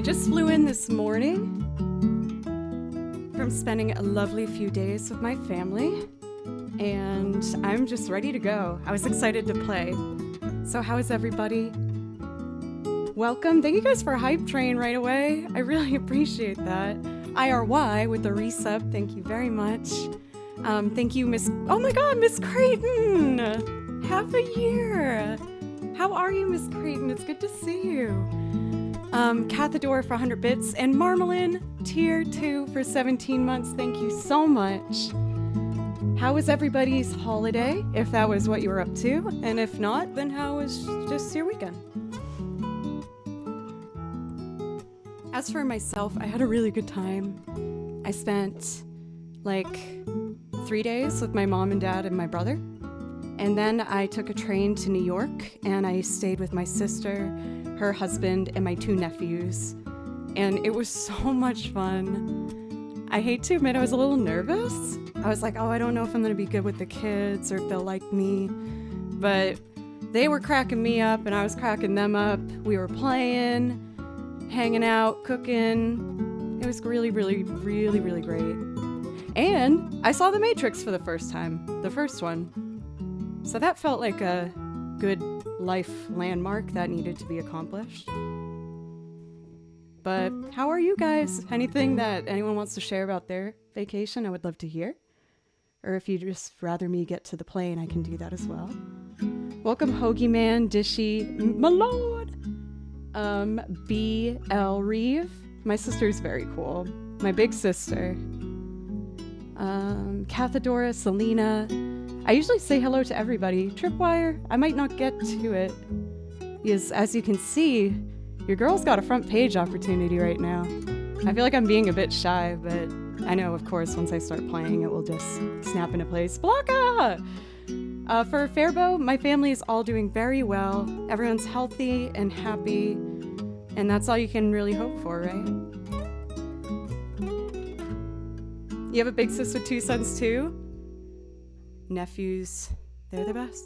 I just flew in this morning from spending a lovely few days with my family, and I'm just ready to go. I was excited to play. So how is everybody? Welcome. Thank you guys for Hype Train right away. I really appreciate that. IRY with the resub. Thank you very much. Thank you, Miss... Oh my god, Miss Creighton! Half a year! How are you, Miss Creighton? It's good to see you. Cathador for 100 bits, and Marmalin, tier 2 for 17 months. Thank you so much. How was everybody's holiday, if that was what you were up to? And if not, then how was just your weekend? As for myself, I had a really good time. I spent like 3 days with my mom and dad and my brother. And then I took a train to New York and I stayed with my sister, her husband, and my 2 nephews. And it was so much fun. I hate to admit I was a little nervous. I was like, oh, I don't know if I'm gonna be good with the kids or if they'll like me. But they were cracking me up and I was cracking them up. We were playing, hanging out, cooking. It was really, really, really, really great. And I saw The Matrix for the first time, the first one. So that felt like a good life landmark that needed to be accomplished. But how are you guys? Anything that anyone wants to share about their vacation, I would love to hear. Or if you'd just rather me get to the plane, I can do that as well. Welcome, Hoagie Man, Dishy, my lord! B.L. Reeve. My sister's very cool. My big sister. Cathadora, Selena. I usually say hello to everybody. Tripwire, I might not get to it. Because as you can see, your girl's got a front page opportunity right now. I feel like I'm being a bit shy, but I know, of course, once I start playing, it will just snap into place. Blocka! For Fairbow, my family is all doing very well. Everyone's healthy and happy, and that's all you can really hope for, right? You have a big sister, 2 sons too? Nephews, they're the best.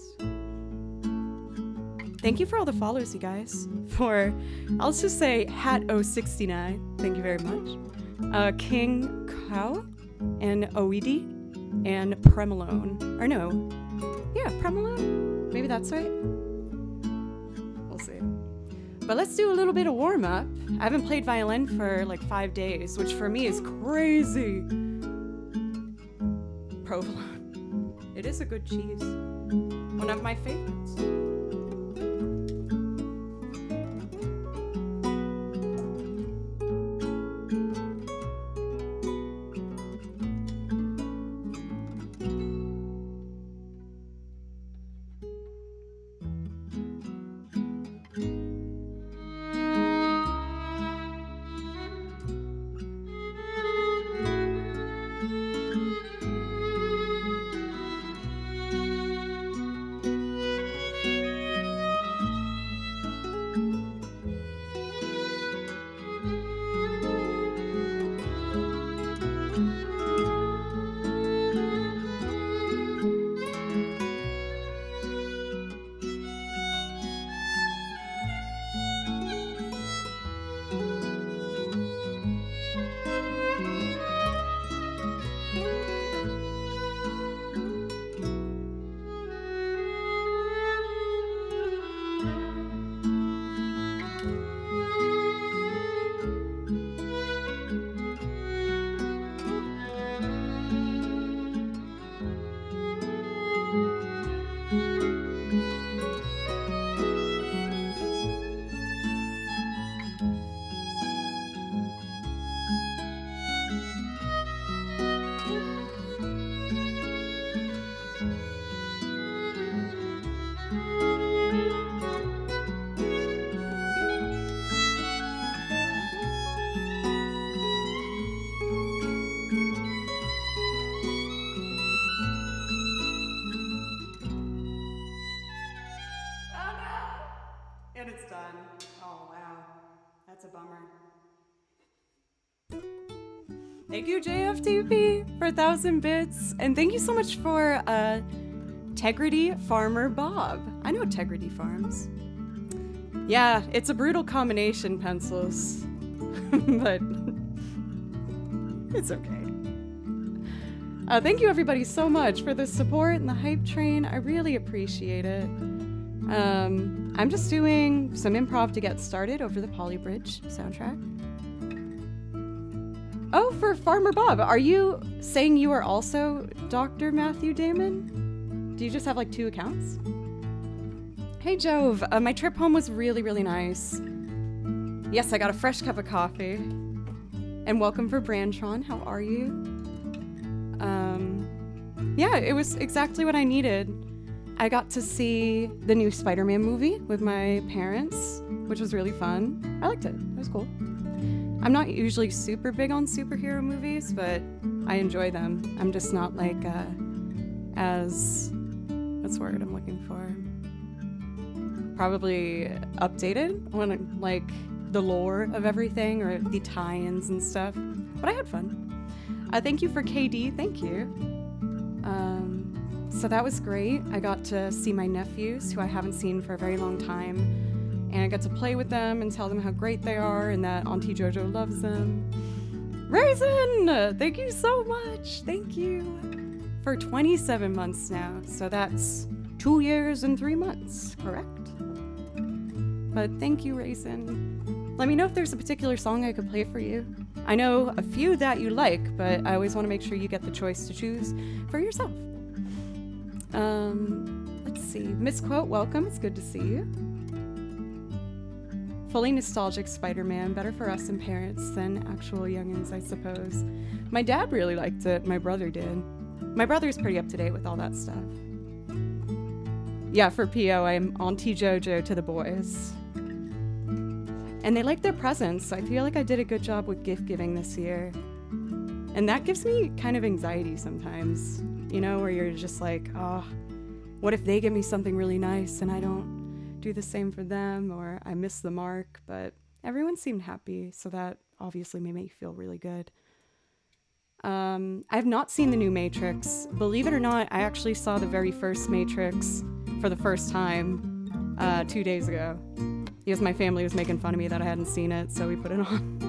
Thank you for all the follows, you guys. For, I'll just say Hat069, thank you very much. King Cow, and Oedi, and Premalone. Or no, yeah, Premalone? Maybe that's right? We'll see. But let's do a little bit of warm-up. I haven't played violin for like 5 days, which for me is crazy. Provolone. It is a good cheese. One of my favorites. And it's done. Oh, wow. That's a bummer. Thank you, JFTP, for 1,000 bits. And thank you so much for Tegrity Farmer Bob. I know Tegrity Farms. Yeah, it's a brutal combination, Pencils. but it's okay. Thank you everybody so much for the support and the hype train. I really appreciate it. I'm just doing some improv to get started over the Polly Bridge soundtrack. Oh, for Farmer Bob, are you saying you are also Dr. Matthew Damon? Do you just have like 2 accounts? Hey Jove, my trip home was really, really nice. Yes, I got a fresh cup of coffee. And welcome for Brantron, how are you? Yeah, it was exactly what I needed. I got to see the new Spider-Man movie with my parents, which was really fun. I liked it. It was cool. I'm not usually super big on superhero movies, but I enjoy them. I'm just not like as what's the word I'm looking for? Probably updated on like the lore of everything or the tie-ins and stuff. But I had fun. Thank you for KD. Thank you. So that was great. I got to see my nephews, who I haven't seen for a very long time, and I got to play with them and tell them how great they are and that Auntie Jojo loves them. Raisin! Thank you so much! Thank you! For 27 months now, so that's 2 years and 3 months, correct? But thank you, Raisin. Let me know if there's a particular song I could play for you. I know a few that you like, but I always want to make sure you get the choice to choose for yourself. Let's see. Misquote, welcome. It's good to see you. Fully nostalgic Spider-Man, better for us and parents than actual youngins, I suppose. My dad really liked it. My brother did. My brother's pretty up to date with all that stuff. Yeah, for PO, I'm Auntie Jojo to the boys. And they like their presents, so I feel like I did a good job with gift giving this year. And that gives me kind of anxiety sometimes, you know, where you're just like, oh, what if they give me something really nice and I don't do the same for them, or I miss the mark? But everyone seemed happy, so that obviously made me feel really good. I have not seen the new Matrix. Believe it or not, I actually saw the very first Matrix for the first time 2 days ago. Because my family was making fun of me that I hadn't seen it, so we put it on.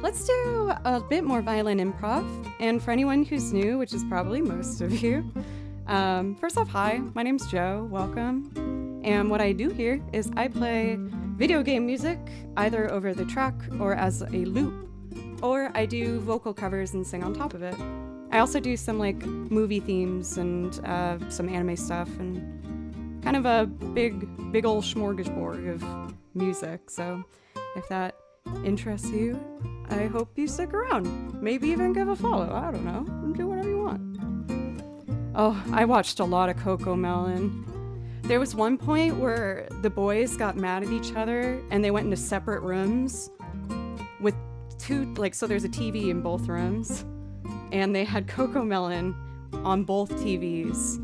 Let's do a bit more violin improv. And for anyone who's new, which is probably most of you, first off, hi, my name's Joe, welcome. And what I do here is I play video game music, either over the track or as a loop, or I do vocal covers and sing on top of it. I also do some like movie themes and some anime stuff, and kind of a big ol' smorgasbord of music. So if that interests you, I hope you stick around. Maybe even give a follow. I don't know. Do whatever you want. Oh, I watched a lot of Coco Melon. There was one point where the boys got mad at each other and they went into separate rooms with so there's a TV in both rooms, and they had Coco Melon on both TVs.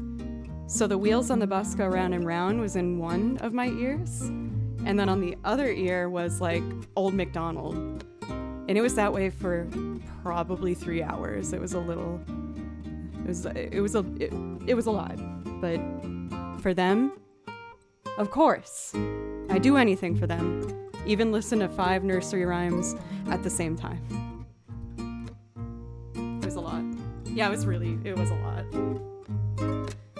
So the Wheels on the Bus Go Round and Round was in one of my ears, and then on the other ear was like Old MacDonald. And it was that way for probably 3 hours. It was a lot. But for them, of course, I do anything for them. Even listen to 5 nursery rhymes at the same time. It was a lot. Yeah, it was a lot.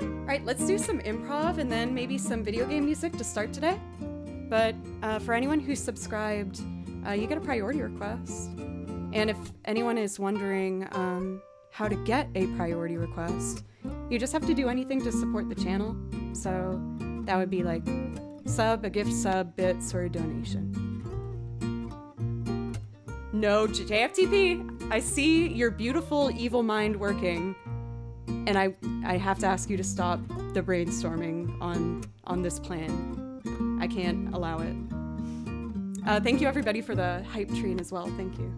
Alright, let's do some improv and then maybe some video game music to start today. But for anyone who's subscribed, you get a priority request. And if anyone is wondering how to get a priority request, you just have to do anything to support the channel. So that would be like a gift sub, bits, or a donation. No, JFTP, I see your beautiful evil mind working, and I have to ask you to stop the brainstorming on this plan. I can't allow it. Thank you everybody for the hype train as well. Thank you.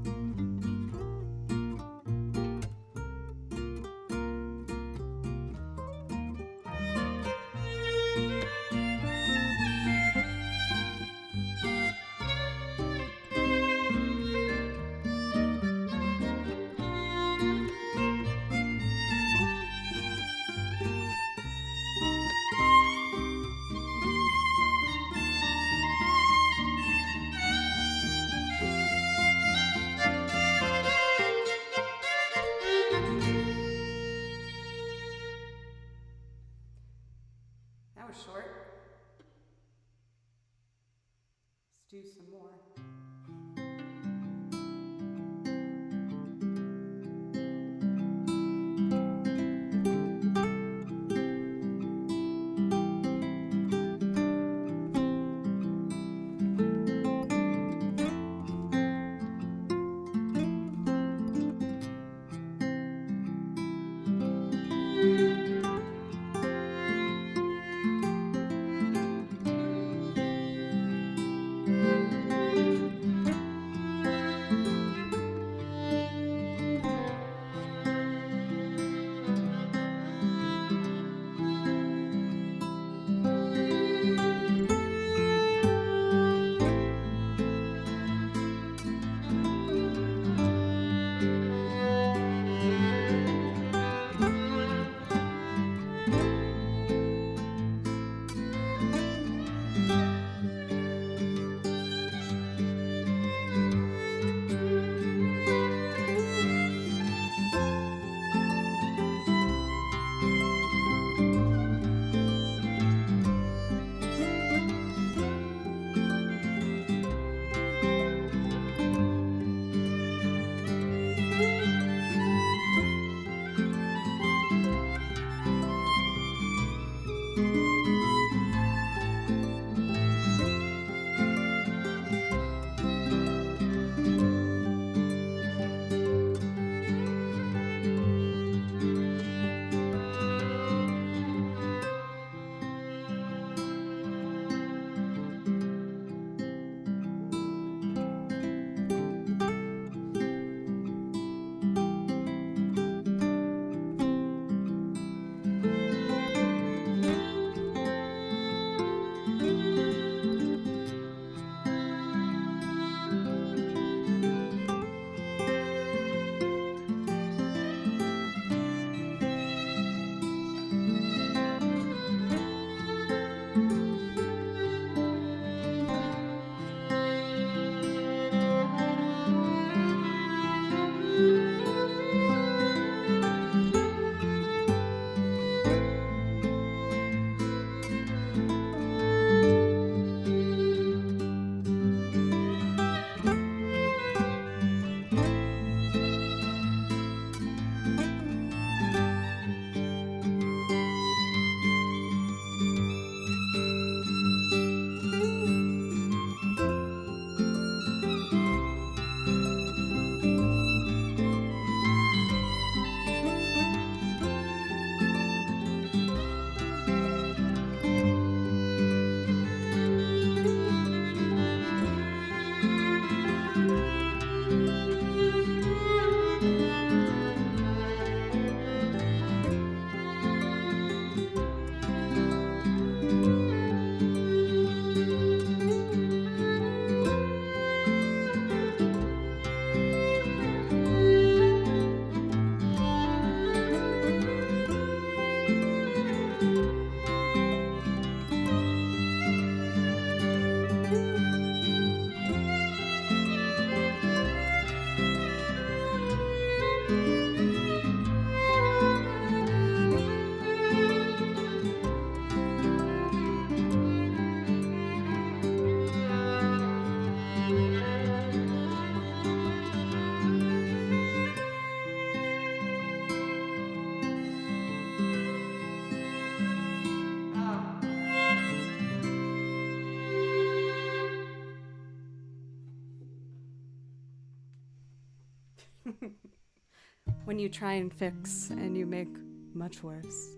When you try and fix and you make much worse.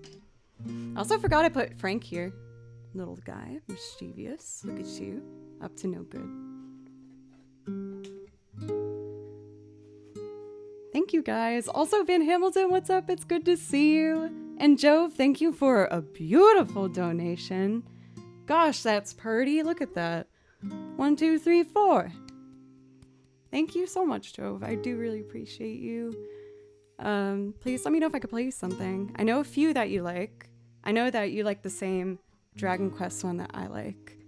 I also forgot I put Frank here. Little guy, mischievous. Look at you. Up to no good. Thank you guys. Also, Van Hamilton, what's up? It's good to see you. And Jove, thank you for a beautiful donation. Gosh, that's pretty. Look at that. 1, 2, 3, 4. Thank you so much, Jove. I do really appreciate you. Please let me know if I could play you something. I know a few that you like. I know that you like the same Dragon Quest one that I like.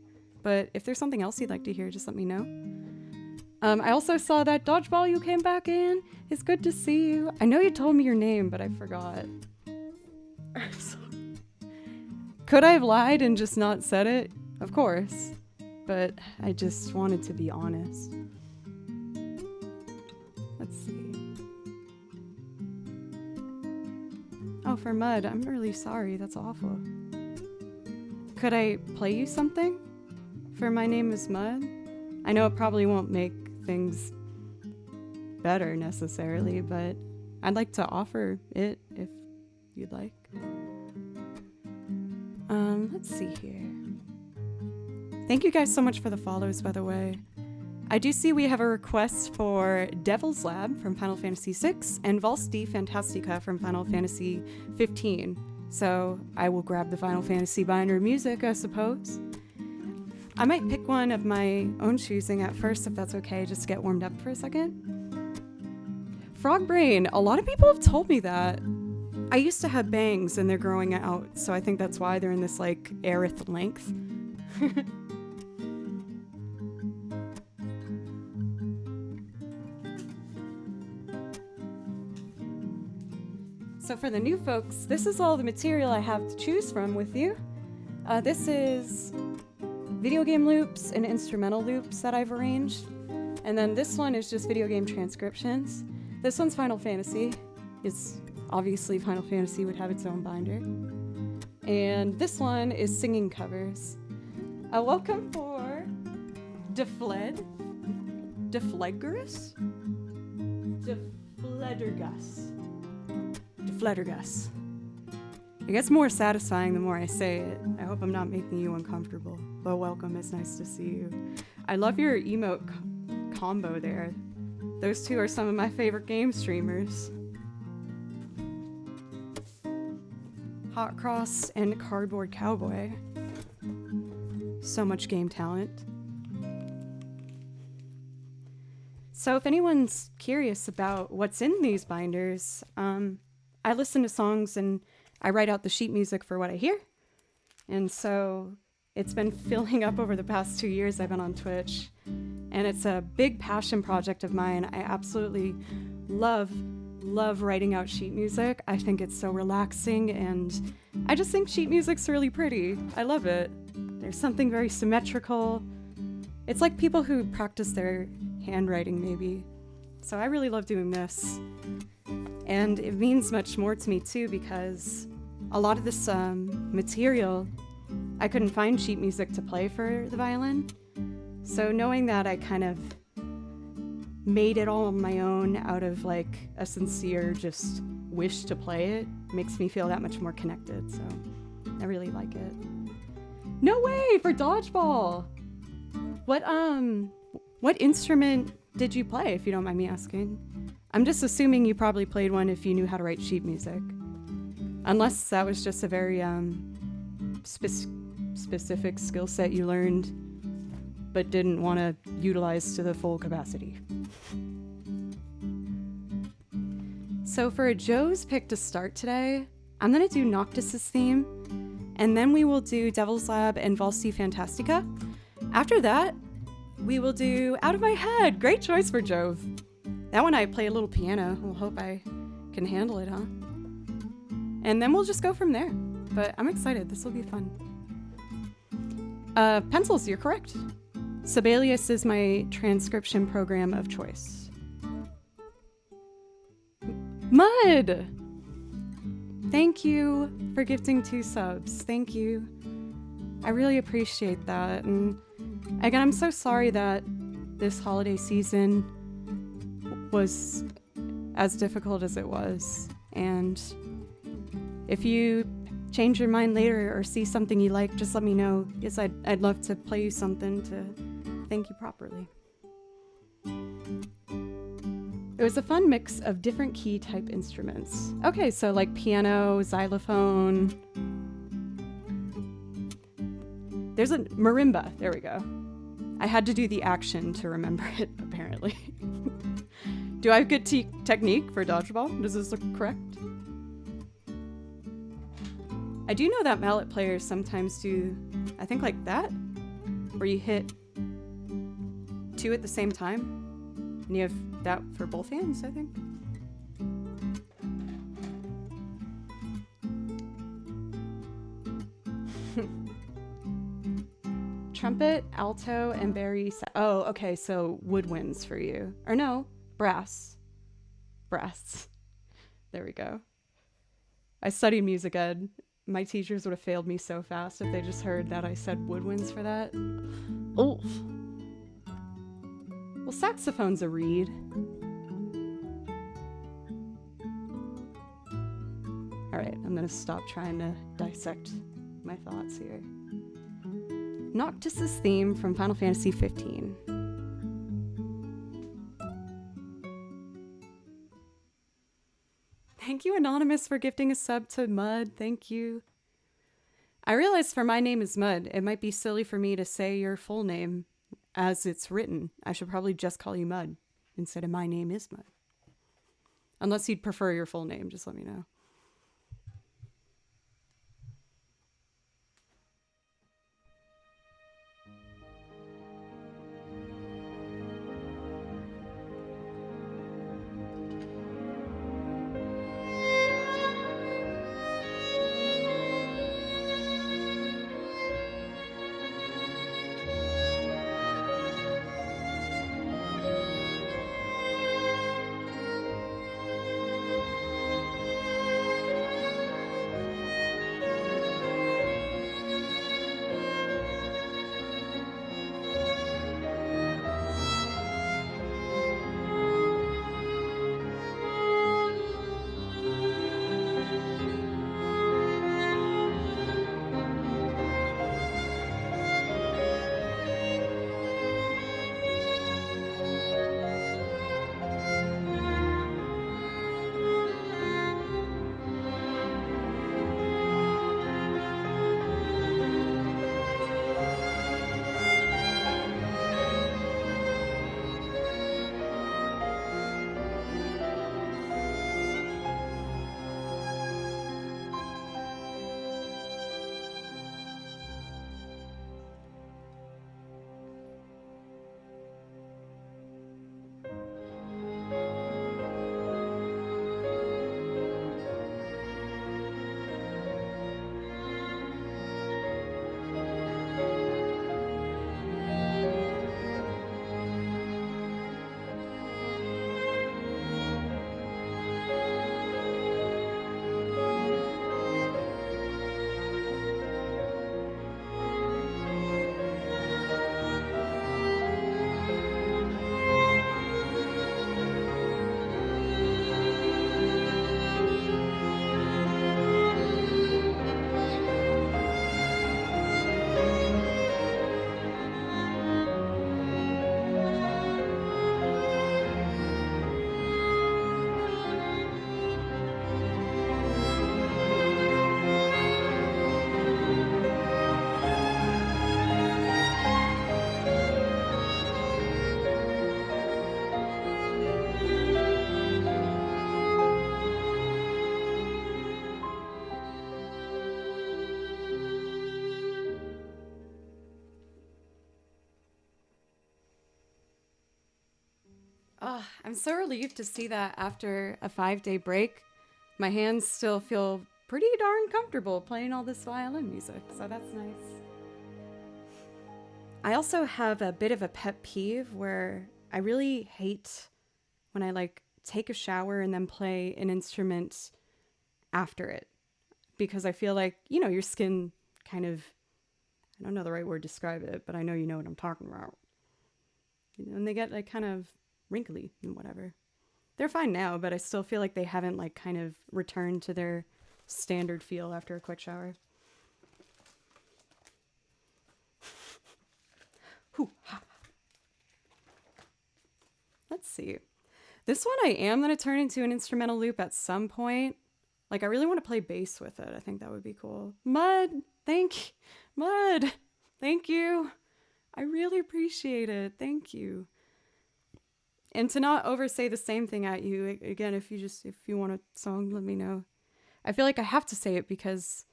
But if there's something else you'd like to hear, just let me know. I also saw that Dodgeball you came back in. It's good to see you. I know you told me your name, but I forgot. Could I have lied and just not said it? Of course. But I just wanted to be honest. Let's see. Oh, for Mud, I'm really sorry. That's awful. Could I play you something? For My Name is Mud? I know it probably won't make things better necessarily, but I'd like to offer it if you'd like. Let's see here. Thank you guys so much for the follows, by the way. I do see we have a request for Devil's Lab from Final Fantasy VI and Vals D Fantastica from Final Fantasy 15. So I will grab the Final Fantasy binder music, I suppose. I might pick one of my own choosing at first, if that's okay, just to get warmed up for a second. Frog Brain, a lot of people have told me that. I used to have bangs and they're growing out, so I think that's why they're in this like Aerith length. So for the new folks, this is all the material I have to choose from with you. This is video game loops and instrumental loops that I've arranged. And then this one is just video game transcriptions. This one's Final Fantasy. It's obviously Final Fantasy would have its own binder. And this one is singing covers. Welcome for Defledgerus? Defledgergus. It gets more satisfying the more I say it. I hope I'm not making you uncomfortable. But welcome, it's nice to see you. I love your emote combo there. Those two are some of my favorite game streamers. Hot Cross and Cardboard Cowboy. So much game talent. So if anyone's curious about what's in these binders, I listen to songs and I write out the sheet music for what I hear. And so it's been filling up over the past 2 years I've been on Twitch. And it's a big passion project of mine. I absolutely love writing out sheet music. I think it's so relaxing and I just think sheet music's really pretty. I love it. There's something very symmetrical. It's like people who practice their handwriting maybe. So I really love doing this. And it means much more to me too because a lot of this material, I couldn't find sheet music to play for the violin. So knowing that I kind of made it all on my own out of like a sincere just wish to play it makes me feel that much more connected. So I really like it. No way for Dodgeball! What instrument did you play, if you don't mind me asking? I'm just assuming you probably played one if you knew how to write sheet music. Unless that was just a very specific skill set you learned but didn't want to utilize to the full capacity. So for a Joe's pick to start today, I'm going to do Noctis's theme, and then we will do Devil's Lab and Vals D Fantastica. After that, we will do Out of My Head. Great choice for Jove. That one I play a little piano. We'll hope I can handle it, huh? And then we'll just go from there. But I'm excited. This will be fun. Pencils, you're correct. Sibelius is my transcription program of choice. Mud! Thank you for gifting 2 subs. Thank you. I really appreciate that. And again, I'm so sorry that this holiday season was as difficult as it was. And if you change your mind later or see something you like, just let me know. Yes, I'd love to play you something to thank you properly. It was a fun mix of different key type instruments. Okay, so like piano, xylophone. There's a marimba. There we go. I had to do the action to remember it, apparently. Do I have good technique for dodgeball? Does this look correct? I do know that mallet players sometimes do, I think like that, where you hit 2 at the same time. And you have that for both hands, I think. Trumpet, alto, and bari. Oh, okay, so woodwinds for you. Or no, brass. Brass. There we go. I studied music ed. My teachers would have failed me so fast if they just heard that I said woodwinds for that. Oof. Well, saxophone's a reed. All right, I'm gonna stop trying to dissect my thoughts here. Noctis's theme from Final Fantasy 15. Thank you, Anonymous, for gifting a sub to Mud. Thank you. I realize for my name is Mud, it might be silly for me to say your full name as it's written. I should probably just call you Mud instead of my name is Mud. Unless you'd prefer your full name, just let me know. Oh, I'm so relieved to see that after a 5-day break, my hands still feel pretty darn comfortable playing all this violin music, so that's nice. I also have a bit of a pet peeve where I really hate when I like take a shower and then play an instrument after it, because I feel like, you know, your skin kind of, I don't know the right word to describe it, but I know you know what I'm talking about. And they get like kind of wrinkly and whatever. They're fine now, but I still feel like they haven't like kind of returned to their standard feel after a quick shower. Let's see. This one I am going to turn into an instrumental loop at some point. Like, I really want to play bass with it. I think that would be cool. Mud, thank you. I really appreciate it. Thank you. And to not oversay the same thing at you, again, if you want a song, let me know. I feel like I have to say it because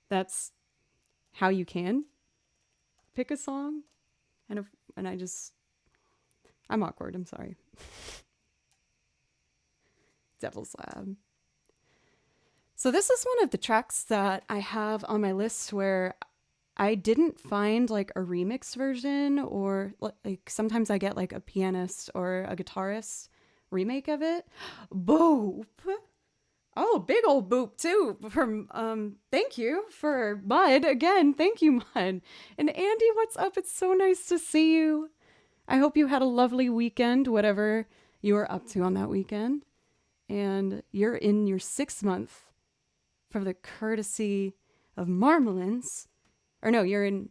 that's how you can pick a song. And I'm awkward. I'm sorry. Devil's Lab. So this is one of the tracks that I have on my list where I didn't find like a remix version, or like sometimes I get like a pianist or a guitarist remake of it. Boop. Oh, big old boop too. From thank you for Mud again. Thank you, Mud. And Andy, what's up? It's so nice to see you. I hope you had a lovely weekend, whatever you were up to on that weekend. And you're in your 6th month for the courtesy of Marmelin's. Or no, you're in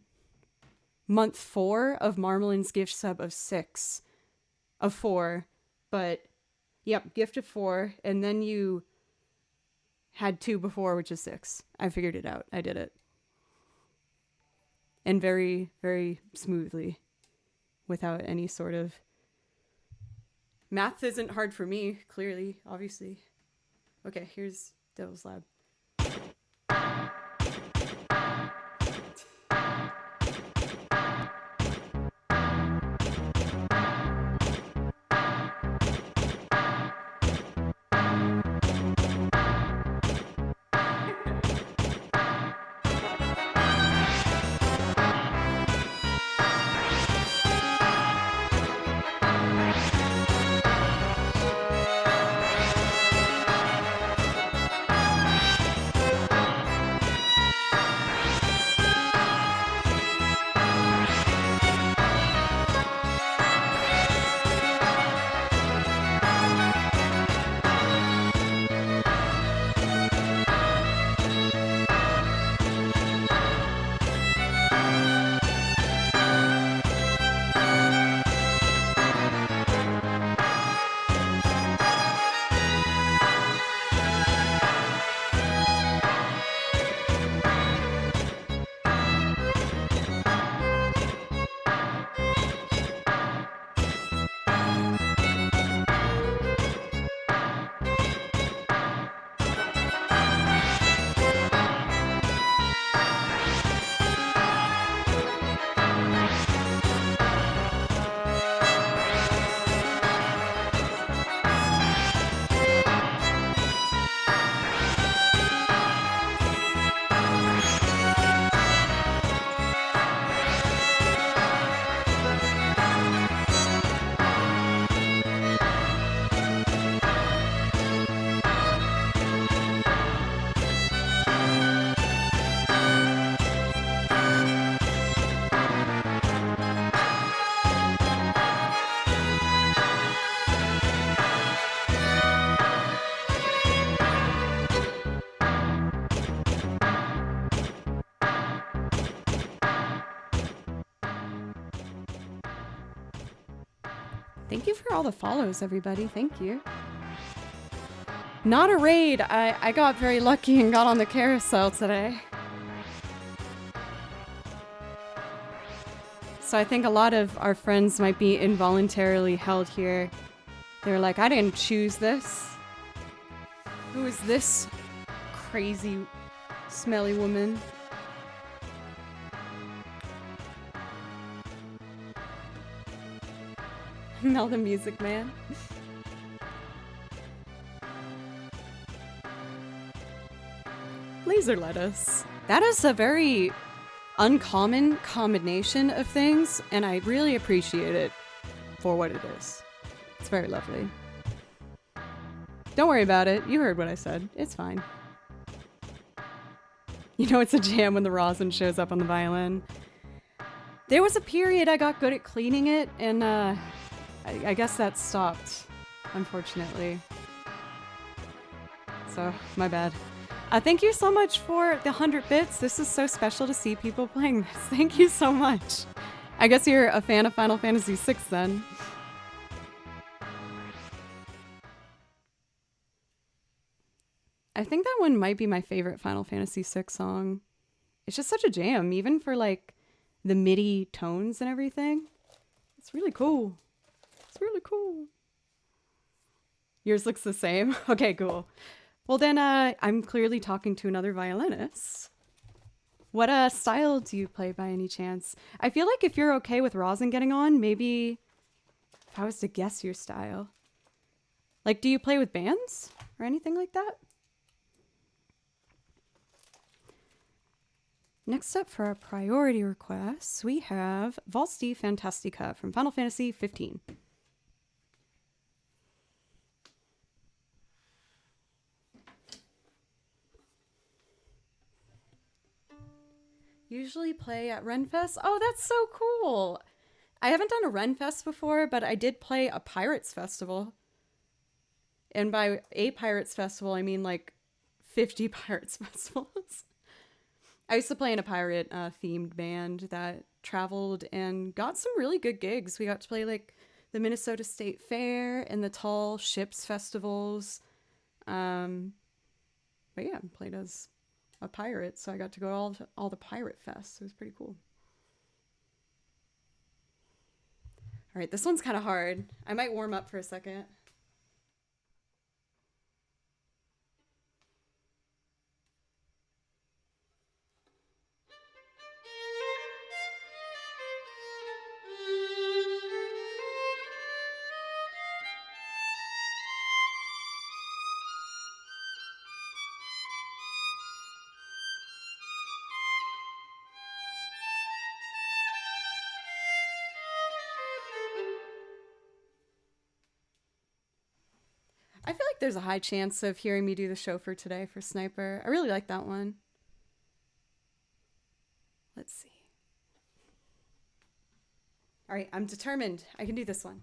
month 4 of Marmelin's gift sub of 6. Of 4. But, yep, gift of 4. And then you had 2 before, which is 6. I figured it out. I did it. And very, very smoothly. Without any sort of... Math isn't hard for me, clearly, obviously. Okay, here's Devil's Lab. Thank you for all the follows, everybody. Thank you. Not a raid. I got very lucky and got on the carousel today. So I think a lot of our friends might be involuntarily held here. They're like, I didn't choose this. Who is this crazy, smelly woman? Mel the Music Man. Laser lettuce. That is a very uncommon combination of things, and I really appreciate it for what it is. It's very lovely. Don't worry about it. You heard what I said. It's fine. You know it's a jam when the rosin shows up on the violin. There was a period I got good at cleaning it, and I guess that stopped. unfortunately. So, my bad. Thank you so much for the 100 bits. This is so special to see people playing this. Thank you so much. I guess you're a fan of Final Fantasy VI then. I think that one might be my favorite Final Fantasy VI song. It's just such a jam, even for like the MIDI tones and everything. It's really cool. It's really cool. Yours looks the same. Okay, cool. Well then, I'm clearly talking to another violinist. What style do you play by any chance? I feel like if you're okay with Rosin getting on, maybe if I was to guess your style. Like, do you play with bands or anything like that? Next up for our priority requests, we have Valsti Fantastica from Final Fantasy 15. Usually play at Renfest. Oh, that's so cool. I haven't done a Renfest before, but I did play a Pirates Festival. And by a Pirates Festival, I mean like 50 Pirates Festivals. I used to play in a pirate themed band that traveled and got some really good gigs. We got to play like the Minnesota State Fair and the Tall Ships Festivals. But yeah, I played as a pirate, so I got to go to all the pirate fests. It was pretty cool. All right, this one's kind of hard. I might warm up for a second. I feel like there's a high chance of hearing me do the chauffeur today for Sniper. I really like that one. Let's see. All right, I'm determined. I can do this one.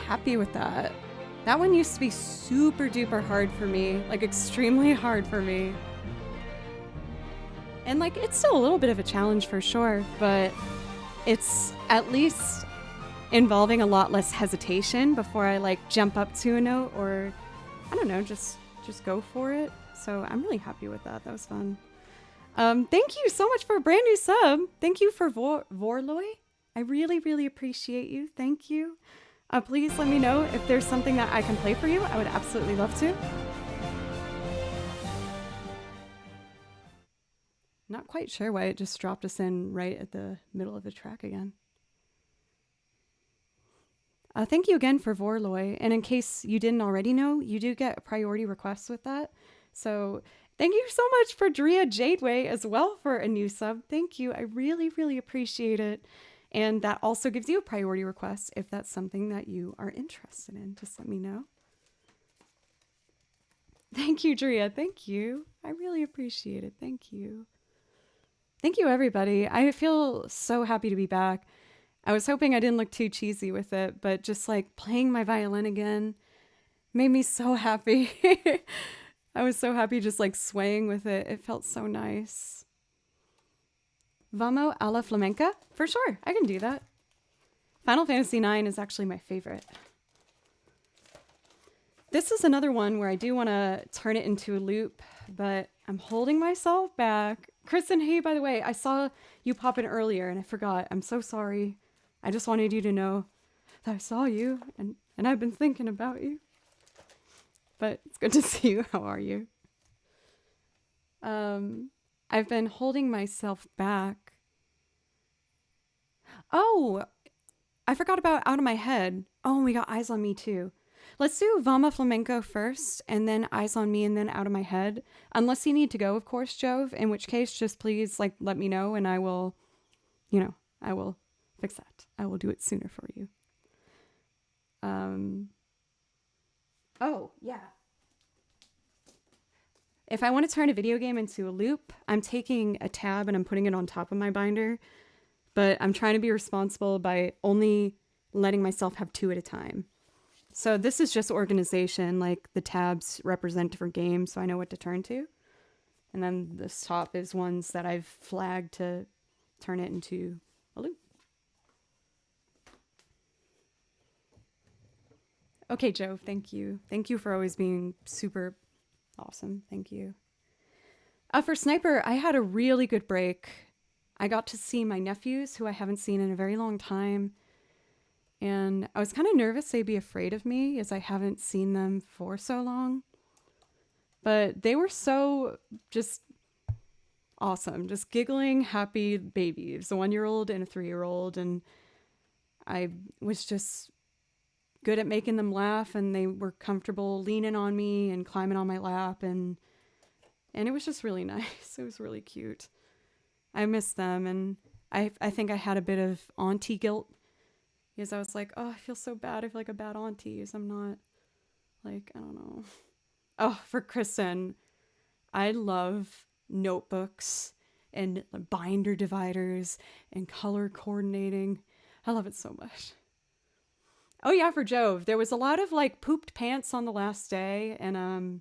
happy with that. That one used to be super duper hard for me, like extremely hard for me. And like, it's still a little bit of a challenge for sure, but it's at least involving a lot less hesitation before I like jump up to a note, or I don't know, just go for it. So I'm really happy with that. That was fun. Thank you so much for a brand new sub. Thank you for Vorloy. I really, really appreciate you. Thank you. Please let me know if there's something that I can play for you. I would absolutely love to. Not quite sure why it just dropped us in right at the middle of the track again. Thank you again for Vorloy. And in case you didn't already know, you do get priority requests with that. So thank you so much for Drea Jadeway as well for a new sub. Thank you. I really, really appreciate it. And that also gives you a priority request if that's something that you are interested in. Just let me know. Thank you, Drea. Thank you. I really appreciate it. Thank you. Thank you, everybody. I feel so happy to be back. I was hoping I didn't look too cheesy with it, but just like playing my violin again made me so happy. I was so happy just like swaying with it. It felt so nice. Vamos a la flamenca? For sure, I can do that. Final Fantasy IX is actually my favorite. This is another one where I do want to turn it into a loop, but I'm holding myself back. Kristen, hey, by the way, I saw you pop in earlier and I forgot. I'm so sorry. I just wanted you to know that I saw you and I've been thinking about you. But it's good to see you. How are you? I've been holding myself back. Oh, I forgot about Out of My Head. Oh, we got Eyes on Me too. Let's do Vama Flamenco first, and then Eyes on Me, and then Out of My Head. Unless you need to go, of course, Jove, in which case, just please, like, let me know, and I will, I will fix that. I will do it sooner for you. Oh, yeah. If I want to turn a video game into a loop, I'm taking a tab and I'm putting it on top of my binder, but I'm trying to be responsible by only letting myself have 2 at a time. So this is just organization, like the tabs represent different games, so I know what to turn to. And then this top is ones that I've flagged to turn it into a loop. Okay, Joe, thank you. Thank you for always being super awesome. Thank you. For Sniper, I had a really good break. I got to see my nephews, who I haven't seen in a very long time. And I was kind of nervous they'd be afraid of me, as I haven't seen them for so long. But they were so just awesome. Just giggling, happy babies. A 1-year-old and a 3-year-old. And I was just good at making them laugh, and they were comfortable leaning on me and climbing on my lap, and it was just really nice. It was really cute. I miss them, and I think I had a bit of auntie guilt, because I was like, oh, I feel so bad. I feel like a bad auntie, as I'm not, like, I don't know. Oh, for Kristen, I love notebooks and binder dividers and color coordinating. I love it so much. Oh yeah, for Jove, there was a lot of like pooped pants on the last day, and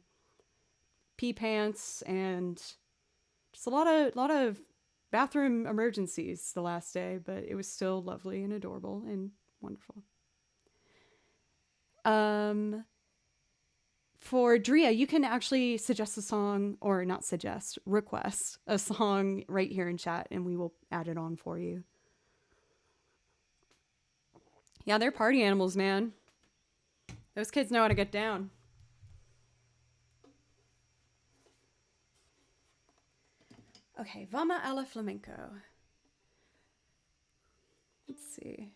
pee pants, and just a lot of bathroom emergencies the last day, but it was still lovely and adorable and wonderful. For Drea, you can actually suggest a song, or not suggest, request a song right here in chat, and we will add it on for you. Yeah, they're party animals, man. Those kids know how to get down. Okay, Vama a la Flamenco. Let's see.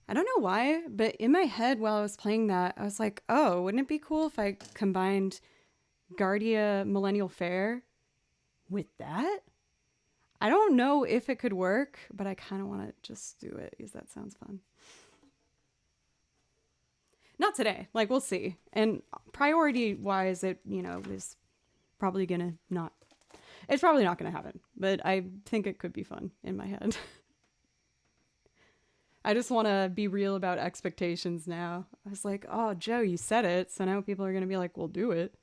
I don't know why, but in my head while I was playing that, I was like, oh, wouldn't it be cool if I combined Guardia Millennial Fair with that? I don't know if it could work, but I kind of want to just do it because that sounds fun. Not today. Like, we'll see. And priority wise, it, is probably going to not. It's probably not going to happen, but I think it could be fun in my head. I just want to be real about expectations now. I was like, oh, Joe, you said it. So now people are going to be like, we'll do it.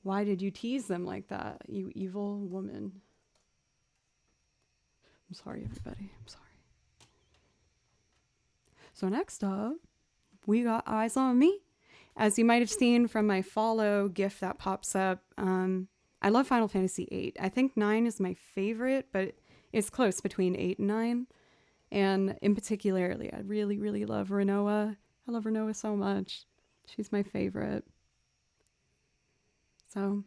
Why did you tease them like that, you evil woman? I'm sorry, everybody. I'm sorry. So next up, we got Eyes on Me. As you might have seen from my follow GIF that pops up, I love Final Fantasy VIII. I think 9 is my favorite, but it's close between 8 and 9. And in particularly, I really, really love Rinoa. I love Rinoa so much. She's my favorite. So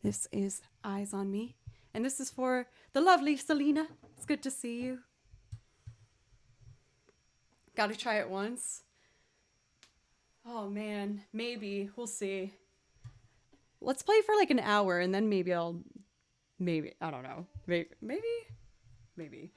this is Eyes on Me. And this is for the lovely Selena. It's good to see you. Got to try it once. Oh man, maybe. We'll see. Let's play for like an hour and then maybe I don't know. Maybe.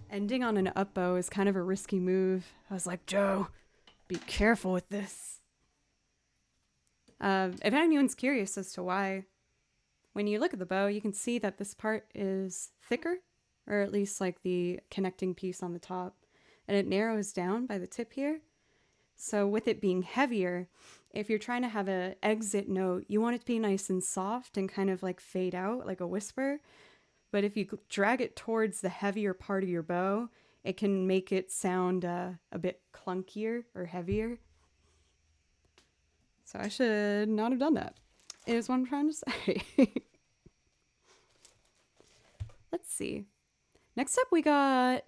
Ending on an up bow is kind of a risky move. I was like, Joe, be careful with this. If anyone's curious as to why, when you look at the bow, you can see that this part is thicker, or at least like the connecting piece on the top, and it narrows down by the tip here. So with it being heavier, if you're trying to have an exit note, you want it to be nice and soft and kind of like fade out like a whisper. But if you drag it towards the heavier part of your bow, it can make it sound a bit clunkier or heavier. So I should not have done that, is what I'm trying to say. Let's see. Next up we got...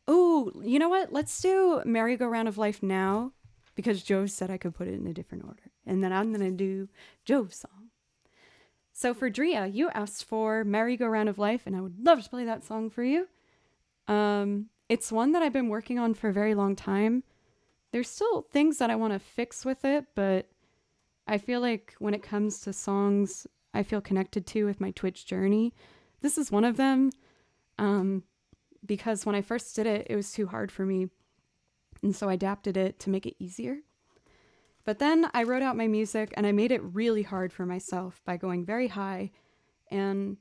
Oh, you know what? Let's do Merry-Go-Round of Life now, because Joe said I could put it in a different order. And then I'm going to do Joe's song. So for Drea, you asked for Merry-Go-Round of Life, and I would love to play that song for you. It's one that I've been working on for a very long time. There's still things that I want to fix with it, but I feel like when it comes to songs I feel connected to with my Twitch journey, this is one of them. Because when I first did it, it was too hard for me. And so I adapted it to make it easier. But then I wrote out my music and I made it really hard for myself by going very high. And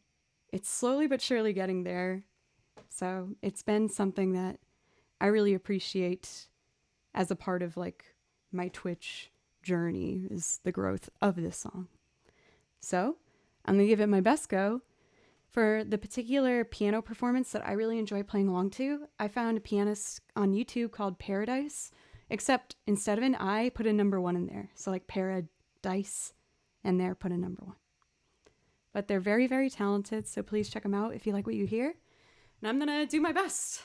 it's slowly but surely getting there. So it's been something that I really appreciate as a part of like my Twitch journey, is the growth of this song. So I'm going to give it my best go. For the particular piano performance that I really enjoy playing along to, I found a pianist on YouTube called Paradise, except instead of an I, put a number 1 in there. So like Paradise, and there put a number 1. But they're very, very talented, so please check them out if you like what you hear. And I'm going to do my best.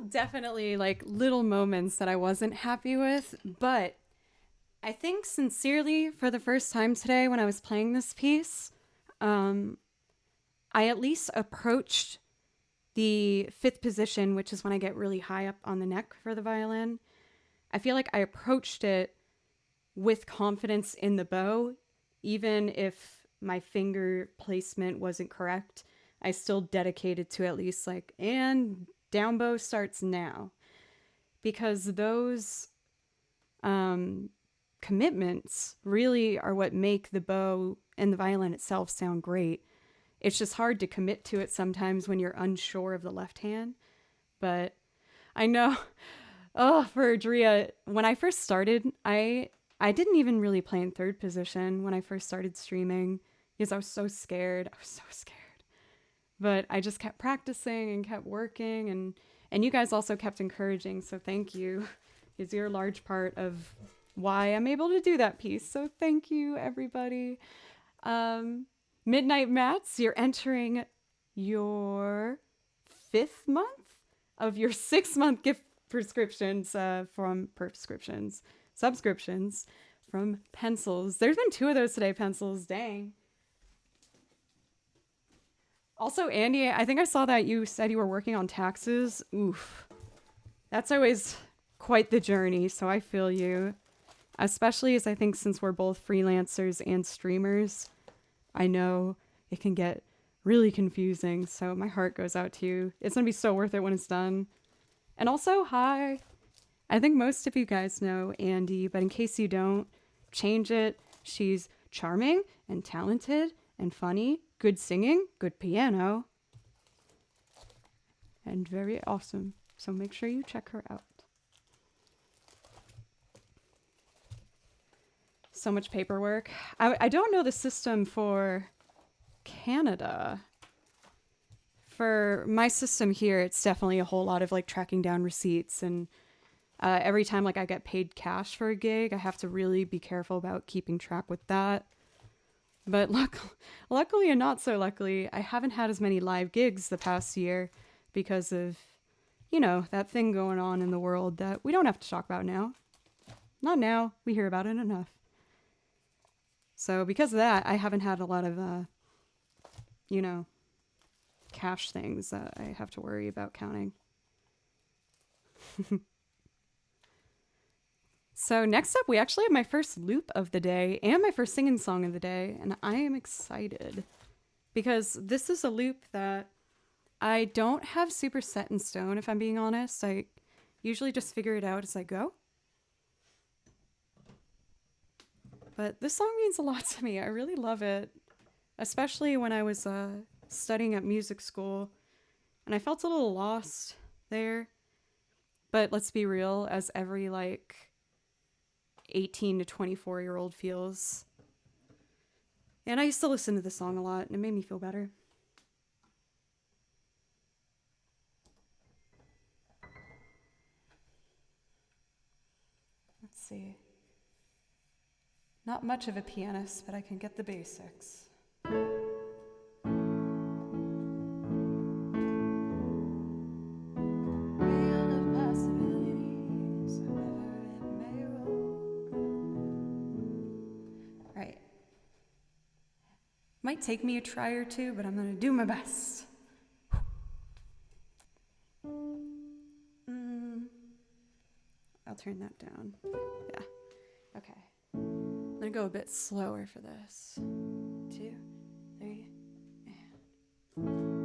definitely like little moments that I wasn't happy with, but I think sincerely for the first time today when I was playing this piece, I at least approached the fifth position, which is when I get really high up on the neck for the violin. I feel like I approached it with confidence in the bow, even if my finger placement wasn't correct. I still dedicated to at least like, and down bow starts now, because those commitments really are what make the bow and the violin itself sound great. It's just hard to commit to it sometimes when you're unsure of the left hand. But I know, oh, for Drea, when I first started, I didn't even really play in third position when I first started streaming because I was so scared. But I just kept practicing and kept working, and you guys also kept encouraging, so thank you. Because you're a large part of why I'm able to do that piece. So thank you, everybody. Midnight Mats, you're entering your 5th month of your 6-month gift subscriptions from Pencils. There's been 2 of those today, Pencils. Dang. Also, Andy, I think I saw that you said you were working on taxes. Oof. That's always quite the journey, so I feel you. Especially as I think since we're both freelancers and streamers, I know it can get really confusing, so my heart goes out to you. It's going to be so worth it when it's done. And also, hi. I think most of you guys know Andy, but in case you don't, change it. She's charming and talented and funny, good singing, good piano, and very awesome. So make sure you check her out. So much paperwork. I don't know the system for Canada. For my system here, it's definitely a whole lot of like tracking down receipts, and every time like I get paid cash for a gig, I have to really be careful about keeping track with that. But luckily and not so luckily, I haven't had as many live gigs the past year because of, you know, that thing going on in the world that we don't have to talk about now. Not now. We hear about it enough. So because of that, I haven't had a lot of, you know, cash things that I have to worry about counting. So next up, we actually have my first loop of the day and my first singing song of the day, and I am excited because this is a loop that I don't have super set in stone, if I'm being honest. I usually just figure it out as I go. But this song means a lot to me. I really love it, especially when I was studying at music school, and I felt a little lost there. But let's be real, as every like 18 to 24-year-old feels. And I used to listen to this song a lot, and it made me feel better. Let's see. Not much of a pianist, but I can get the basics. Might take me a try or two, but I'm going to do my best. I'll turn that down. Yeah. Okay. I'm going to go a bit slower for this. 2, 3, and...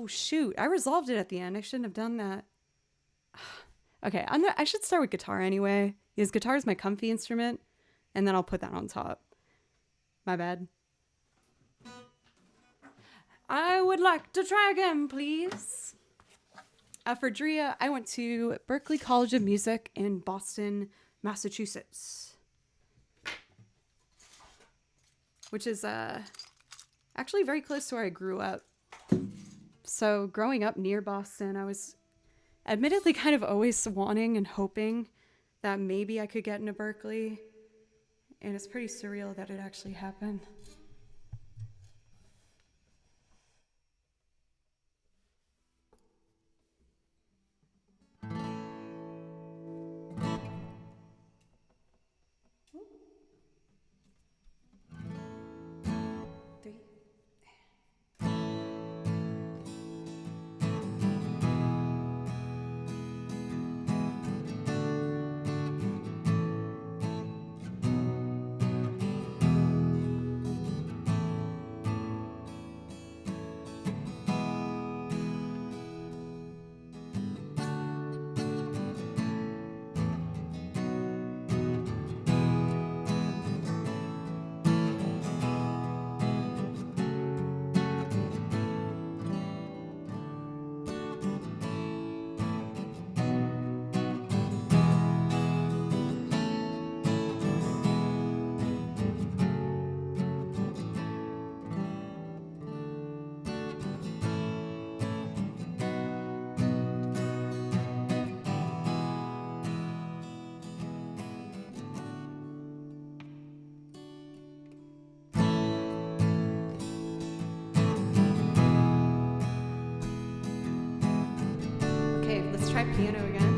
Oh, shoot. I resolved it at the end. I shouldn't have done that. Okay, I should start with guitar anyway, because guitar is my comfy instrument, and then I'll put that on top. My bad. I would like to try again, please. For Drea, I went to Berklee College of Music in Boston, Massachusetts, which is actually very close to where I grew up. So growing up near Boston, I was admittedly kind of always wanting and hoping that maybe I could get into Berklee, and it's pretty surreal that it actually happened. Three. Okay, let's try piano again.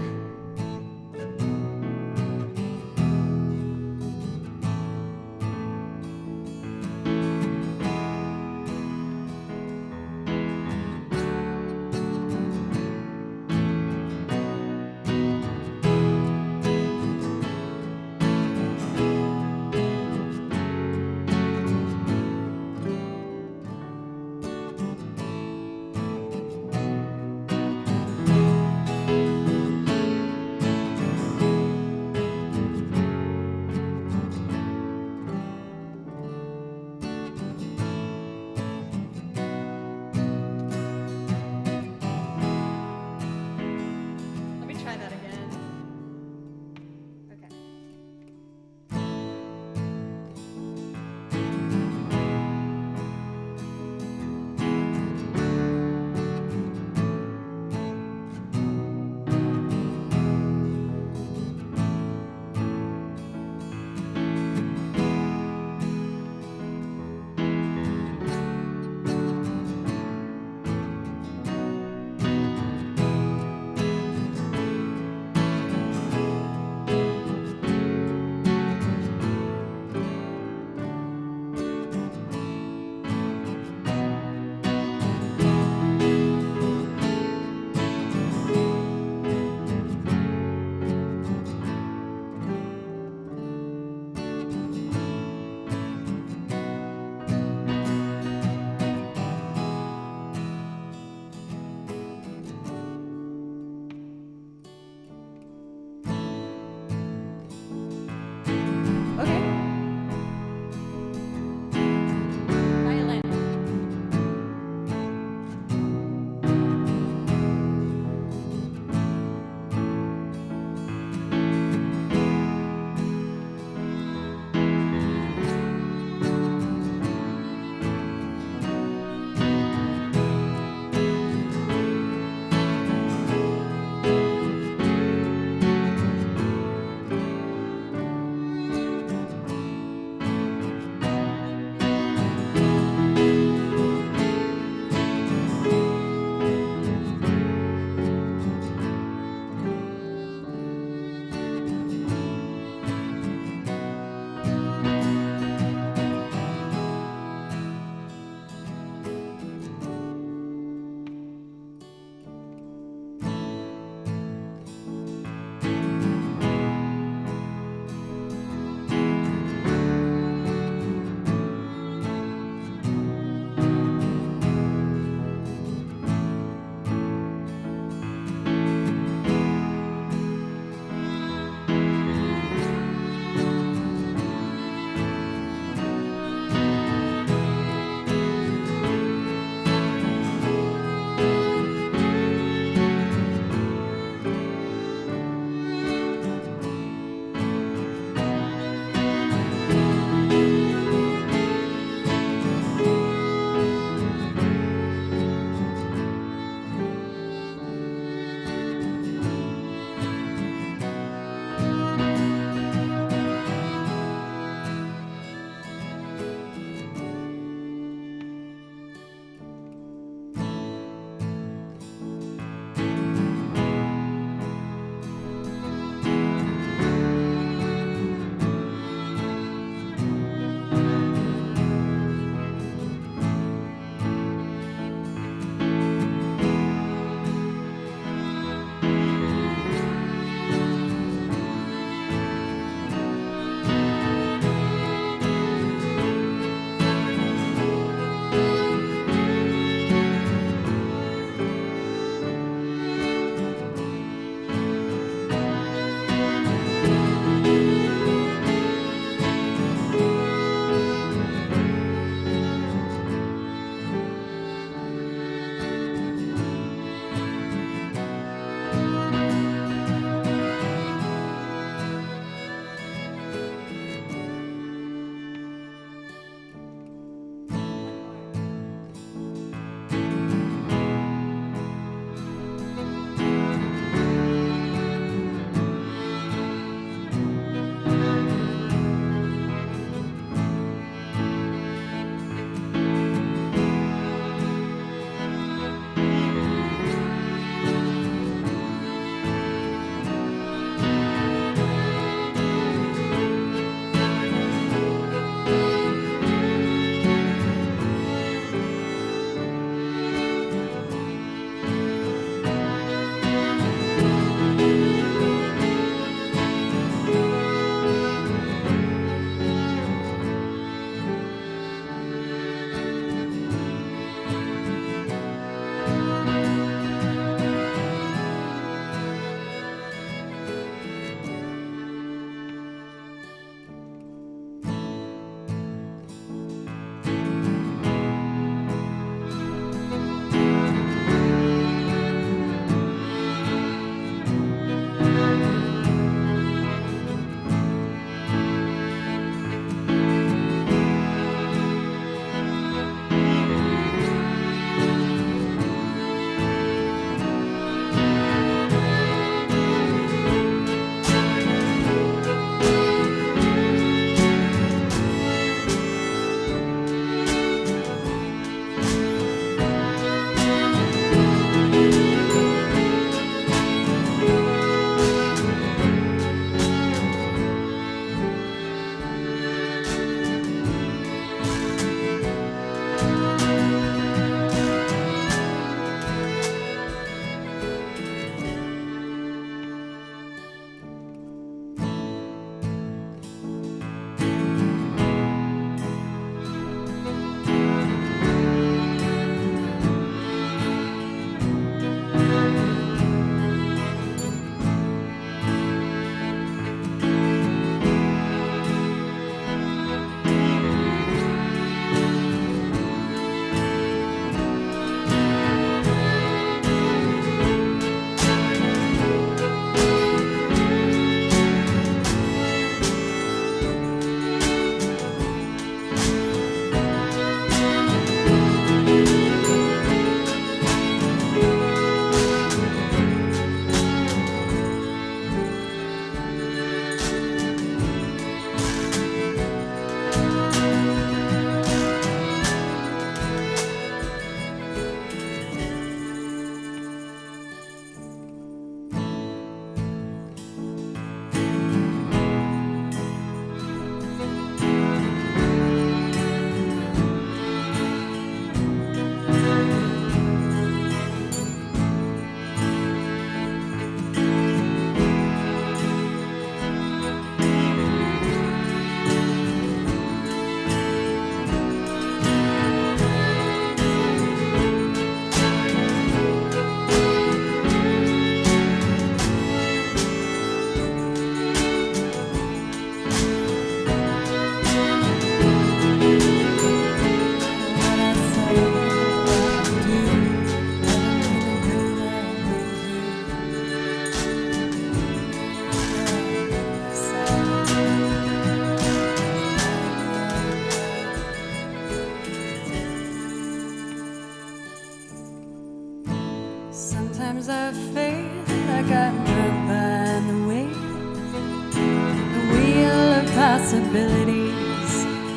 possibilities,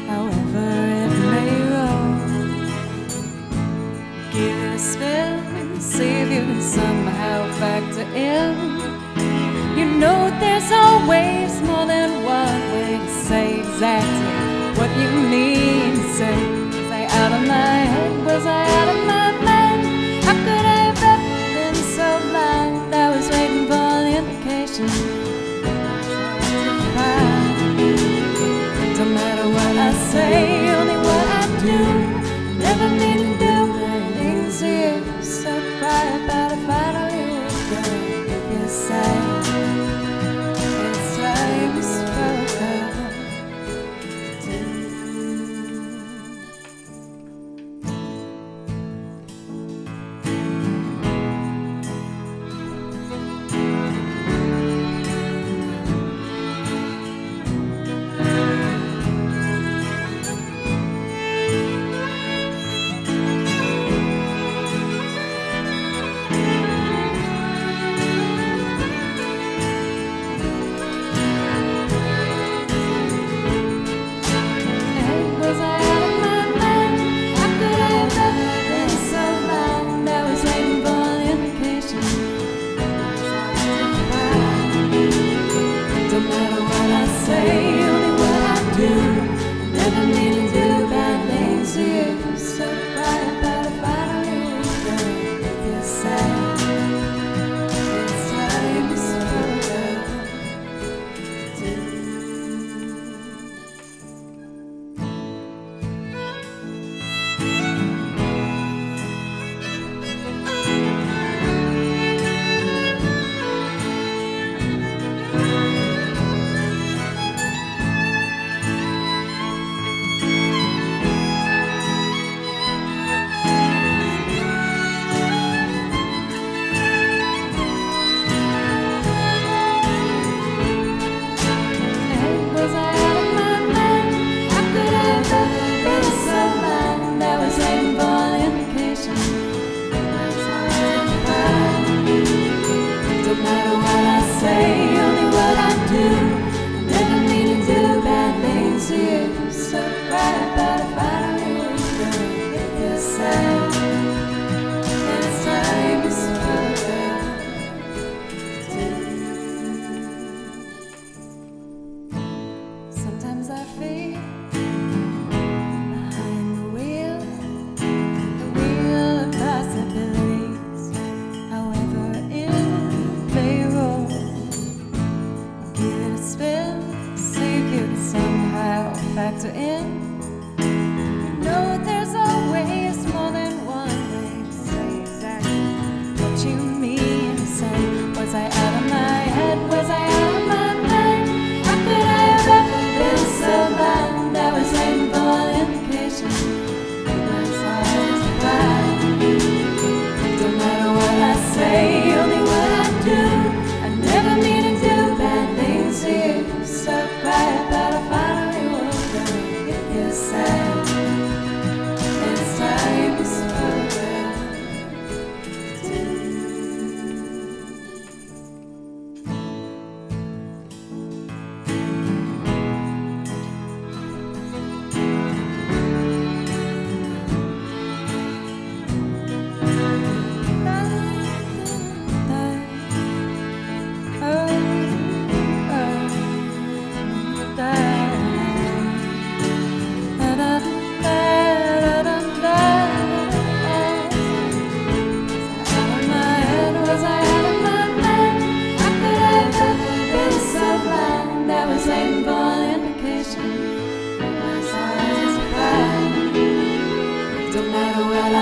however it may roll. Give it a spin, see if you can somehow factor in. You know there's always more than one way to say exactly what you mean to say. Was I out of my head? Was I out of my mind? How could I have ever been so blind? I was waiting for the indication. Don't matter what I say, only what I do. Never mean to do things to you. So quiet about it, finally we're good. If you say it's time to spoken. Factor in. You know there's always more than one way to say exactly what you mean to say. Was I out of my head? Was I out of my mind? How could I have ever been so blind? I was waiting for the indication. Was I blind? Don't matter what I say, only what I do. I never mean to do bad things to you. So quiet about a final. It's time to spoken.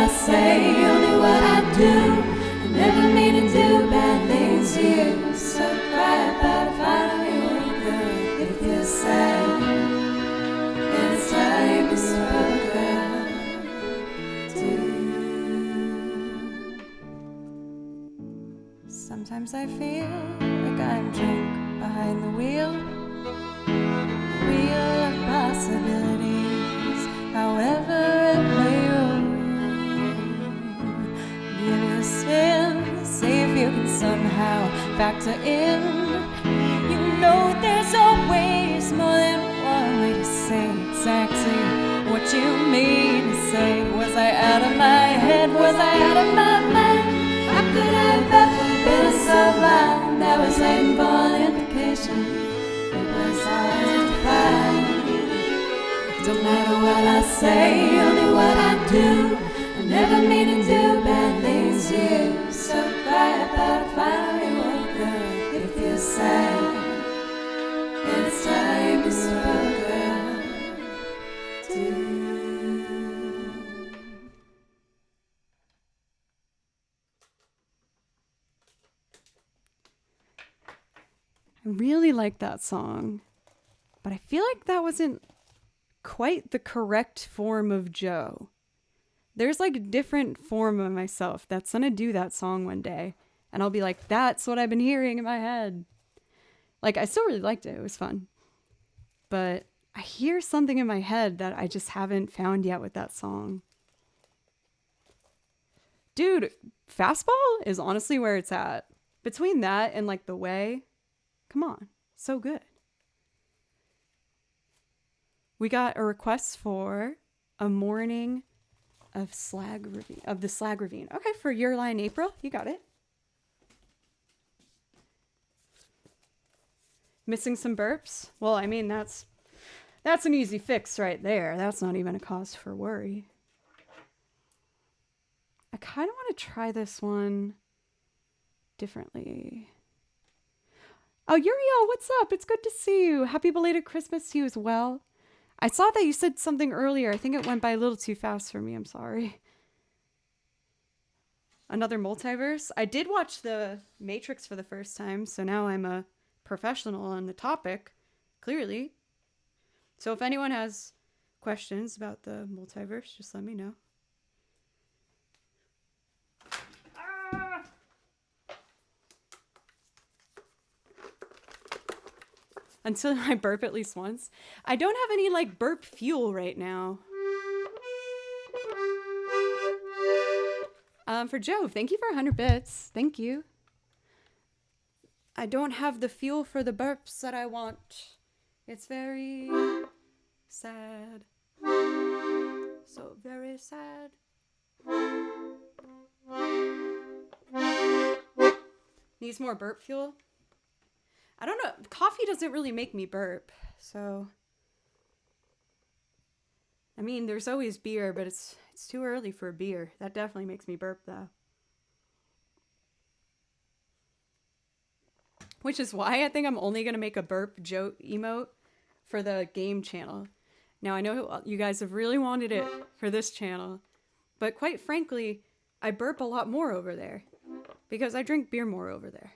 Say only what I do. I never mean to do bad things to you. So quiet about it, finally we're good. If you say it's time to spoken to. Sometimes I feel like I'm drunk behind the wheel of possibilities, however it may roll. Give it a spin, see if you can somehow factor in. You know there's always more than one say exactly what you mean to say. Was I out of my head? Was I out of my mind? How could I have ever been so blind? I was waiting for an indication. It was hard to find. Don't matter what I say, only what I do. I never mean to do bad things to you. So quiet, but I finally woke up. It feels sad. It's time to struggle too. I really like that song, but I feel like that wasn't quite the correct form of Joe. There's like a different form of myself that's gonna do that song one day, and I'll be like, that's what I've been hearing in my head. Like, I still really liked it. It was fun. But I hear something in my head that I just haven't found yet with that song. Dude, Fastball is honestly where it's at. Between that and like The Way, come on, so good. We got a request for A Morning of the Slag Ravine. Okay, for Your Line April, you got it. Missing some burps? Well, I mean, that's an easy fix right there. That's not even a cause for worry. I kind of want to try this one differently. Oh, Uriel, what's up? It's good to see you. Happy belated Christmas to you as well. I saw that you said something earlier. I think it went by a little too fast for me. I'm sorry. Another multiverse? I did watch The Matrix for the first time, so now I'm a professional on the topic, clearly. So if anyone has questions about the multiverse, just let me know. Until I burp at least once. I don't have any like burp fuel right now. For Joe, thank you for 100 bits. Thank you. I don't have the fuel for the burps that I want. It's very sad. So very sad. Needs more burp fuel? I don't know. Coffee doesn't really make me burp, so. I mean, there's always beer, but it's too early for a beer. That definitely makes me burp, though. Which is why I think I'm only going to make a burp Joe emote for the game channel. Now, I know you guys have really wanted it for this channel, but quite frankly, I burp a lot more over there because I drink beer more over there.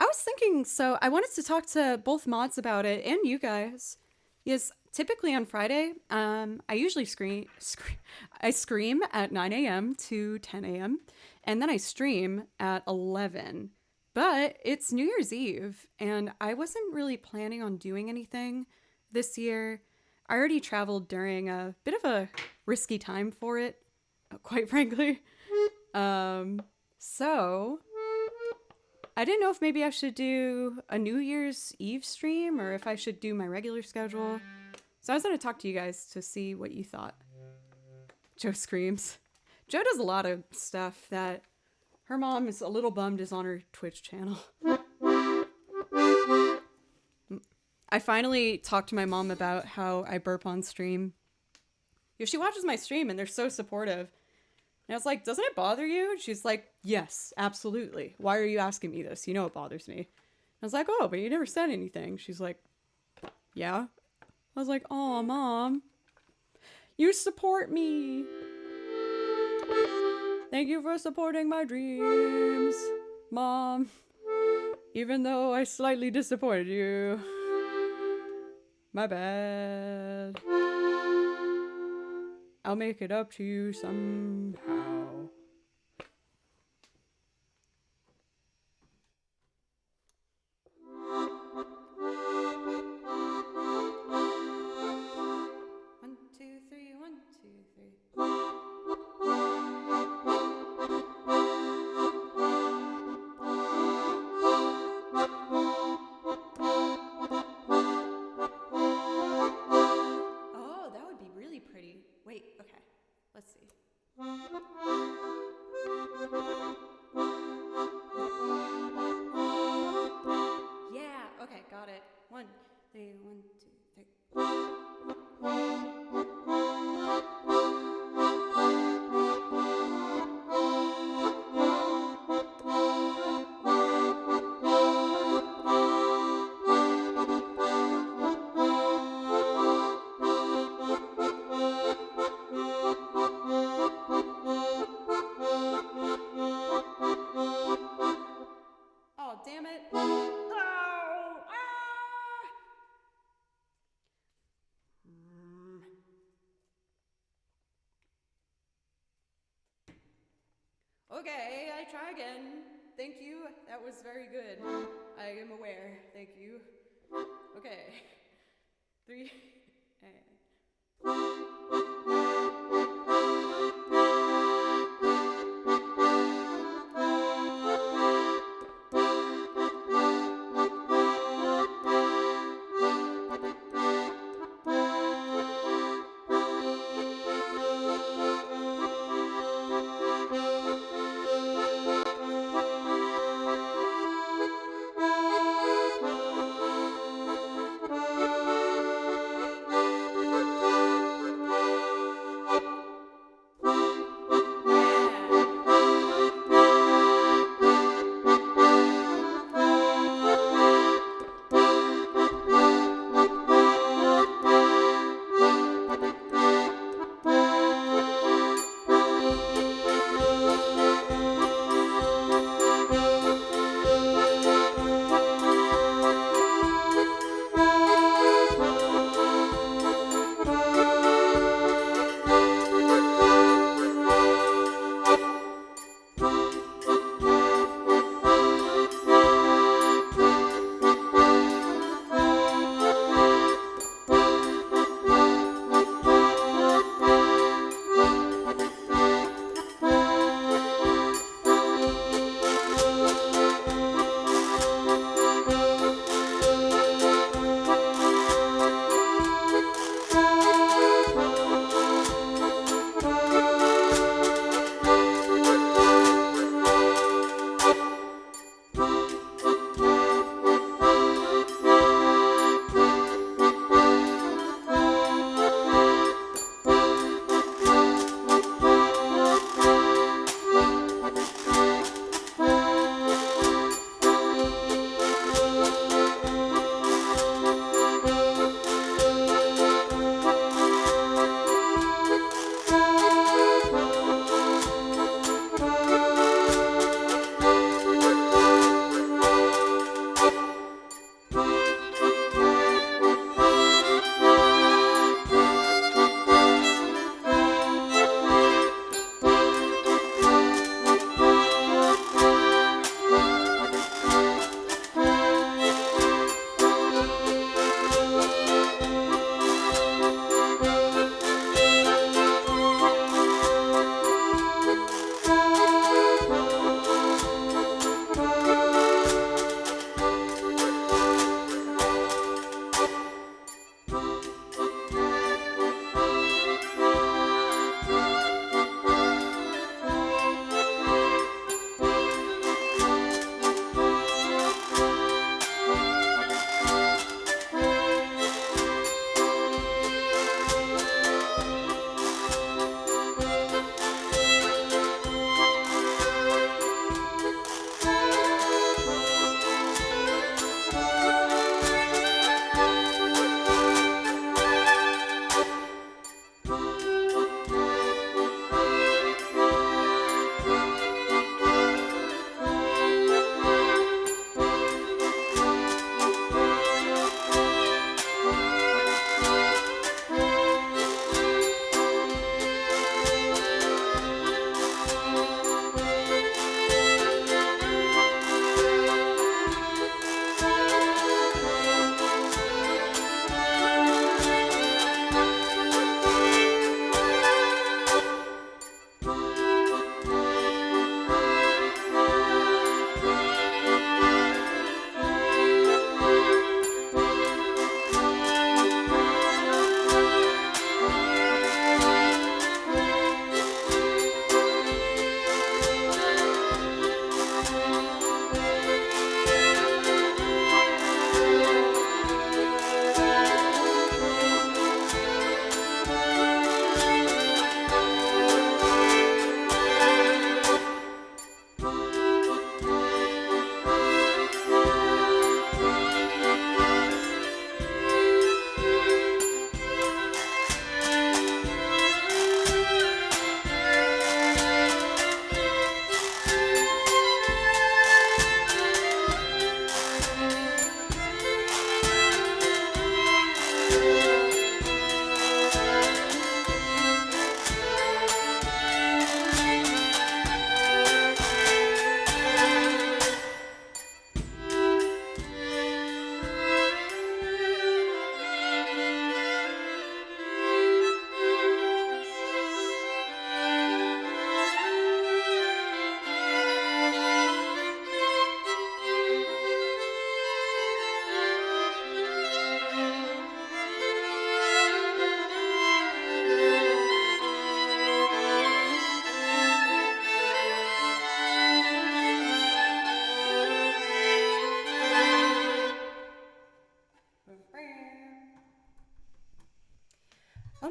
I was thinking, so I wanted to talk to both mods about it and you guys. Yes, typically on Friday, I usually scream at 9 a.m. to 10 a.m. and then I stream at 11. But it's New Year's Eve, and I wasn't really planning on doing anything this year. I already traveled during a bit of a risky time for it, quite frankly. So I didn't know if maybe I should do a New Year's Eve stream or if I should do my regular schedule. So I was going to talk to you guys to see what you thought. Joe screams. Joe does a lot of stuff that her mom is a little bummed is on her Twitch channel. I finally talked to my mom about how I burp on stream. Yeah, she watches my stream and they're so supportive. And I was like, doesn't it bother you? And she's like, yes, absolutely. Why are you asking me this? You know it bothers me. I was like, oh, but you never said anything. She's like, yeah. I was like, oh, Mom. You support me. Thank you for supporting my dreams, Mom. Even though I slightly disappointed you. My bad. I'll make it up to you somehow. One, two, three, 1, 2, 3. Okay, I try again. Thank you. That was very good. I am aware. Thank you. Okay. 3.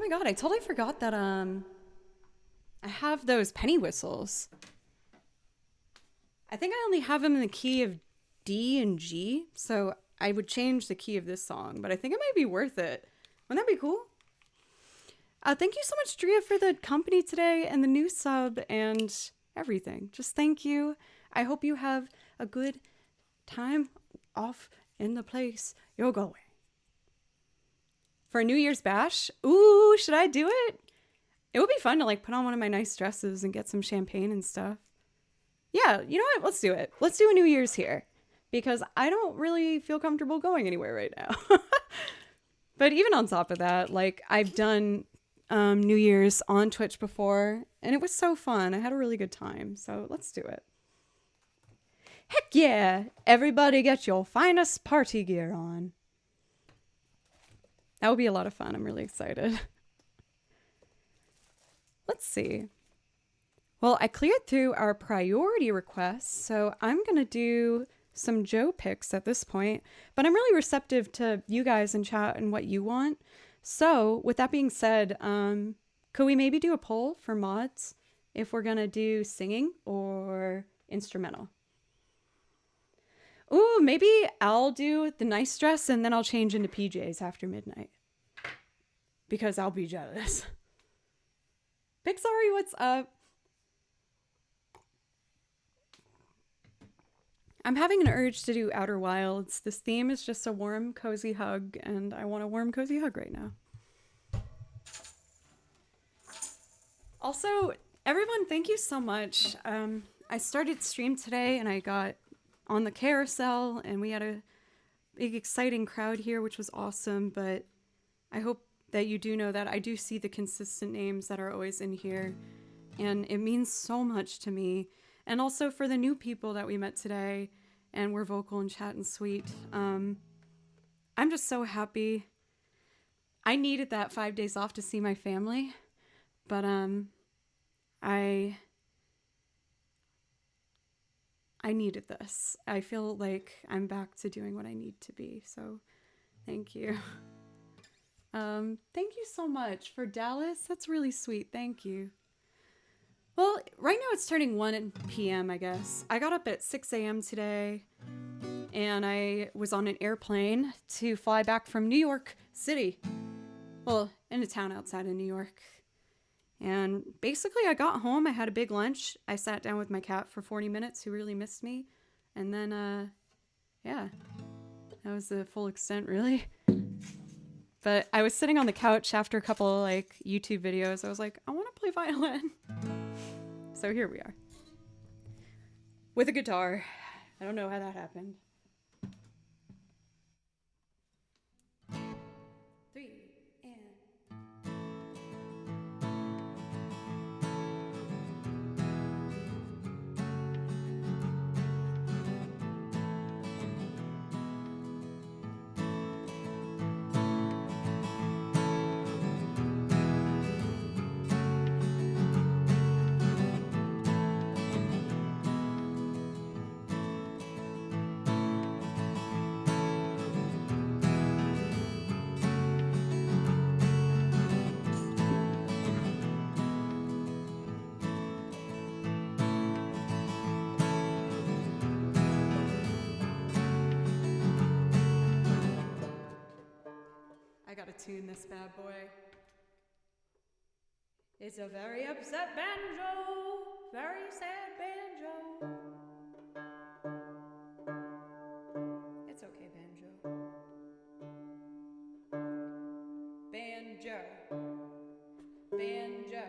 my god, I totally forgot that I have those penny whistles. I think I only have them in the key of D and G, so I would change the key of this song, but I think it might be worth it. Wouldn't that be cool? Thank you so much, Drea, for the company today and the new sub and everything. Just thank you. I hope you have a good time off in the place you're going. For a New Year's bash, ooh, should I do it? It would be fun to like put on one of my nice dresses and get some champagne and stuff. Yeah, you know what? Let's do it. Let's do a New Year's here because I don't really feel comfortable going anywhere right now. But even on top of that, like I've done New Year's on Twitch before and it was so fun. I had a really good time. So let's do it. Heck yeah! Everybody get your finest party gear on. That would be a lot of fun. I'm really excited. Let's see. Well, I cleared through our priority requests, so I'm going to do some Joe picks at this point, but I'm really receptive to you guys in chat and what you want. So with that being said, could we maybe do a poll for mods if we're going to do singing or instrumental? Ooh, maybe I'll do the nice dress and then I'll change into PJs after midnight. Because I'll be jealous. Pixari, what's up? I'm having an urge to do Outer Wilds. This theme is just a warm, cozy hug, and I want a warm, cozy hug right now. Also, everyone, thank you so much. I started stream today and I got on the carousel and we had a big exciting crowd here, which was awesome, but I hope that you do know that I do see the consistent names that are always in here and it means so much to me. And also for the new people that we met today and were vocal and chat and sweet. I'm just so happy. I needed that 5 days off to see my family, but I needed this. I feel like I'm back to doing what I need to be. So thank you. Thank you so much for Dallas. That's really sweet. Thank you. Well, right now it's turning 1 p.m., I guess. I got up at 6 a.m. today and I was on an airplane to fly back from New York City. Well, in a town outside of New York. And basically I got home, I had a big lunch. I sat down with my cat for 40 minutes who really missed me. And then, yeah, that was the full extent really. But I was sitting on the couch after a couple like YouTube videos. I was like, I want to play violin. So here we are. With a guitar. I don't know how that happened. 3 and... I gotta tune this bad boy. It's a very upset banjo, very sad banjo. It's okay, banjo. Banjo. Banjo.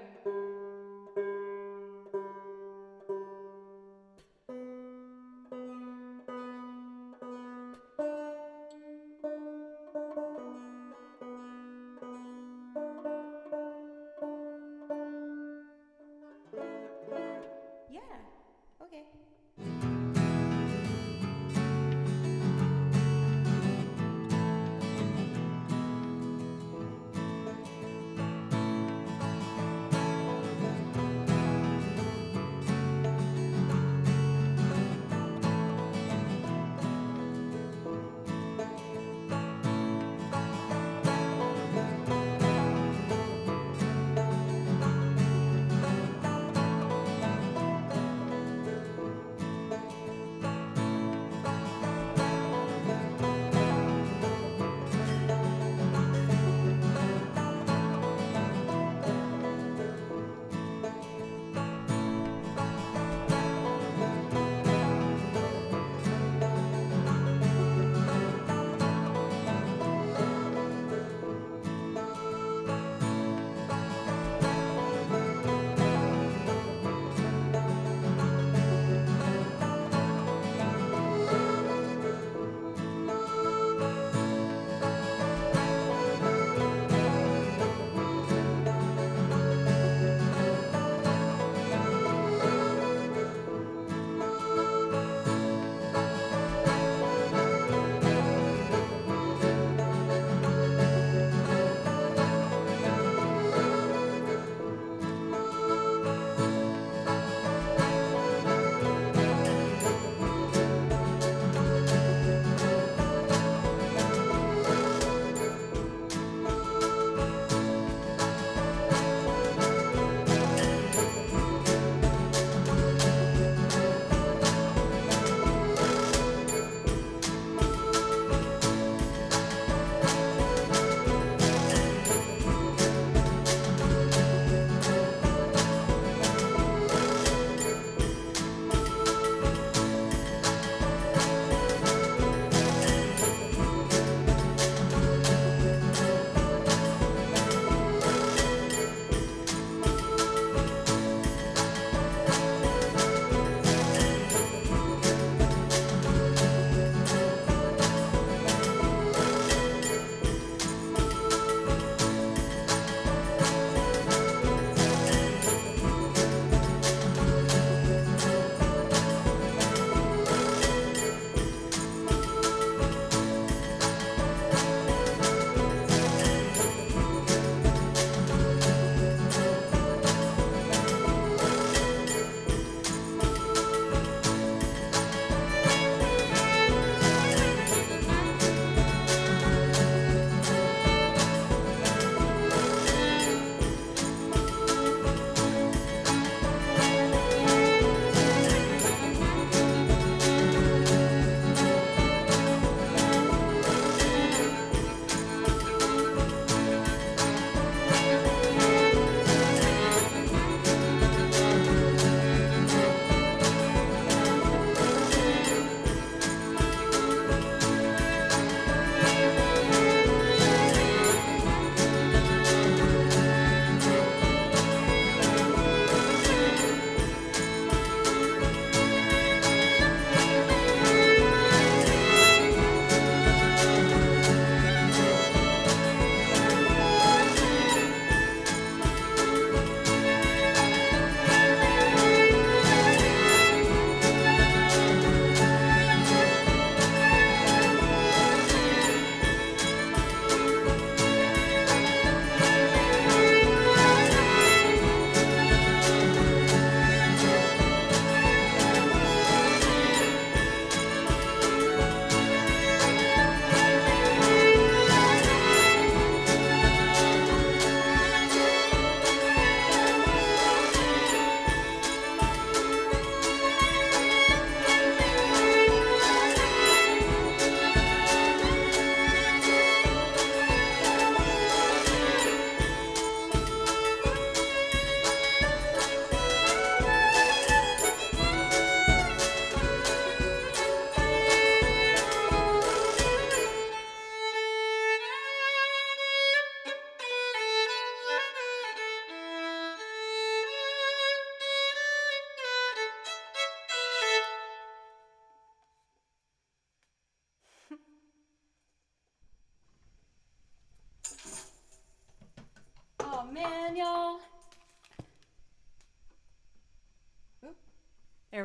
Yeah, okay.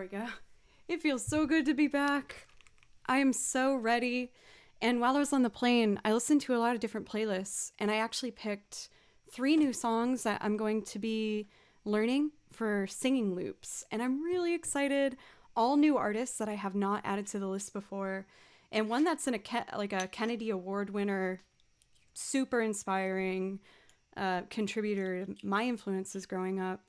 go. It feels so good to be back. I am so ready. And while I was on the plane, I listened to a lot of different playlists, and I actually picked 3 new songs that I'm going to be learning for singing loops. And I'm really excited. All new artists that I have not added to the list before, and one that's in a Kennedy Award winner, super inspiring contributor to my influences growing up.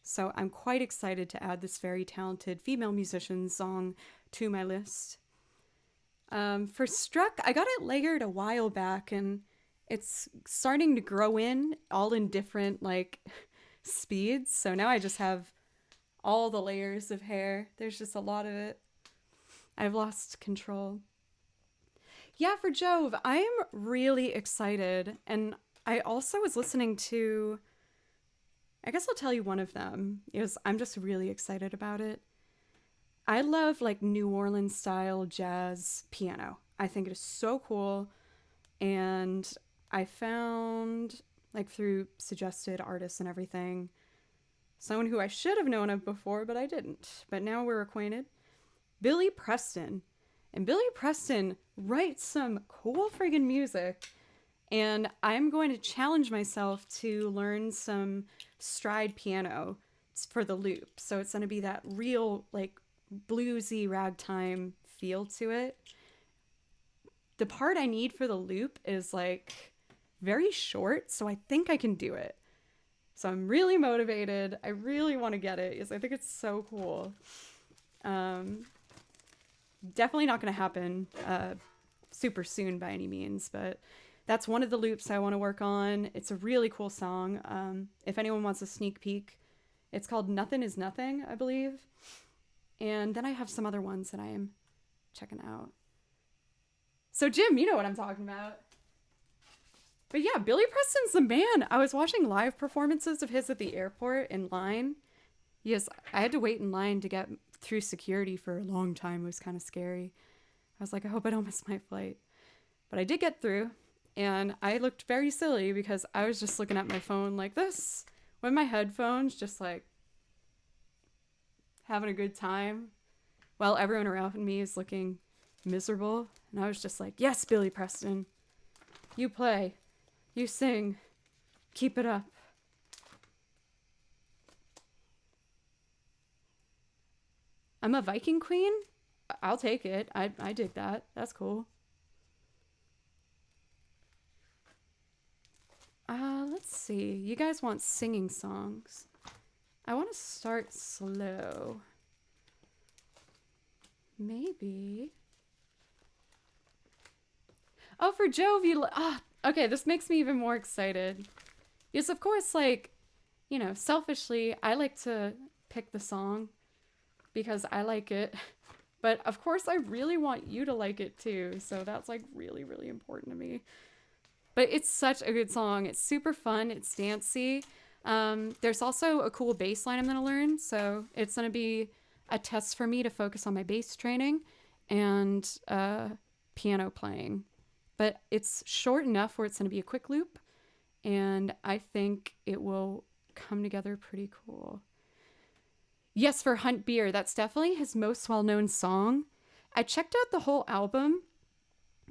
So I'm quite excited to add this very talented female musician song to my list. For Struck, I got it layered a while back, and it's starting to grow in, all in different speeds. So now I just have all the layers of hair. There's just a lot of it. I've lost control. Yeah, for Jove, I am really excited. And I also was listening to, I guess I'll tell you one of them, is I'm just really excited about it. I love New Orleans style jazz piano. I think it is so cool. And I found, through suggested artists and everything, someone who I should have known of before, but I didn't. But now we're acquainted. Billy Preston. And Billy Preston writes some cool friggin' music. And I'm going to challenge myself to learn some stride piano for the loop. So it's going to be that real, bluesy ragtime feel to it. The part I need for the loop is, very short, so I think I can do it. So I'm really motivated. I really want to get it because I think it's so cool. Definitely not going to happen super soon by any means, but that's one of the loops I want to work on. It's a really cool song. If anyone wants a sneak peek, it's called Nothing is Nothing, I believe. And then I have some other ones that I am checking out. So Jim, you know what I'm talking about. But yeah, Billy Preston's the man. I was watching live performances of his at the airport in line. Yes, I had to wait in line to get through security for a long time. It was kind of scary. I was like, I hope I don't miss my flight. But I did get through, and I looked very silly because I was just looking at my phone like this with my headphones, just having a good time while everyone around me is looking miserable. And I was just like, yes, Billy Preston, you play. You sing. Keep it up. I'm a Viking queen? I'll take it. I dig that. That's cool. Let's see. You guys want singing songs. I want to start slow. Maybe. Oh, for Jove, okay, this makes me even more excited. Yes, of course, selfishly, I like to pick the song because I like it. But of course, I really want you to like it too. So that's really, really important to me. But it's such a good song. It's super fun. It's dancey. There's also a cool bass line I'm going to learn. So it's going to be a test for me to focus on my bass training and piano playing. But it's short enough where it's going to be a quick loop. And I think it will come together pretty cool. Yes, for Hunt Beer, that's definitely his most well-known song. I checked out the whole album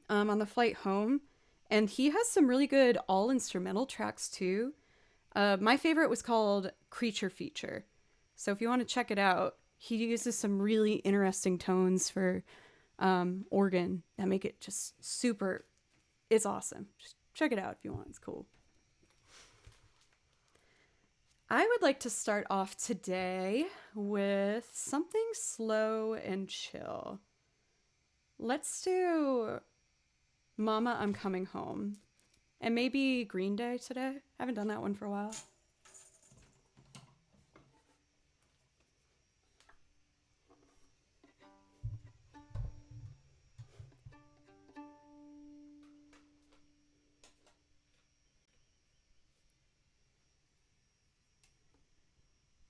on the flight home, and he has some really good all-instrumental tracks too. My favorite was called Creature Feature. So if you want to check it out, he uses some really interesting tones for organ that make it just super... It's awesome. Just check it out if you want. It's cool. I would like to start off today with something slow and chill. Let's do Mama, I'm Coming Home. And maybe Green Day today. I haven't done that one for a while.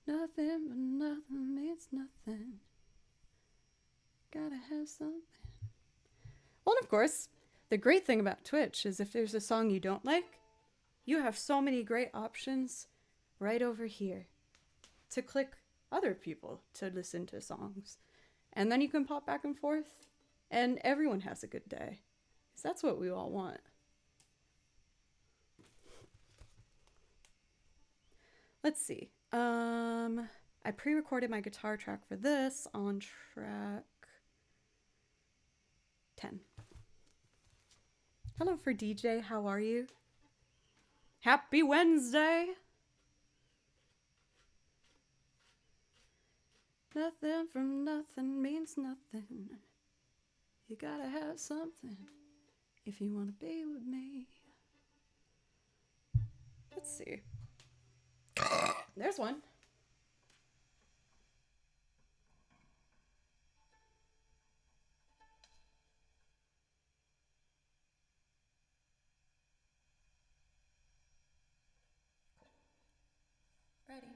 Nothing but nothing means nothing. Gotta have something. Well, and of course, the great thing about Twitch is if there's a song you don't like, you have so many great options right over here to click other people to listen to songs. And then you can pop back and forth, and everyone has a good day. 'Cause that's what we all want. Let's see. I pre-recorded my guitar track for this on track 10. Hello for DJ, how are you? Happy Wednesday! Nothing from nothing means nothing. You gotta have something if you wanna be with me. Let's see. There's one. Ready.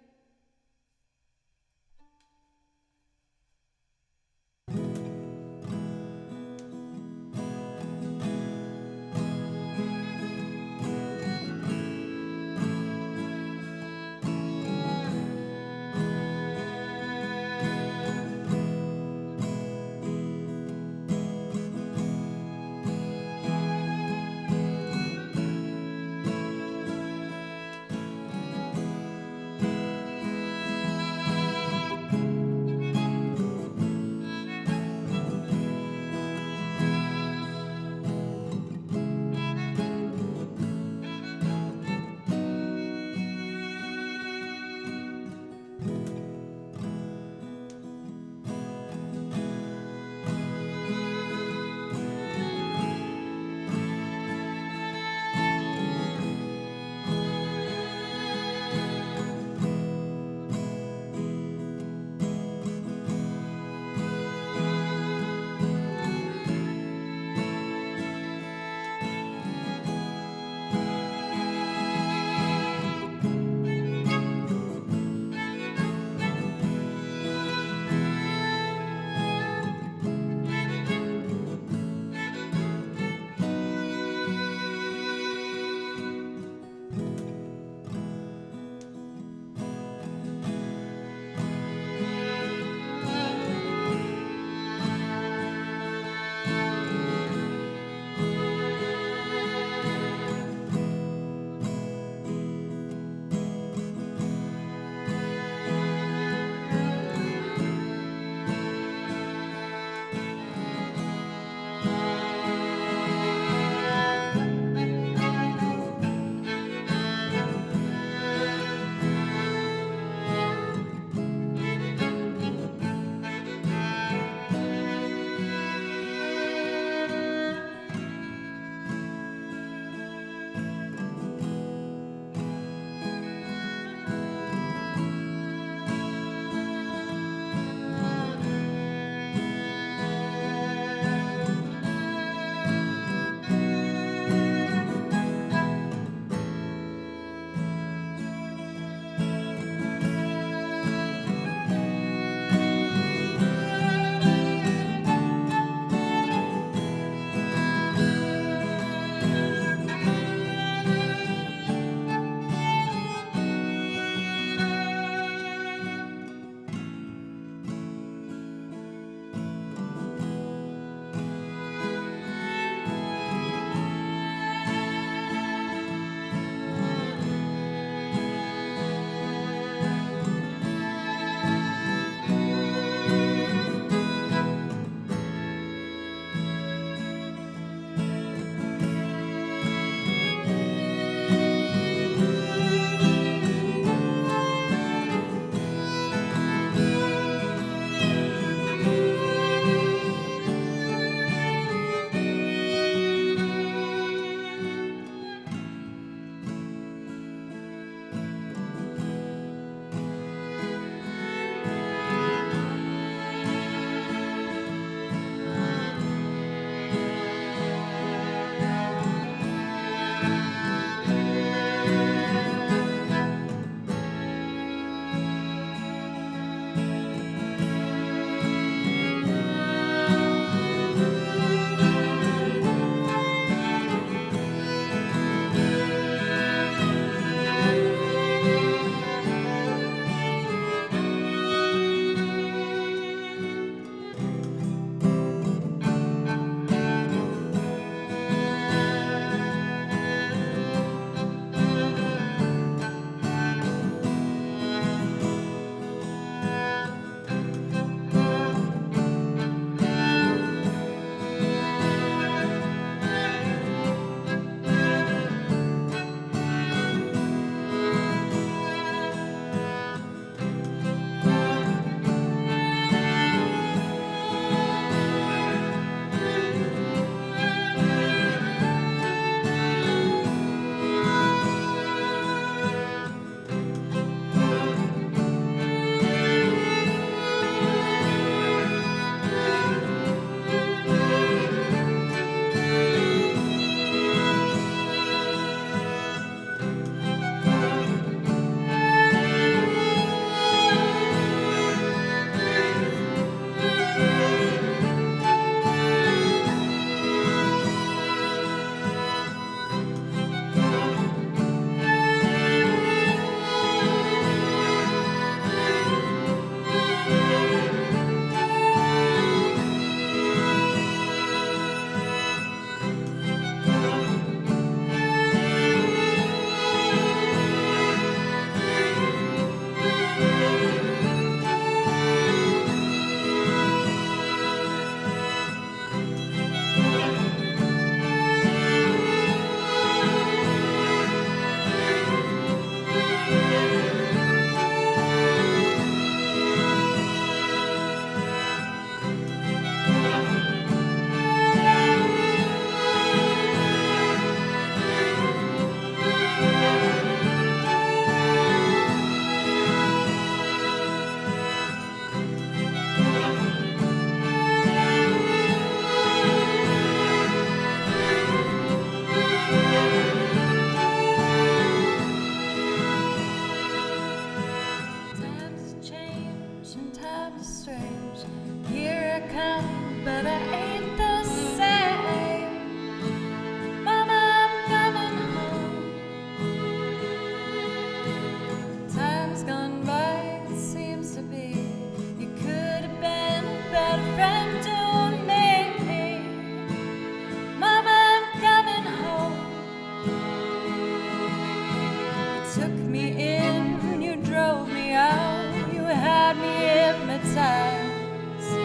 took me in, you drove me out, you had me hypnotized,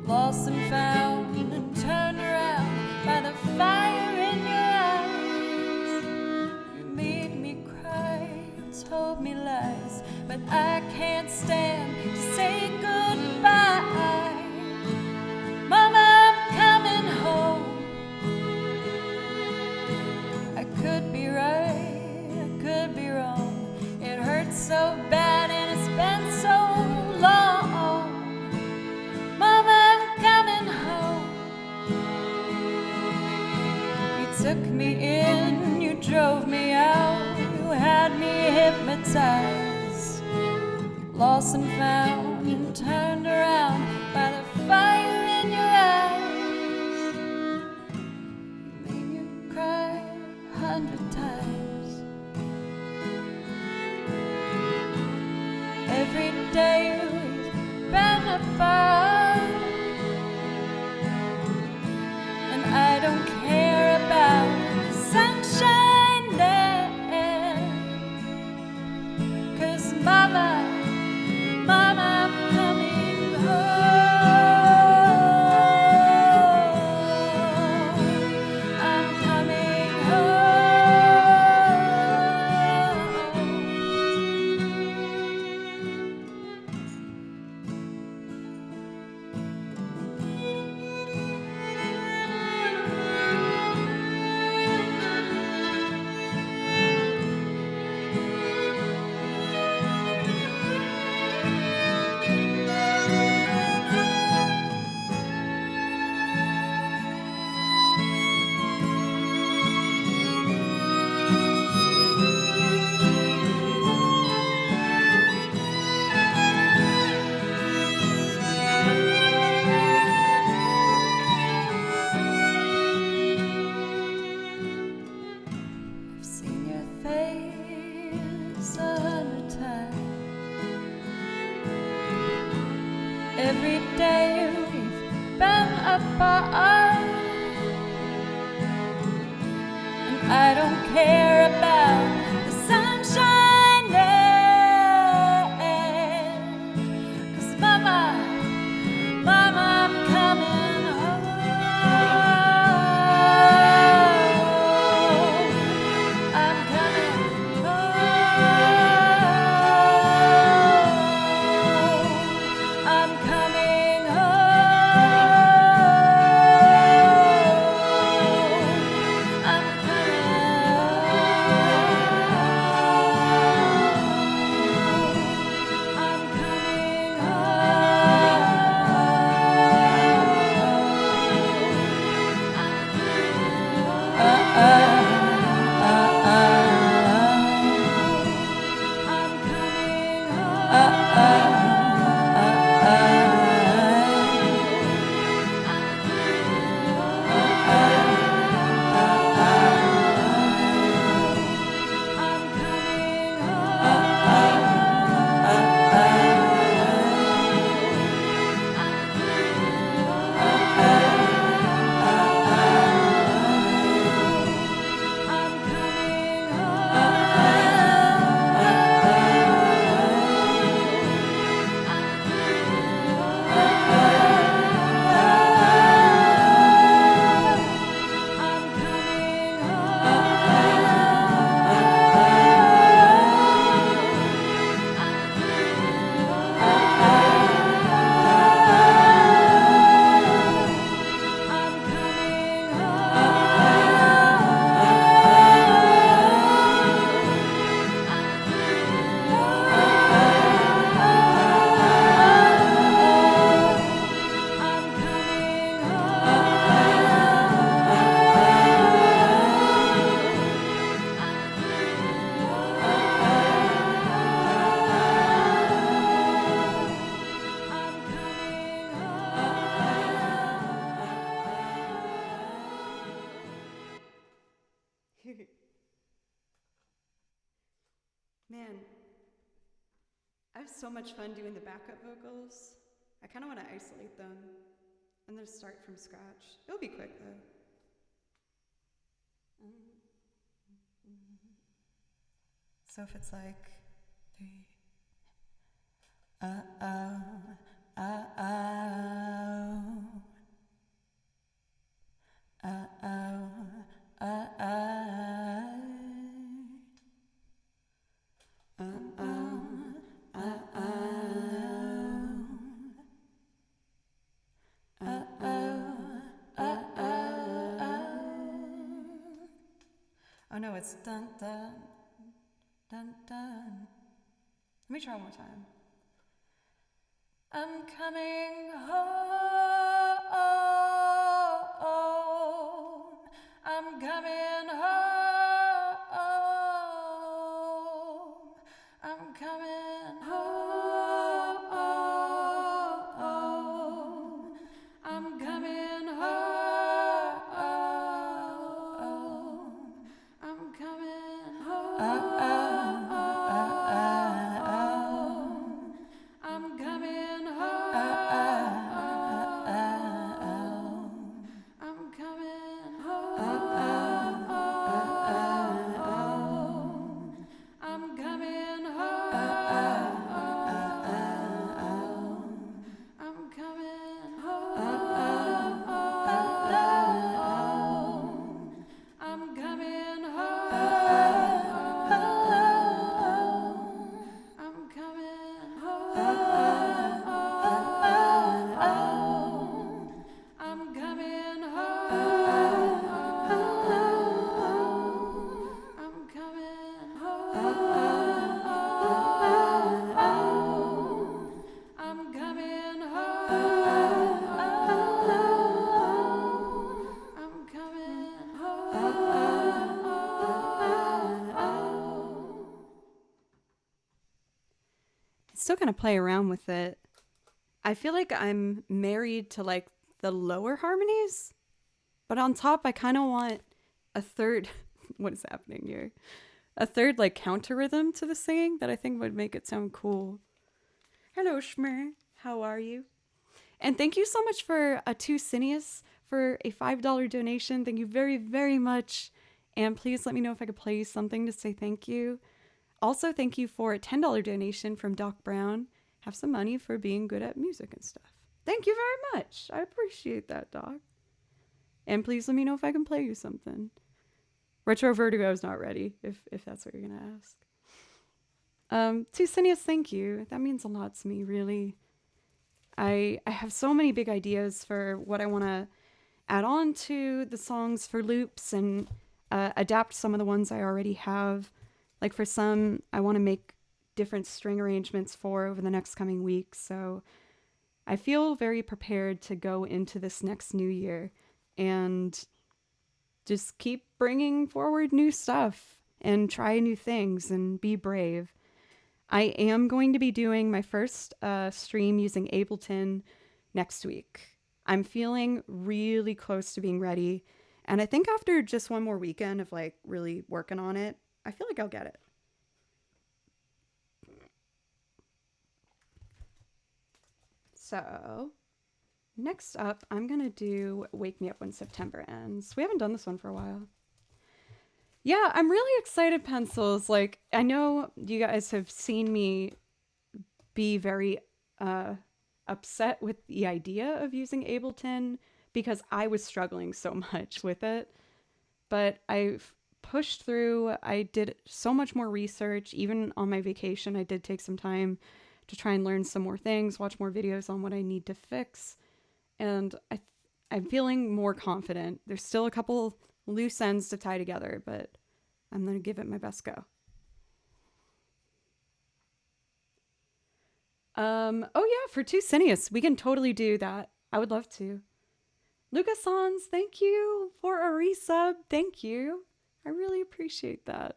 lost and found and turned around by the fire in your eyes. You made me cry, you told me lies, but I can't stand to say goodbye. Mama, I'm coming home. I could be right, I could be wrong. It hurts so bad and it's been so long. Mama, I'm coming home. You took me in, you drove me out, you had me hypnotized, lost and found and turned around by the fire in your eyes. You made me cry 100 times. Every day we've been apart, and I don't care about the sunshine there, 'cause Mama, Mama, I'm coming home. I'm coming home. I've seen your face 100 times. Every day we've been apart, and I don't care about the sunshine there, 'cause Mama, Mama, I'm coming home. I'm coming home. I'm coming home. I'm Man, I have so much fun doing the backup vocals. I kind of want to isolate them and then start from scratch. It'll be quick though. So if it's like 3, oh, oh, oh, oh, oh, oh, oh no, it's dun dun dun dun. Let me try one more time. I'm coming home. I'm coming home. I'm coming home. I'm coming home. I'm coming home. I'm coming home. I'm coming home. I'm coming home. I'm coming home. I'm coming home. I'm coming home. I'm coming home. I'm coming home. I'm coming home. I'm coming home. Still gonna play around with it. I feel like I'm married to like the lower harmonies, but on top I kind of want a third. What is happening here? A third like counter rhythm to the singing that I think would make it sound cool. Hello, Shmer. How are you? And thank you so much for a 2 Cineas for a $5 donation. Thank you very, very much. And please let me know if I could play you something to say thank you. Also, thank you for a $10 donation from Doc Brown. Have some money for being good at music and stuff. Thank you very much. I appreciate that, Doc. And please let me know if I can play you something. Retro Vertigo is not ready, if that's what you're going to ask. To Cineas, thank you. That means a lot to me, really. I have so many big ideas for what I want to add on to the songs for loops and adapt some of the ones I already have. Like for some, I want to make different string arrangements for over the next coming weeks. So I feel very prepared to go into this next new year and just keep bringing forward new stuff and try new things and be brave. I am going to be doing my first stream using Ableton next week. I'm feeling really close to being ready. And I think after just one more weekend of like really working on it, I feel like I'll get it. So next up, I'm going to do Wake Me Up When September Ends. We haven't done this one for a while. Yeah, I'm really excited, Pencils. Like, I know you guys have seen me be very upset with the idea of using Ableton because I was struggling so much with it. But I've pushed through. I did so much more research. Even on my vacation, I did take some time to try and learn some more things, watch more videos on what I need to fix. And I'm feeling more confident. There's still a couple loose ends to tie together, but I'm going to give it my best go. Oh yeah, for 2 Cineas, we can totally do that. I would love to. Lucas Sans, thank you for a resub. Thank you. I really appreciate that.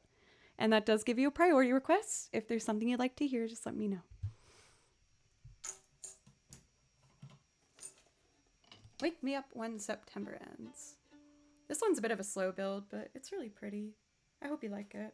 And that does give you a priority request. If there's something you'd like to hear, just let me know. Wake Me Up When September Ends. This one's a bit of a slow build, but it's really pretty. I hope you like it.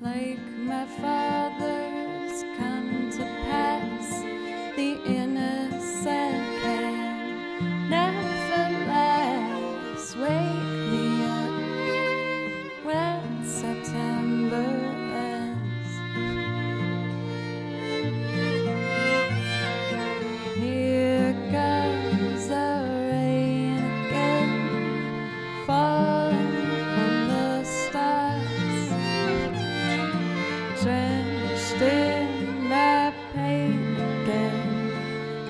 like my father's come to pass. The innocent can never last. Wake me up when September ends. Here comes the rain again, falling from the stars, drenched in my pain again,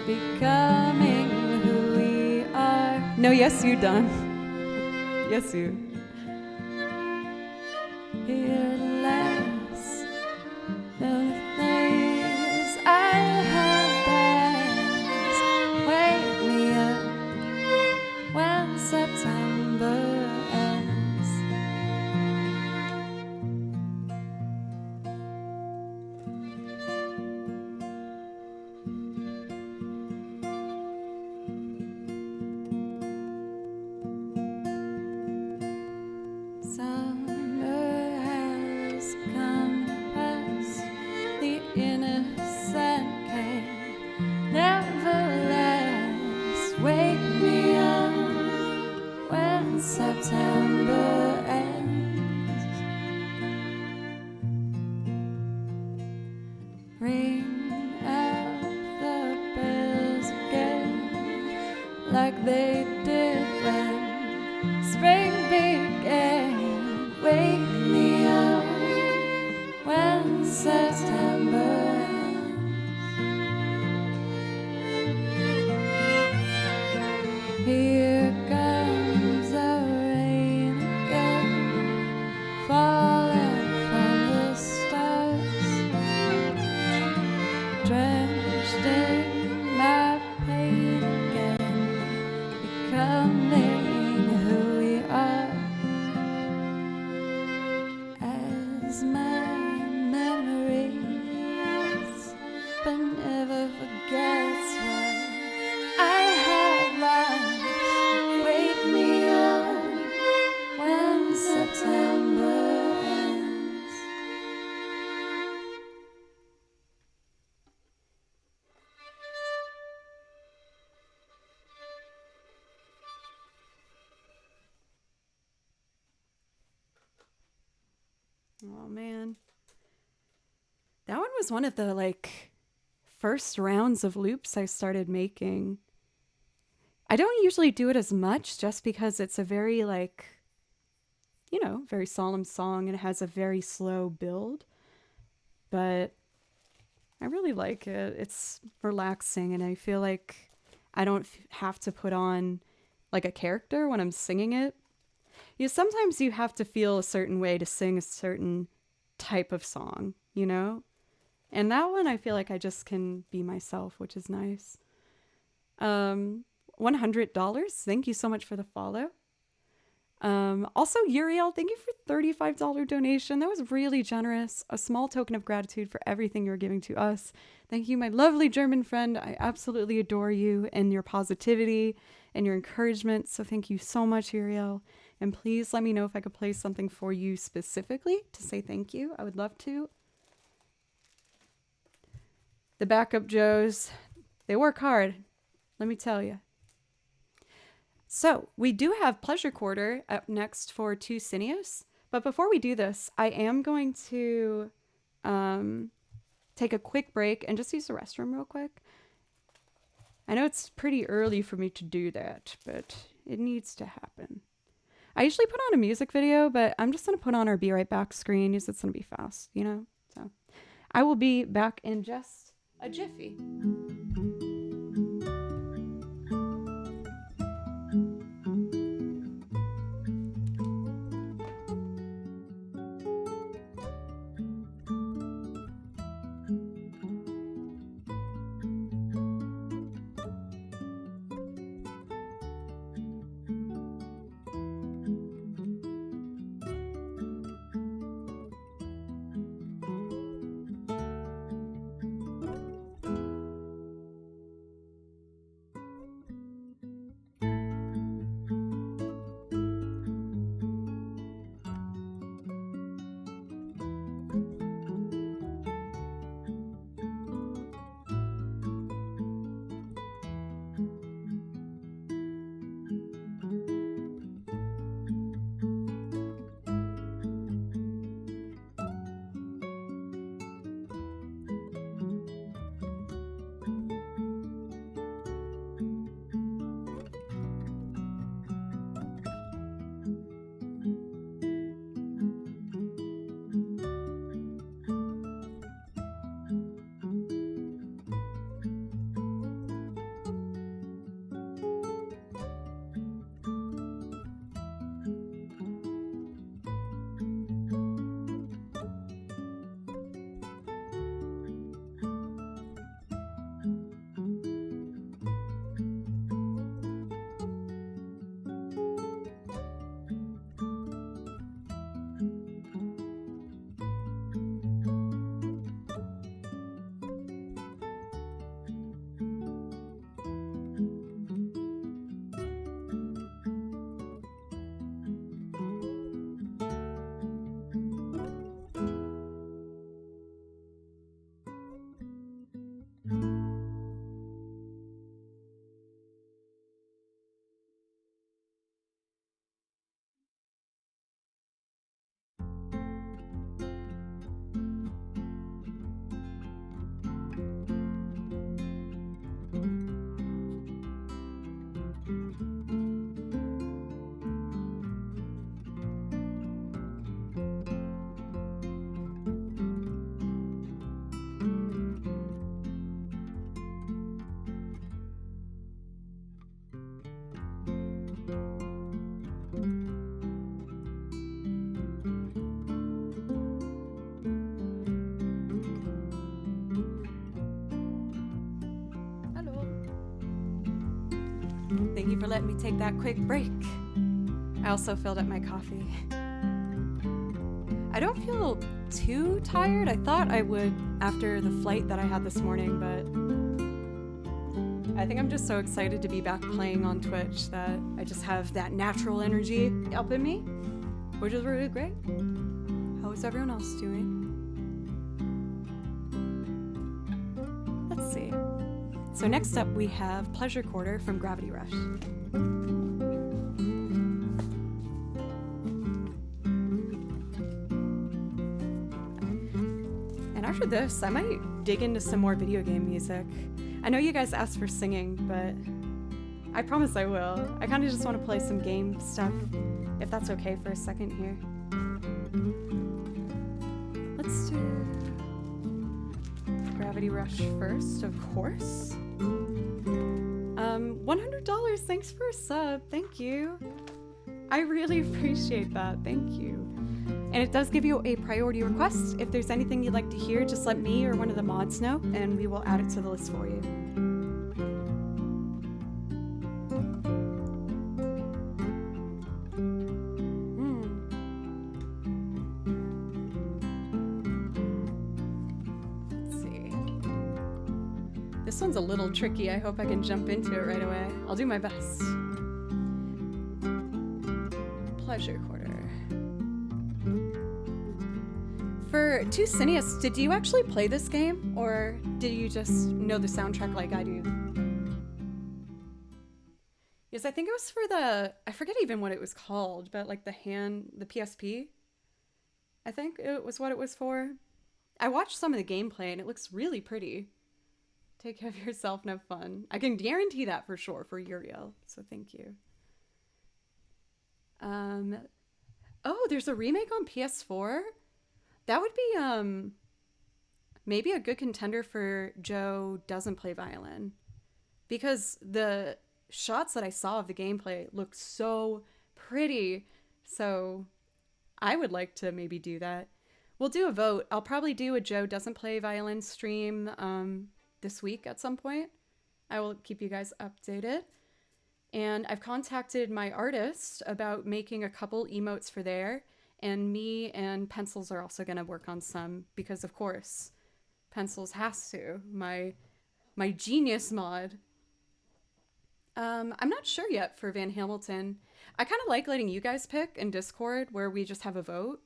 becoming who we are. No, yes, you, Don. Yes, you. Here last, the things I have passed. Wake me up when September ends. Summer has come past. The innocent can never last. Wake me up when September ends. Ring out the bells again, like they did when spring began. Wake me up when September ends. Here comes the rain again, falling from the stars, drenched in my pain again, becoming who we are. As my memories, but never forgets what I have lost. Wake me up when September ends. Oh man. That one was one of the first rounds of loops I started making. I don't usually do it as much just because it's a very very solemn song and it has a very slow build. But I really like it. It's relaxing and I feel like I don't have to put on like a character when I'm singing it. Sometimes you have to feel a certain way to sing a certain type of song, you know? And that one, I feel like I just can be myself, which is nice. $100. Thank you so much for the follow. Also, Uriel, thank you for $35 donation. That was really generous. A small token of gratitude for everything you're giving to us. Thank you, my lovely German friend. I absolutely adore you and your positivity and your encouragement. So thank you so much, Uriel. And please let me know if I could play something for you specifically to say thank you. I would love to. The backup Joes, they work hard, let me tell you. So we do have Pleasure Quarter up next for Two Cineos. But before we do this, I am going to take a quick break and just use the restroom real quick. I know it's pretty early for me to do that, but it needs to happen. I usually put on a music video, but I'm just going to put on our Be Right Back screen because it's going to be fast, you know? So I will be back in just a jiffy. Thank you for letting me take that quick break. I also filled up my coffee. I don't feel too tired. I thought I would after the flight that I had this morning, but I think I'm just so excited to be back playing on Twitch that I just have that natural energy up in me, which is really great. How is everyone else doing? Let's see. So next up we have Pleasure Quarter from Gravity Rush. And after this, I might dig into some more video game music. I know you guys asked for singing, but I promise I will. I kind of just want to play some game stuff, if that's okay for a second here. Let's do Gravity Rush first, of course. $100, thanks for a sub, thank you. I really appreciate that, thank you. And it does give you a priority request. If there's anything you'd like to hear, just let me or one of the mods know, and we will add it to the list for you. Let's see. This one's a little tricky. I hope I can jump into it right away. I'll do my best. Pleasure Quarter. For Two Cineas, did you actually play this game, or did you just know the soundtrack like I do? Yes, I think it was for I forget even what it was called, but like the PSP, I think it was what it was for. I watched some of the gameplay and it looks really pretty. Take care of yourself and have fun. I can guarantee that for sure for Uriel, so thank you. Oh, there's a remake on PS4? That would be maybe a good contender for Joe Doesn't Play Violin, because the shots that I saw of the gameplay looked so pretty. So I would like to maybe do that. We'll do a vote. I'll probably do a Joe Doesn't Play Violin stream this week at some point. I will keep you guys updated. And I've contacted my artist about making a couple emotes for there. And me and Pencils are also going to work on some, because of course, Pencils has to. My genius mod. I'm not sure yet for Van Hamilton. I kind of like letting you guys pick in Discord where we just have a vote.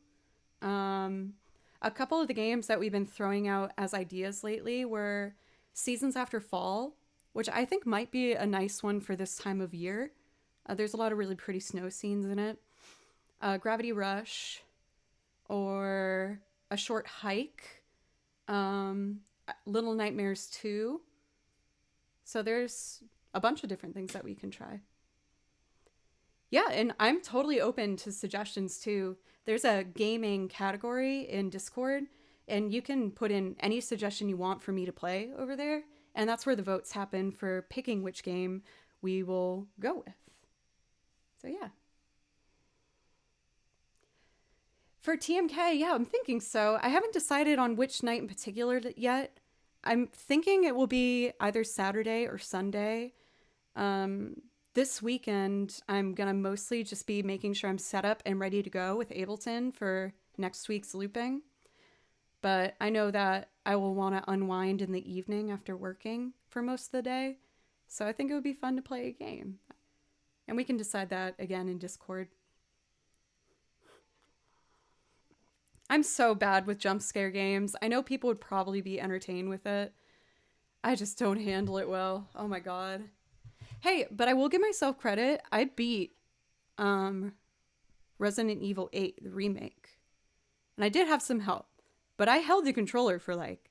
A couple of the games that we've been throwing out as ideas lately were Seasons After Fall, which I think might be a nice one for this time of year. There's a lot of really pretty snow scenes in it. Gravity Rush, or A Short Hike, Little Nightmares 2. So there's a bunch of different things that we can try. Yeah, and I'm totally open to suggestions too. There's a gaming category in Discord, and you can put in any suggestion you want for me to play over there, and that's where the votes happen for picking which game we will go with. So yeah. For TMK, yeah, I'm thinking so. I haven't decided on which night in particular yet. I'm thinking it will be either Saturday or Sunday. This weekend, I'm going to mostly just be making sure I'm set up and ready to go with Ableton for next week's looping. But I know that I will want to unwind in the evening after working for most of the day. So I think it would be fun to play a game. And we can decide that again in Discord. I'm so bad with jump scare games. I know people would probably be entertained with it. I just don't handle it well. Oh my god. Hey, but I will give myself credit. I beat Resident Evil 8, the remake. And I did have some help. But I held the controller for like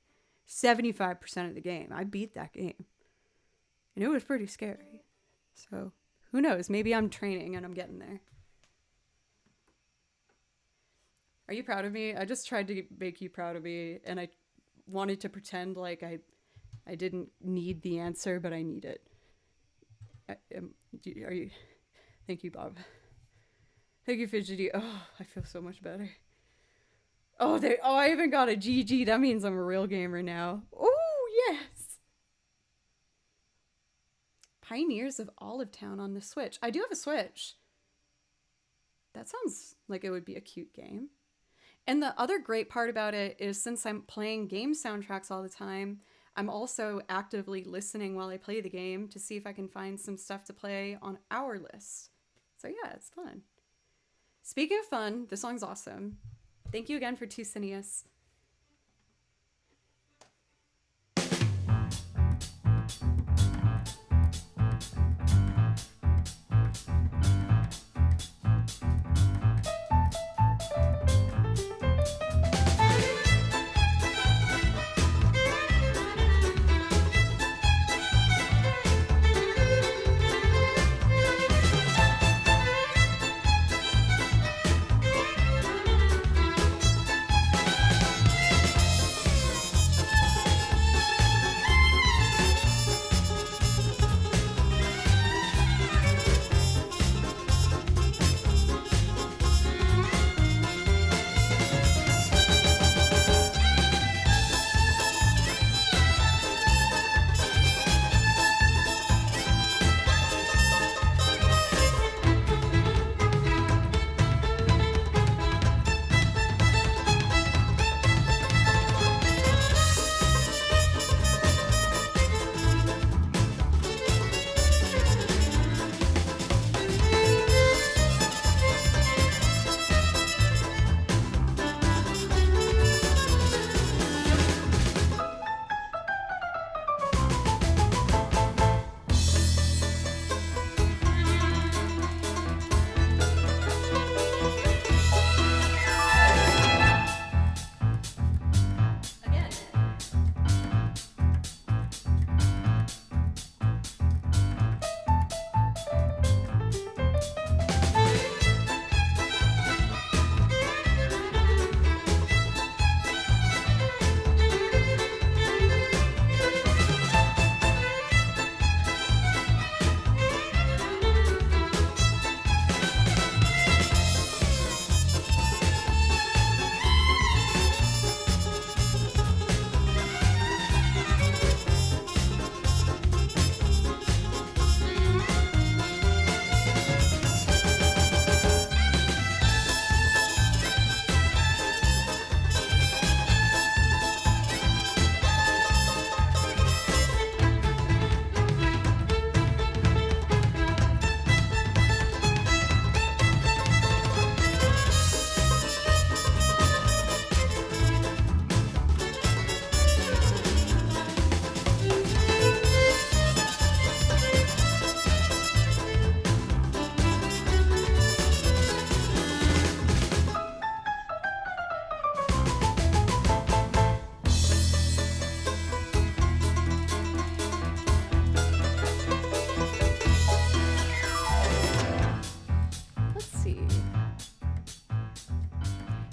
75% of the game. I beat that game. And it was pretty scary. So, who knows? Maybe I'm training and I'm getting there. Are you proud of me? I just tried to make you proud of me, and I wanted to pretend like I didn't need the answer, but I need it. Are you? Thank you, Bob. Thank you, Fidgety. Oh, I feel so much better. Oh, I even got a GG. That means I'm a real gamer now. Oh, yes. Pioneers of Olive Town on the Switch. I do have a Switch. That sounds like it would be a cute game. And the other great part about it is since I'm playing game soundtracks all the time, I'm also actively listening while I play the game to see if I can find some stuff to play on our list. So yeah, it's fun. Speaking of fun, the song's awesome. Thank you again for Two Cineas.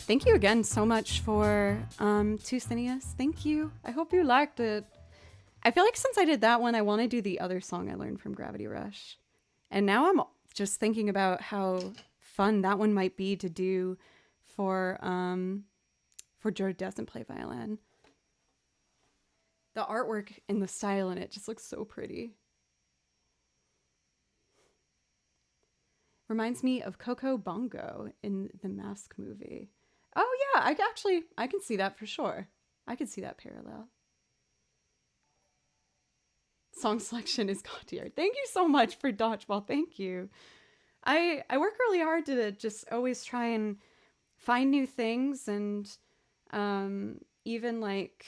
Thank you again so much for Two Cineas. Thank you. I hope you liked it. I feel like since I did that one, I want to do the other song I learned from Gravity Rush. And now I'm just thinking about how fun that one might be to do for Joe doesn't play violin. The artwork and the style in it just looks so pretty. Reminds me of Coco Bongo in the Mask movie. Oh yeah, I can see that for sure. I can see that parallel. Song selection is god tier. Thank you so much for Dodgeball. Thank you. I work really hard to just always try and find new things, and even like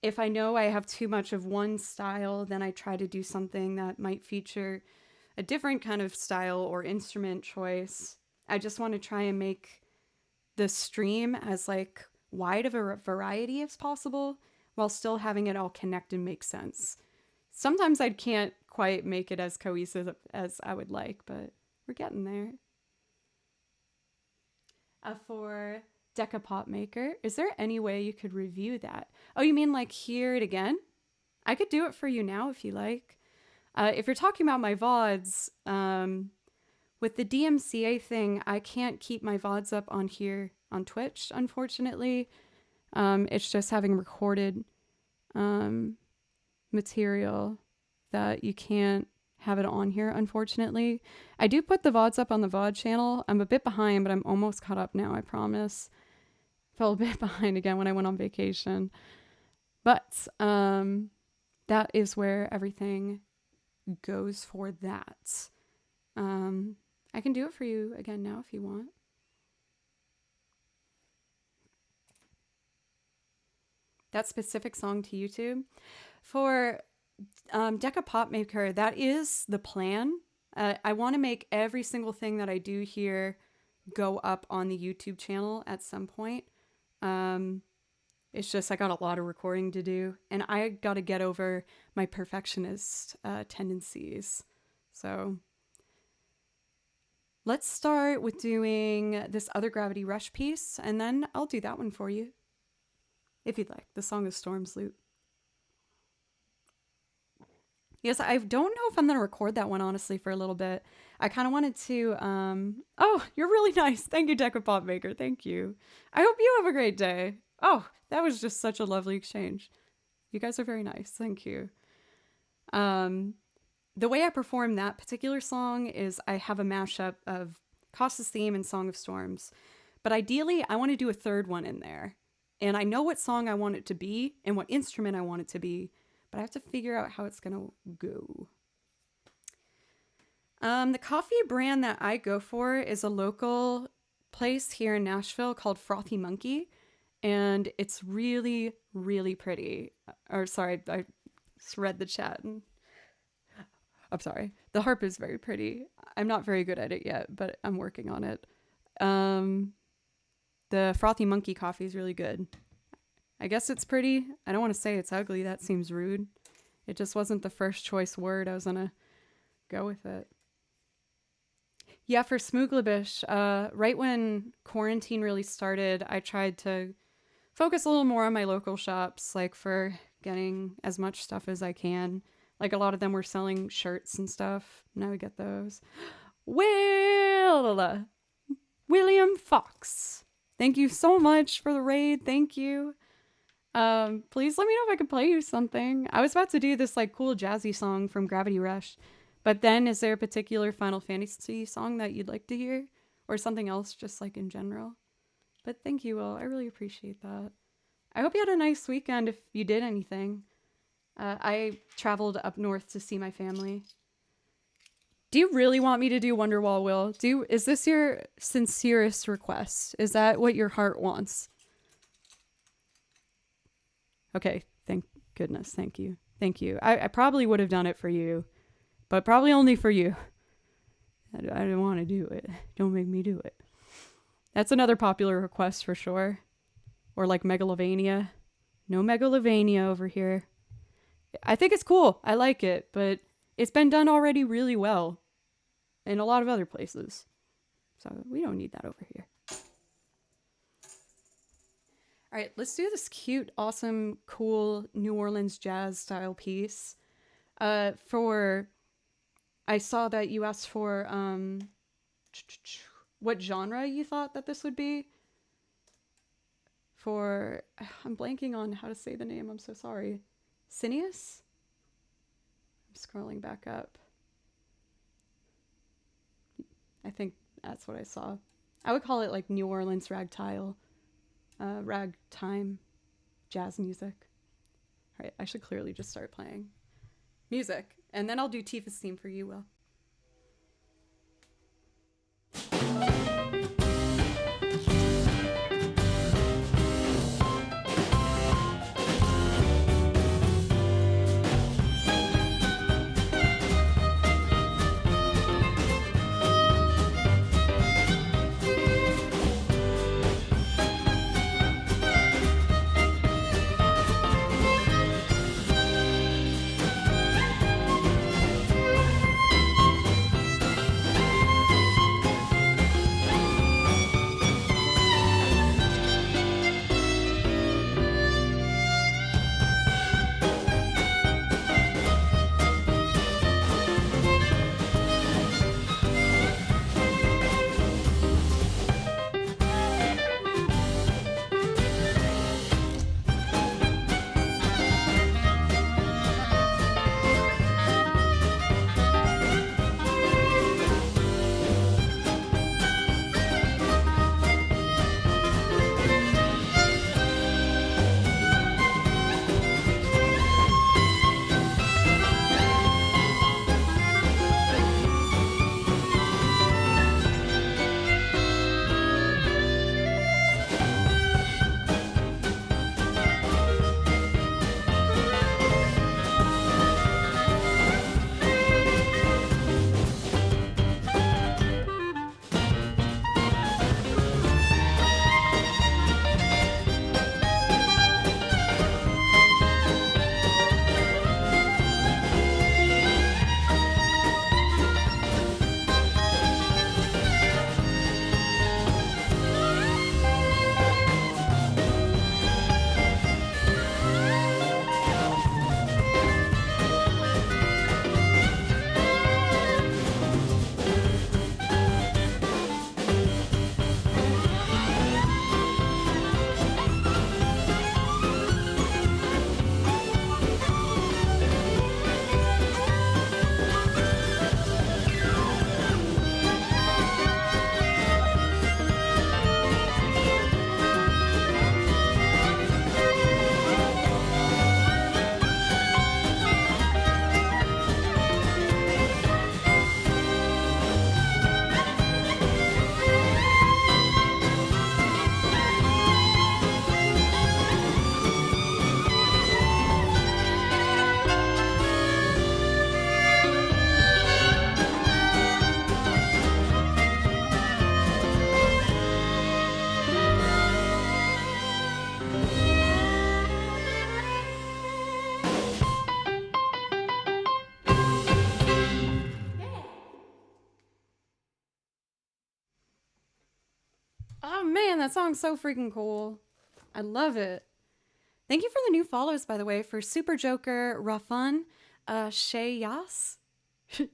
if I know I have too much of one style, then I try to do something that might feature a different kind of style or instrument choice. I just want to try and make the stream as like wide of a variety as possible while still having it all connect and make sense. Sometimes I can't quite make it as cohesive as I would like, but we're getting there. For Decapop Maker, is there any way you could review that? Oh, you mean like hear it again? I could do it for you now if you like. If you're talking about my VODs, with the DMCA thing, I can't keep my VODs up on here on Twitch, unfortunately. It's just having recorded material that you can't have it on here, unfortunately. I do put the VODs up on the VOD channel. I'm a bit behind, but I'm almost caught up now, I promise. Fell a bit behind again when I went on vacation. But that is where everything goes for that. I can do it for you again now if you want. That specific song to YouTube. For Deca Pop Maker, that is the plan. I want to make every single thing that I do here go up on the YouTube channel at some point. It's just I got a lot of recording to do, and I got to get over my perfectionist tendencies. So let's start with doing this other Gravity Rush piece, and then I'll do that one for you, if you'd like. The song is Storm's Loot. Yes, I don't know if I'm going to record that one, honestly, for a little bit. I kind of wanted to, oh, you're really nice. Thank you, Deca Pop Maker. Thank you. I hope you have a great day. Oh, that was just such a lovely exchange. You guys are very nice. Thank you. The way I perform that particular song is I have a mashup of Costa's theme and Song of Storms. But ideally, I want to do a third one in there. And I know what song I want it to be and what instrument I want it to be. But I have to figure out how it's going to go. The coffee brand that I go for is a local place here in Nashville called Frothy Monkey. And it's really, really pretty. Or sorry, I just read the chat. I'm sorry. The harp is very pretty. I'm not very good at it yet, but I'm working on it. The Frothy Monkey coffee is really good. I guess it's pretty. I don't want to say it's ugly. That seems rude. It just wasn't the first choice word. I was going to go with it. Yeah, for Smooglabish, right when quarantine really started, I tried to focus a little more on my local shops, like for getting as much stuff as I can. Like a lot of them were selling shirts and stuff. Now we get those. William Fox. Thank you so much for the raid. Thank you. Please let me know if I can play you something. I was about to do this like cool jazzy song from Gravity Rush, but then is there a particular Final Fantasy song that you'd like to hear, or something else just like in general? But thank you, Will. I really appreciate that. I hope you had a nice weekend if you did anything. I traveled up north to see my family. Do you really want me to do Wonderwall, Will? Is this your sincerest request? Is that what your heart wants? Okay, thank goodness. Thank you. Thank you. I probably would have done it for you, but probably only for you. I don't want to do it. Don't make me do it. That's another popular request for sure. Or like Megalovania. No Megalovania over here. I think it's cool. I like it, but it's been done already really well in a lot of other places. So we don't need that over here. All right, let's do this cute, awesome, cool New Orleans jazz style piece. I saw that you asked for what genre you thought that this would be. I'm blanking on how to say the name. I'm so sorry. Cineas? I'm scrolling back up. I think that's what I saw. I would call it like New Orleans ragtime jazz music. All right, I should clearly just start playing music, and then I'll do Tifa's theme for you, Will. that song's so freaking cool. I love it. Thank you for the new follows, by the way, for Super Joker, Rafun, Shay Yas.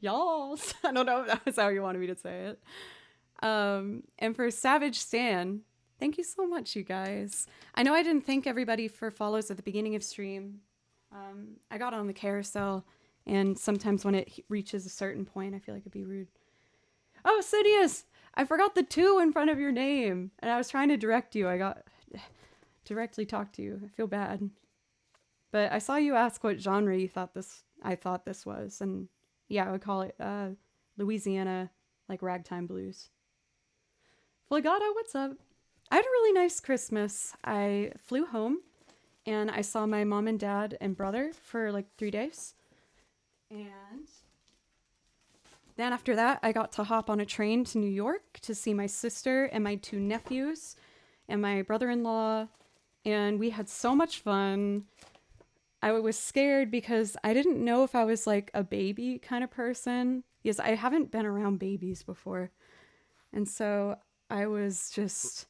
Yas. I don't know if that was how you wanted me to say it. And for Savage Stan, thank you so much, you guys. I know I didn't thank everybody for follows at the beginning of stream. I got on the carousel, and sometimes when it reaches a certain point, I feel like it'd be rude. Oh, Sidious! I forgot the 2 in front of your name, and I was trying to direct you. I got directly talk to you. I feel bad. But I saw you ask what genre I thought this was, and yeah, I would call it Louisiana, like ragtime blues. Fligata, what's up? I had a really nice Christmas. I flew home, and I saw my mom and dad and brother for like 3 days. And then after that, I got to hop on a train to New York to see my sister and my 2 nephews and my brother-in-law. And we had so much fun. I was scared because I didn't know if I was like a baby kind of person, because I haven't been around babies before. And so I was just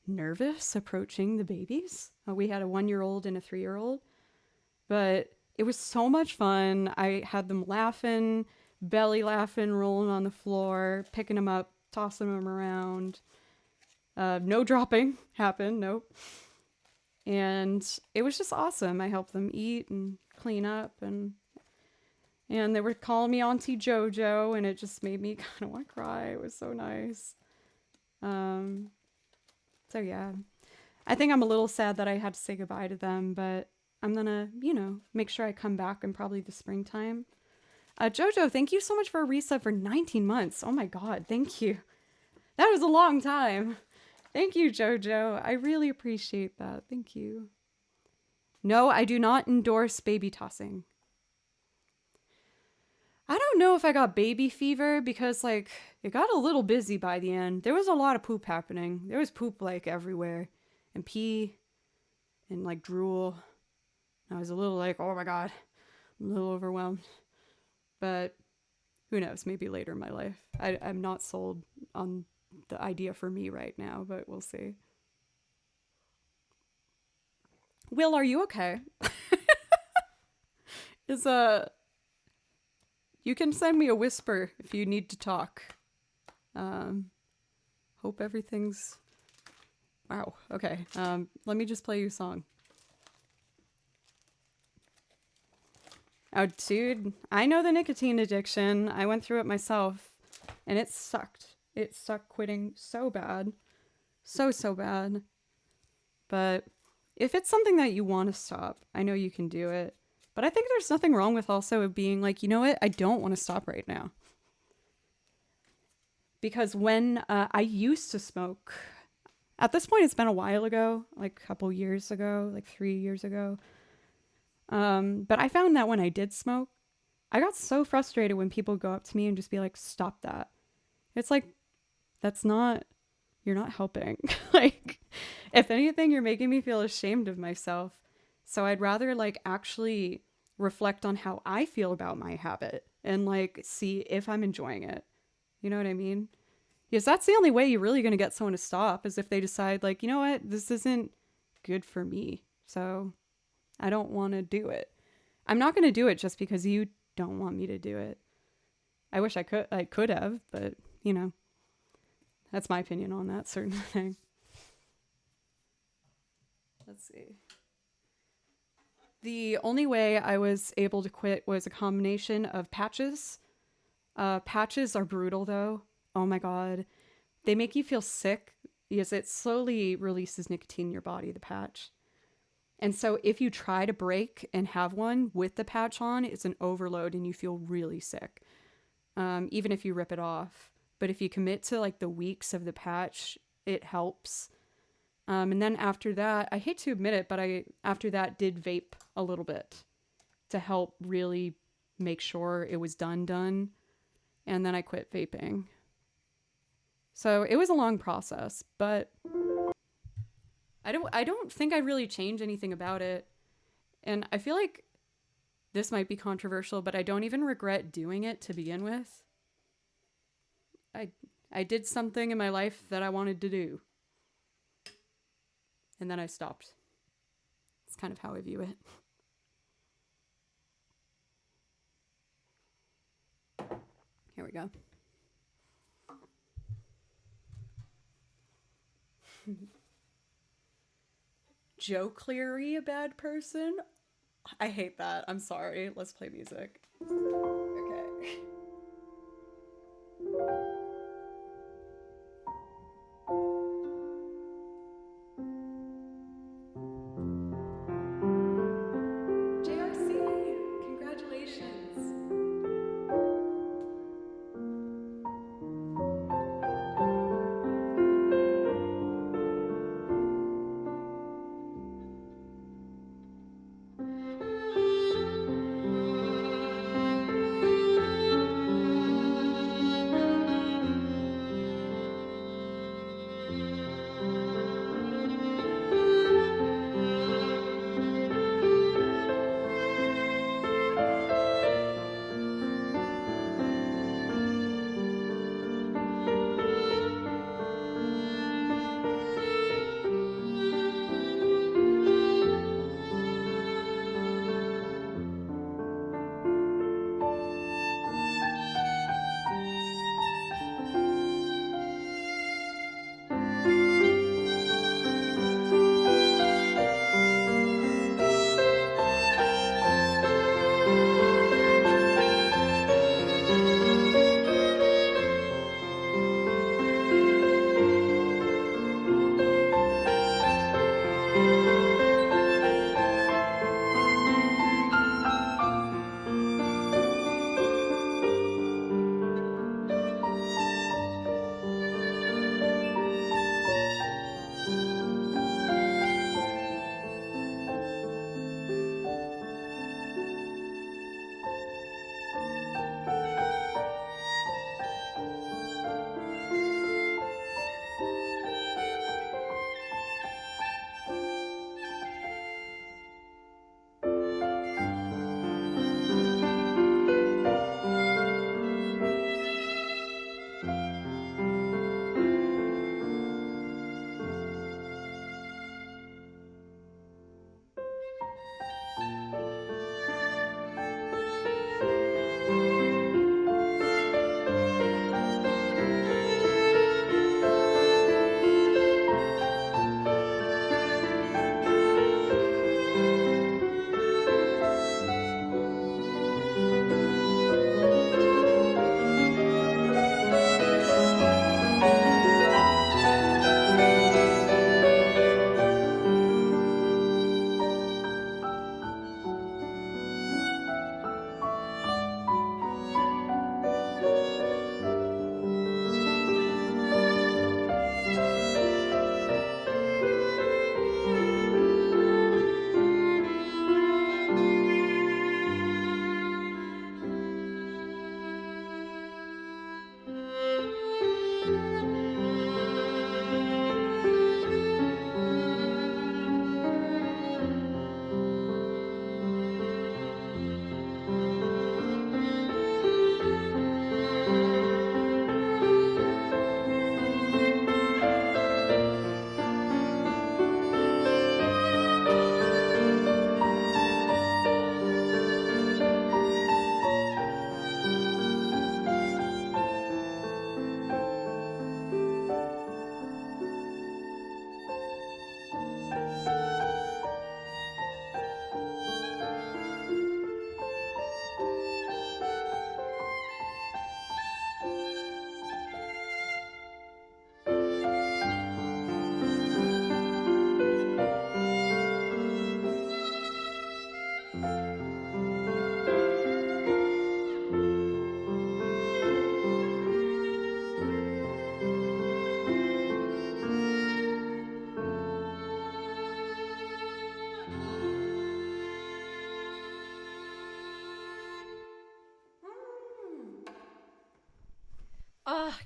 nervous approaching the babies. We had a 1-year-old and a 3-year-old, but it was so much fun. I had them laughing, belly laughing, rolling on the floor, picking them up, tossing them around. No dropping happened, nope. And it was just awesome. I helped them eat and clean up, and they were calling me Auntie JoJo, and it just made me kind of want to cry. It was so nice. So yeah, I think I'm a little sad that I had to say goodbye to them, but I'm gonna, make sure I come back in probably the springtime. JoJo, thank you so much for a resub for 19 months. Oh my God, thank you. That was a long time. Thank you, JoJo. I really appreciate that. Thank you. No, I do not endorse baby tossing. I don't know if I got baby fever because, it got a little busy by the end. There was a lot of poop happening. There was poop, everywhere. And pee. And, drool. I was a little oh my God. I'm a little overwhelmed. But who knows? Maybe later in my life. I'm not sold on the idea for me right now, but we'll see. Will, are you okay? You can send me a whisper if you need to talk. Hope everything's... Wow, okay. Let me just play you a song. Oh, dude, I know the nicotine addiction. I went through it myself, and it sucked. It sucked quitting so bad. So bad. But if it's something that you want to stop, I know you can do it. But I think there's nothing wrong with also being you know what? I don't want to stop right now. Because when I used to smoke, at this point it's been a while ago, a couple years ago, 3 years ago. But I found that when I did smoke, I got so frustrated when people go up to me and just be like, stop that. It's you're not helping. If anything, you're making me feel ashamed of myself. So I'd rather actually reflect on how I feel about my habit and see if I'm enjoying it. You know what I mean? Because that's the only way you're really going to get someone to stop, is if they decide you know what, this isn't good for me. So I don't want to do it. I'm not going to do it just because you don't want me to do it. I wish I could have, but that's my opinion on that certain thing. Let's see. The only way I was able to quit was a combination of patches. Patches are brutal though. Oh my God. They make you feel sick because it slowly releases nicotine in your body, the patch. And so if you try to break and have one with the patch on, it's an overload and you feel really sick. Even if you rip it off. But if you commit to the weeks of the patch, it helps. And then after that, I hate to admit it, but after that did vape a little bit to help really make sure it was done. And then I quit vaping. So it was a long process, but I don't think I really changed anything about it. And I feel like this might be controversial, but I don't even regret doing it to begin with. I did something in my life that I wanted to do. And then I stopped. It's kind of how I view it. Here we go. Joe Cleary, a bad person? I hate that. I'm sorry. Let's play music. Okay. JRC, congratulations.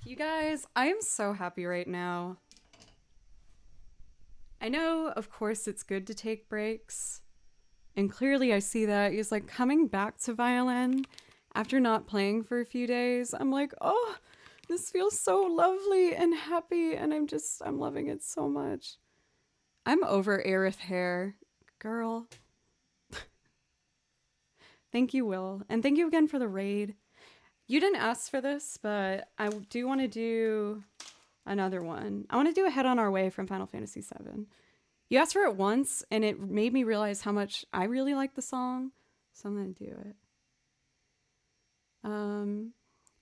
You guys, I am so happy right now. I know, of course, it's good to take breaks. And clearly, I see that. He's like coming back to violin after not playing for a few days. I'm like, oh, this feels so lovely and happy. And I'm loving it so much. I'm over Aerith hair. Girl. Thank you, Will. And thank you again for the raid. You didn't ask for this, but I do want to do another one. I want to do a Head on Our Way from Final Fantasy VII. You asked for it once, and it made me realize how much I really like the song, so I'm going to do it.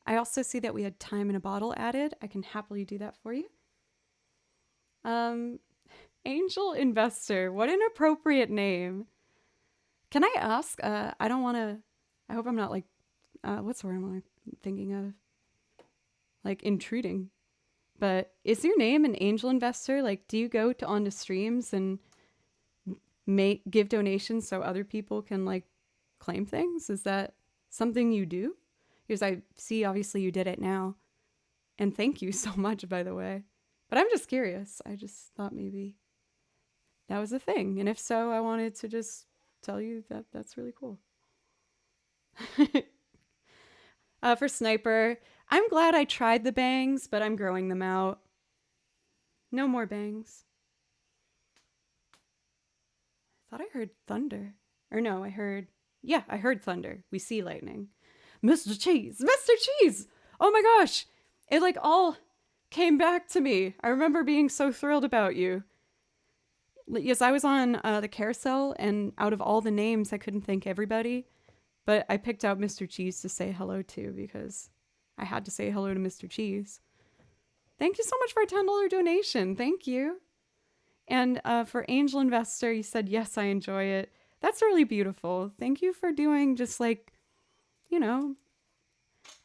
I also see that we had Time in a Bottle added. I can happily do that for you. Angel Investor. What an appropriate name. Can I ask? I don't want to... I hope I'm not like... what's the word I'm thinking of? Like intruding. But is your name an angel investor? Like, do you go to onto streams and give donations so other people can like claim things? Is that something you do? Because I see obviously you did it now. And thank you so much, by the way. But I'm just curious. I just thought maybe that was a thing. And if so, I wanted to just tell you that that's really cool. For Sniper, I'm glad I tried the bangs, but I'm growing them out. No more bangs. I thought I heard thunder. Or no, I heard thunder. We see lightning. Mr. Cheese! Mr. Cheese! Oh my gosh! It like all came back to me. I remember being so thrilled about you. Yes, I was on the carousel, and out of all the names, I couldn't thank everybody. But I picked out Mr. Cheese to say hello to because I had to say hello to Mr. Cheese. Thank you so much for a $10 donation. Thank you. And for Angel Investor, you said, yes, I enjoy it. That's really beautiful. Thank you for doing just like, you know,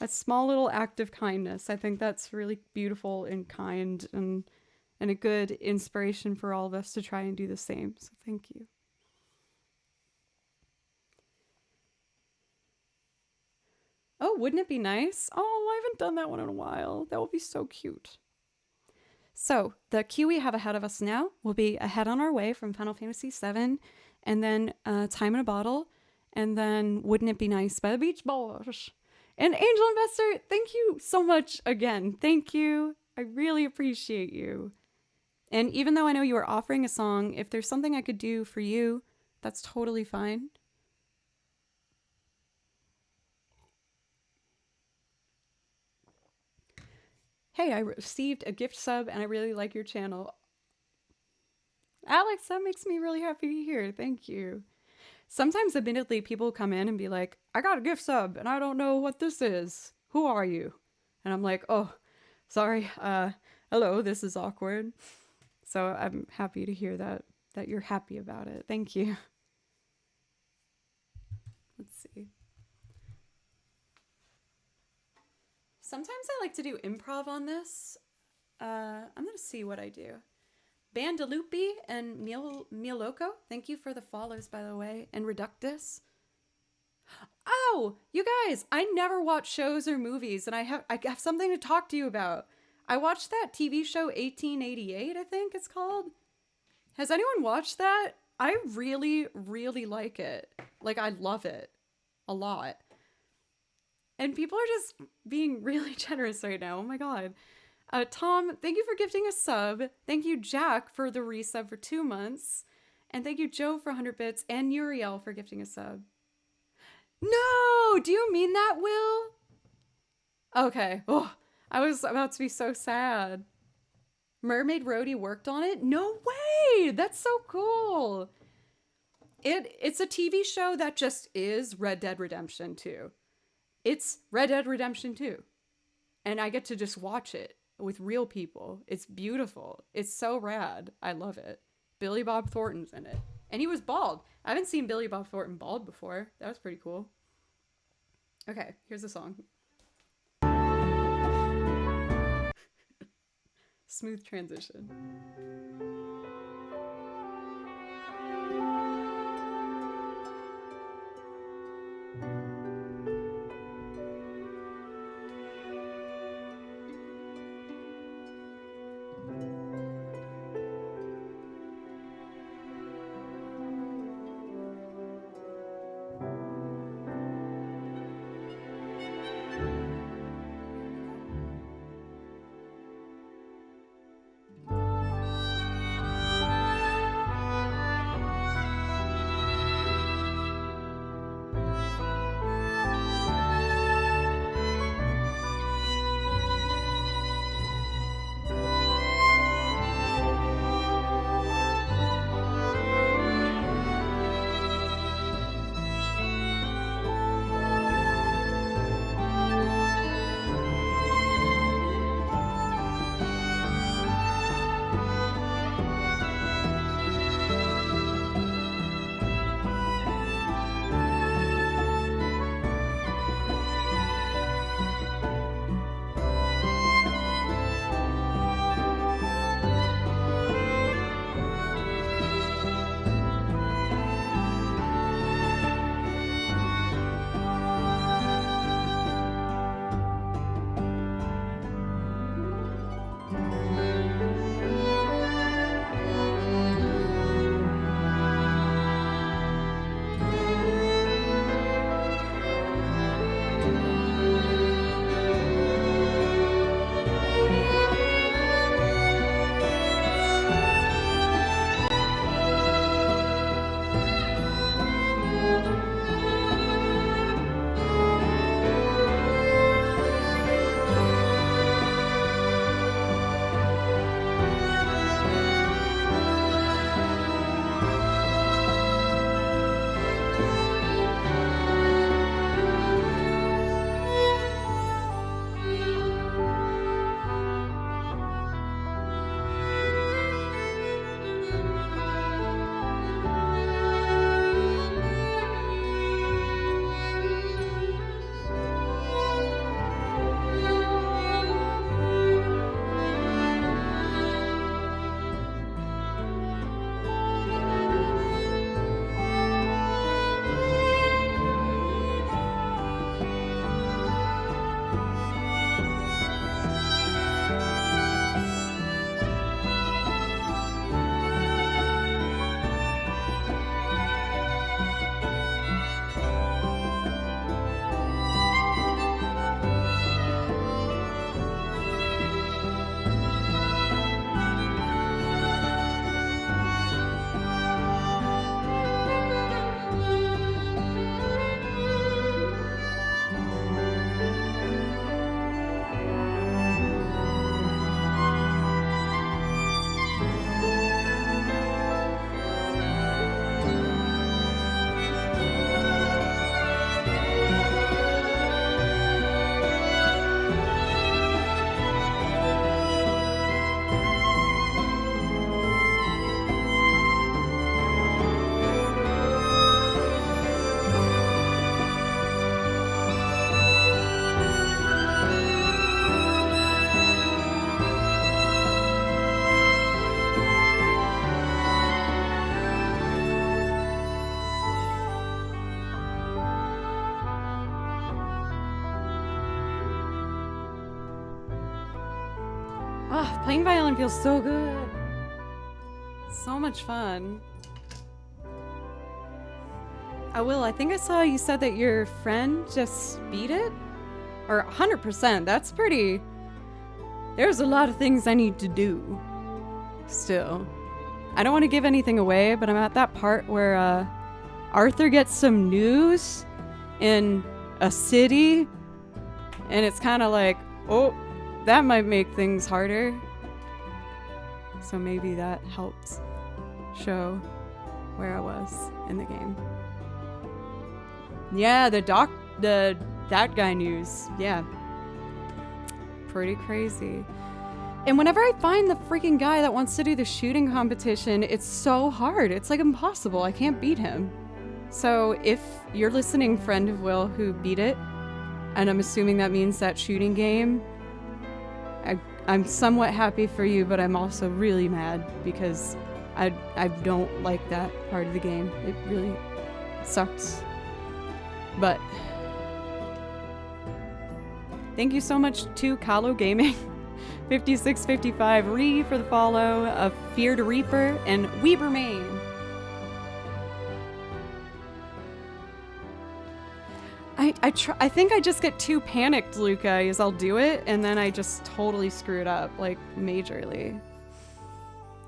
a small little act of kindness. I think that's really beautiful and kind and a good inspiration for all of us to try and do the same. So thank you. Oh, wouldn't it be nice? Oh, I haven't done that one in a while. That would be so cute. So the queue we have ahead of us now will be A Head on Our Way from Final Fantasy VII, and then Time in a Bottle, and then Wouldn't It Be Nice by the Beach Boys. And Angel Investor, thank you so much again. Thank you. I really appreciate you. And even though I know you are offering a song, if there's something I could do for you, that's totally fine. Hey, I received a gift sub and I really like your channel. Alex, that makes me really happy to hear. Thank you. Sometimes, admittedly, people come in and be like, I got a gift sub and I don't know what this is. Who are you? And I'm like, oh, sorry. Hello, this is awkward. So I'm happy to hear that you're happy about it. Thank you. Let's see. Sometimes I like to do improv on this. I'm going to see what I do. Bandalupi and Mieloco, thank you for the follows, by the way. And Reductus. Oh, you guys, I never watch shows or movies, and I have something to talk to you about. I watched that TV show 1888, I think it's called. Has anyone watched that? I really, really like it. Like, I love it a lot. And people are just being really generous right now. Oh my god. Tom, thank you for gifting a sub. Thank you, Jack, for the resub for 2 months. And thank you, Joe, for 100 bits. And Uriel for gifting a sub. No! Do you mean that, Will? Okay. Oh, I was about to be so sad. Mermaid Roadie worked on it? No way! That's so cool. It's a TV show that just is Red Dead Redemption 2. It's Red Dead Redemption 2. And I get to just watch it with real people. It's beautiful. It's so rad. I love it. Billy Bob Thornton's in it. And he was bald. I haven't seen Billy Bob Thornton bald before. That was pretty cool. Okay, here's the song. Smooth transition. Ah, playing violin feels so good. So much fun. Will, I think I saw you said that your friend just beat it? Or 100%, that's pretty... There's a lot of things I need to do. Still. I don't want to give anything away, but I'm at that part where, Arthur gets some news in a city, and it's kind of like, oh, that might make things harder. So maybe that helped show where I was in the game. Yeah, that guy news. Yeah. Pretty crazy. And whenever I find the freaking guy that wants to do the shooting competition, it's so hard. It's like impossible. I can't beat him. So if you're listening, friend of Will, who beat it, and I'm assuming that means that shooting game, I'm somewhat happy for you, but I'm also really mad because I don't like that part of the game. It really sucks. But thank you so much to Kalo Gaming, 5655 Ree for the follow, of Fear to Reaper, and Webermain. I think I just get too panicked, Luca, is I'll do it, and then I just totally screw it up, like, majorly.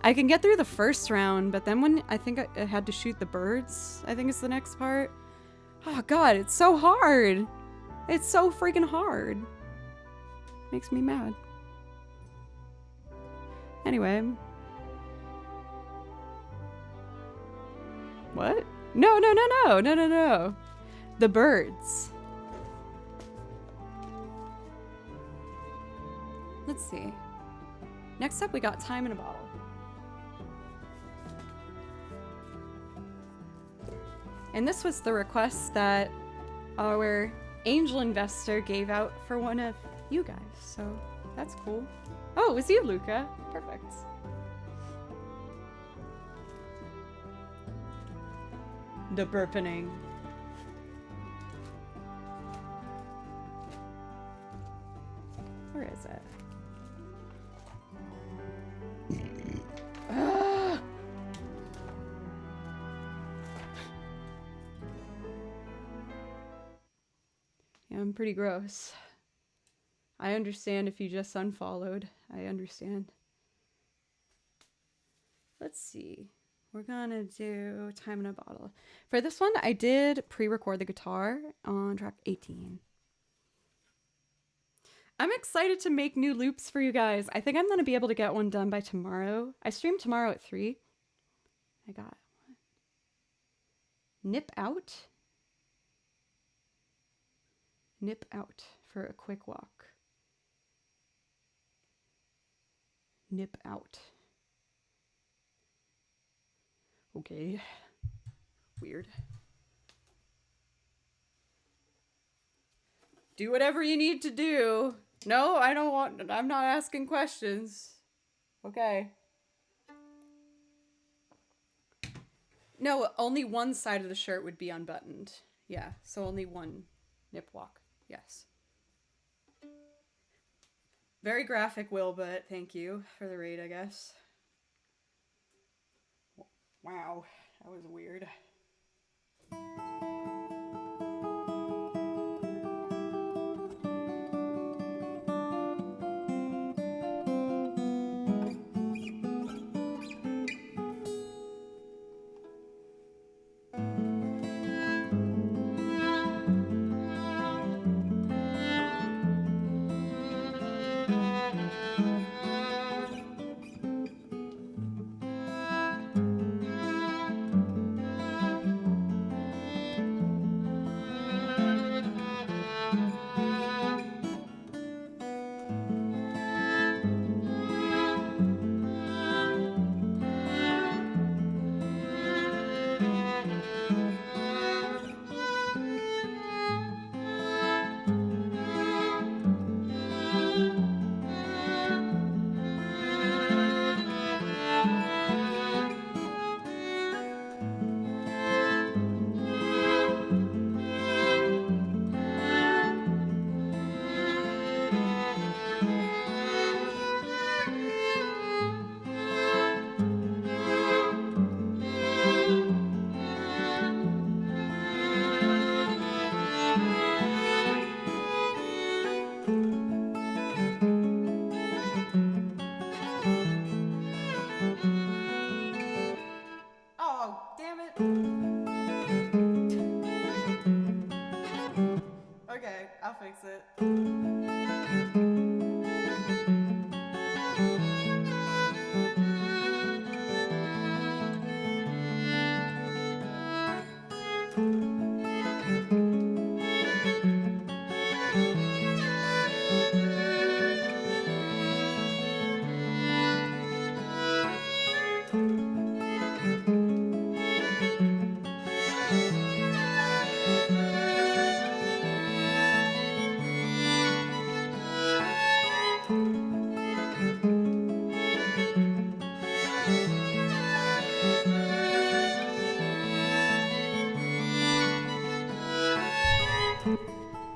I can get through the first round, but then when I think I had to shoot the birds, I think is the next part. Oh god, it's so hard! It's so freaking hard. Makes me mad. Anyway. What? No. The birds. Let's see. Next up, we got Time in a Bottle. And this was the request that our angel investor gave out for one of you guys, so that's cool. Oh, it was you, Luca. Perfect. The burpening. Where is it? Yeah, I'm pretty gross. I understand if you just unfollowed. I understand. Let's see. We're gonna do Time in a Bottle. For this one, I did pre-record the guitar on track 18. I'm excited to make new loops for you guys. I think I'm gonna be able to get one done by tomorrow. I stream tomorrow at 3. I got one. Nip out. Nip out for a quick walk. Nip out. Okay. Weird. Do whatever you need to do. No, I don't want... I'm not asking questions. Okay. No, only one side of the shirt would be unbuttoned. Yeah, so only one nip walk. Yes. Very graphic, Will, but thank you for the raid, I guess. Wow, that was weird. I'll fix it.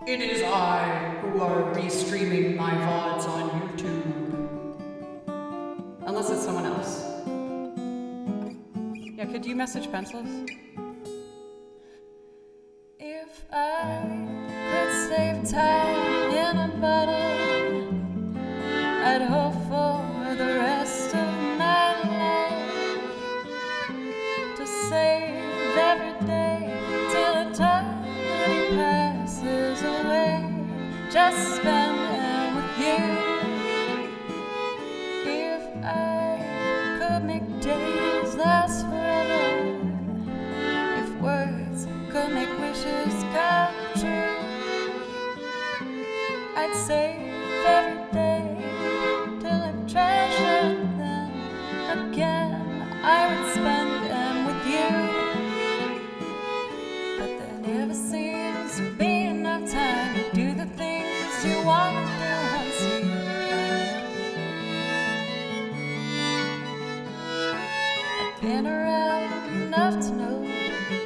It is I who are restreaming my VODs on YouTube. Unless it's someone else. Yeah, could you message pencils? If I could save time in a bottle, I'd hope for the rest of my life to save every day till the time passes away, just spend them with you. If I could make days last forever, if words could make wishes come true, I'd save every day till I'm treasured them again. I would spend them with you, but there never seems to be enough time to do the things you want to do once you find it. I've been around enough to know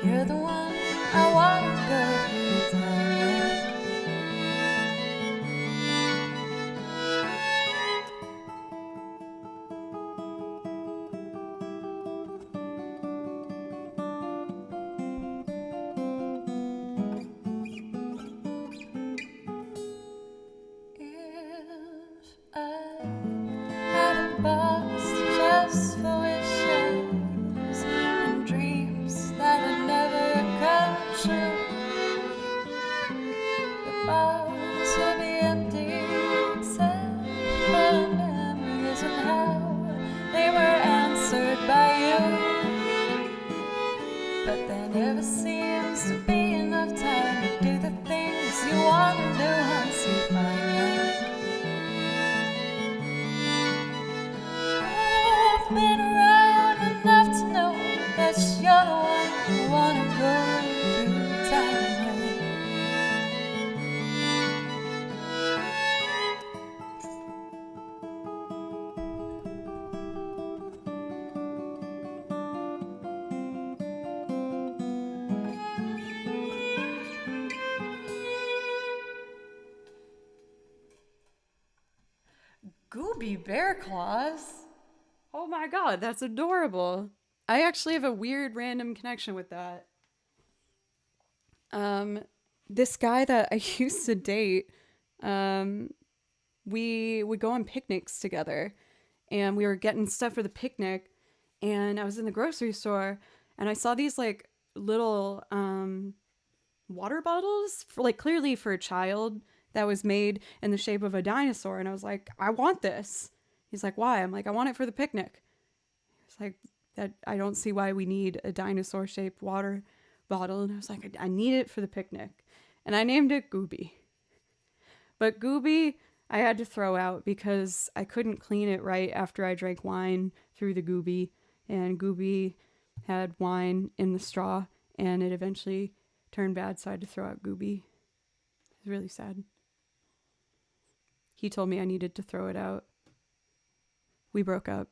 you're the one I want to go through time with. If I had a box just for wishes and dreams that would never come true, the box would be empty except for the memories of how they were answered by you. But there never seems to be enough time to do the things you want to do once you find them. I've been around enough to know that you're the one who wanna go through time with. Gooby bear claws? Oh my god, that's adorable. I actually have a weird random connection with that. This guy that I used to date, we would go on picnics together, and we were getting stuff for the picnic, and I was in the grocery store, and I saw these like little water bottles, for, like clearly for a child, that was made in the shape of a dinosaur, and I was like, I want this. He's like, why? I'm like, I want it for the picnic. It's like, that I don't see why we need a dinosaur shaped water bottle. And I was like, I need it for the picnic. And I named it Gooby. But Gooby I had to throw out because I couldn't clean it right after I drank wine through the Gooby. And Gooby had wine in the straw, and it eventually turned bad, so I had to throw out Gooby. It was really sad. He told me I needed to throw it out. We broke up.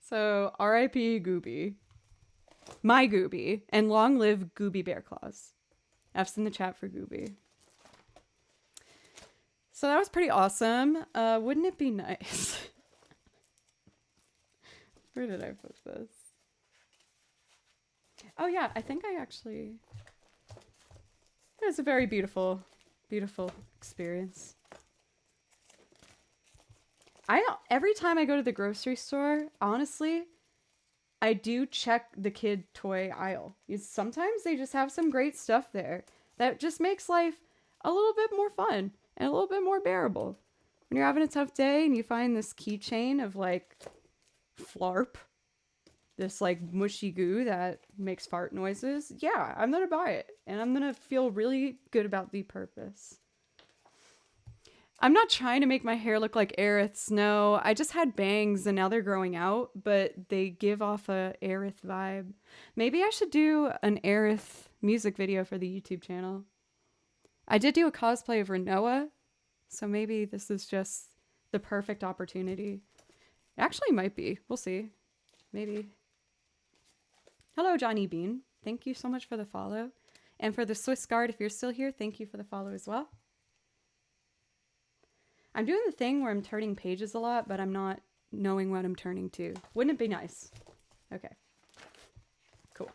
So, R.I.P. Gooby. My Gooby. And long live Gooby Bear Claws. F's in the chat for Gooby. So that was pretty awesome. Wouldn't it be nice? Where did I put this? Oh yeah, I think I actually... It was a very beautiful, beautiful experience. Every time I go to the grocery store, honestly, I do check the kid toy aisle. Sometimes they just have some great stuff there that just makes life a little bit more fun and a little bit more bearable. When you're having a tough day and you find this keychain of like Flarp, this like mushy goo that makes fart noises, yeah, I'm gonna buy it and I'm gonna feel really good about the purpose. I'm not trying to make my hair look like Aerith's. No, I just had bangs and now they're growing out, but they give off a Aerith vibe. Maybe I should do an Aerith music video for the YouTube channel. I did do a cosplay of Renoa, so maybe this is just the perfect opportunity. It actually might be. We'll see. Maybe. Hello, Johnny Bean. Thank you so much for the follow. And for the Swiss Guard, if you're still here, thank you for the follow as well. I'm doing the thing where I'm turning pages a lot, but I'm not knowing what I'm turning to. Wouldn't it be nice? Okay. Cool.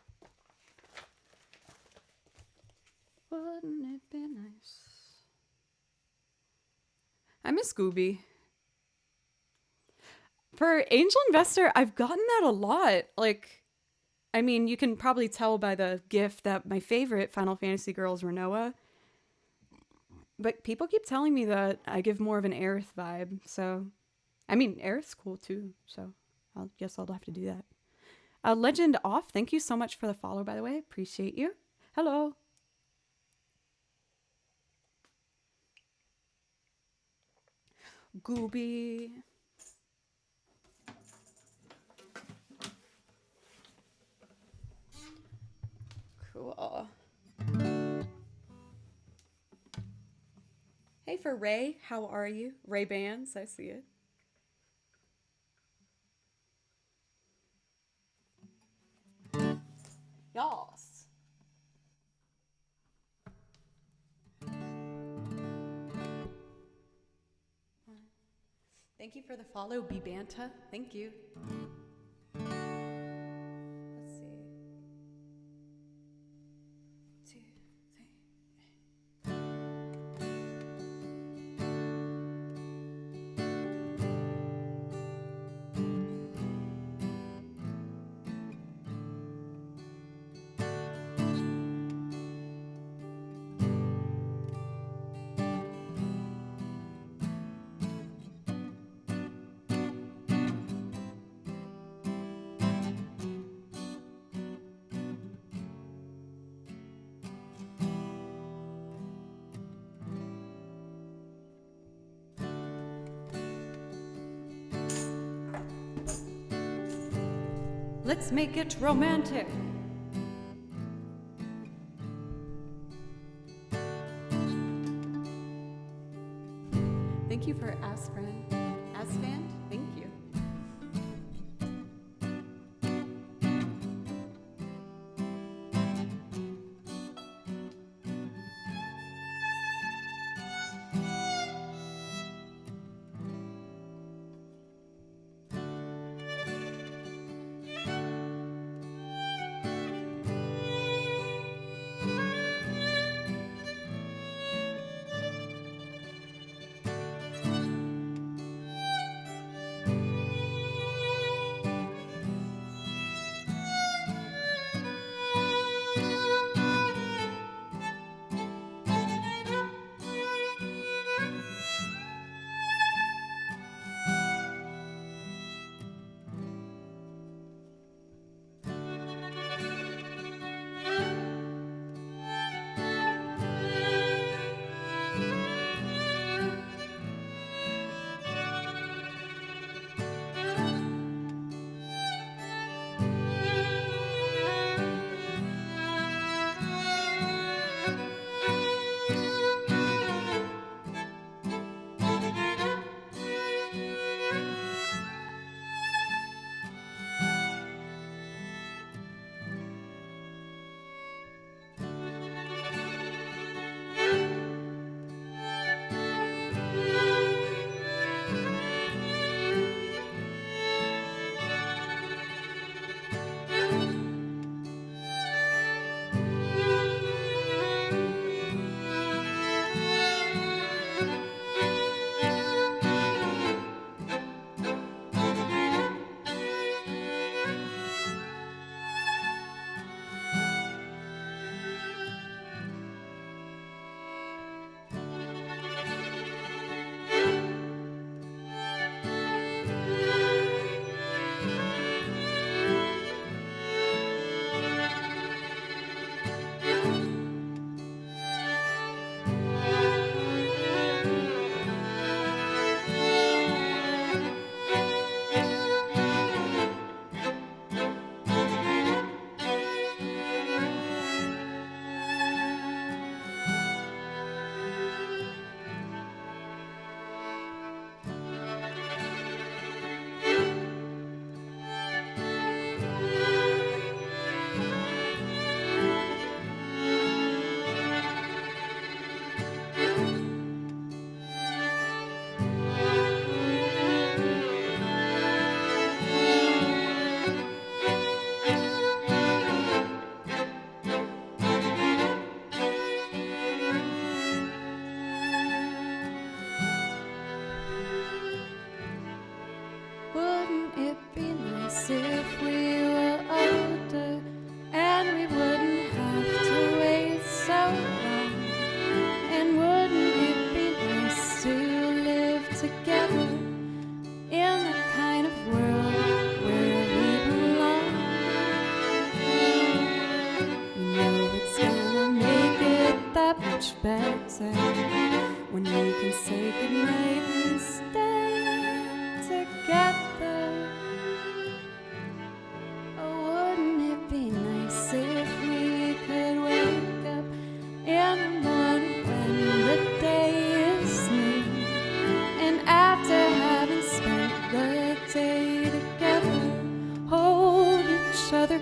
Wouldn't it be nice? I miss Scooby. For Angel Investor, I've gotten that a lot. Like, I mean, you can probably tell by the GIF that my favorite Final Fantasy girl is Renoa. But people keep telling me that I give more of an Aerith vibe, so... I mean, Aerith's cool too, so I guess I'll have to do that. Legend Off, thank you so much for the follow, by the way. Appreciate you. Hello. Gooby. Cool. Hey, for Ray, how are you? Ray Bands, I see it. Yas. Thank you for the follow, Bibanta. Thank you. Let's see. 2, 3. Let's make it romantic. Thank you for Asfran. Asfand? Thank you.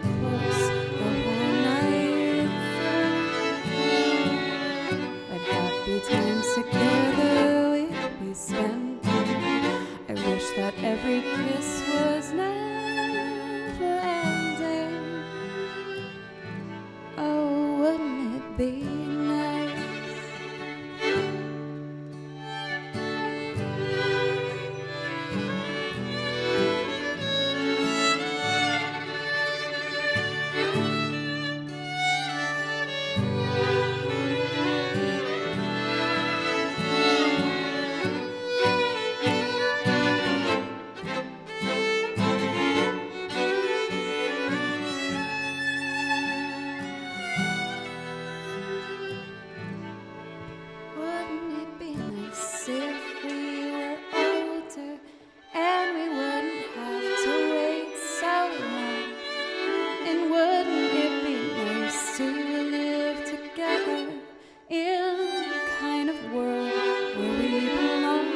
close the whole night through. But happy times together we spent. I wish that every kiss was never ending. Oh, wouldn't it be nice? Wouldn't it be nice if we were older and we wouldn't have to wait so long? And wouldn't it be nice to live together in the kind of world where we belong?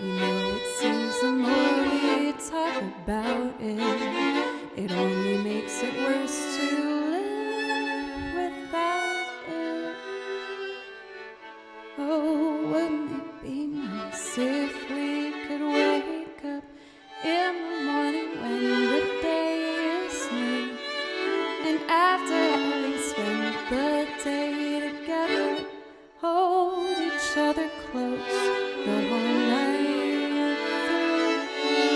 You know, it seems the more we talk about it, it only makes it worse to live without it. Oh, wouldn't it be nice if we could wake up in the morning when the day is new, and after having spent the day together, hold each other close the whole night through.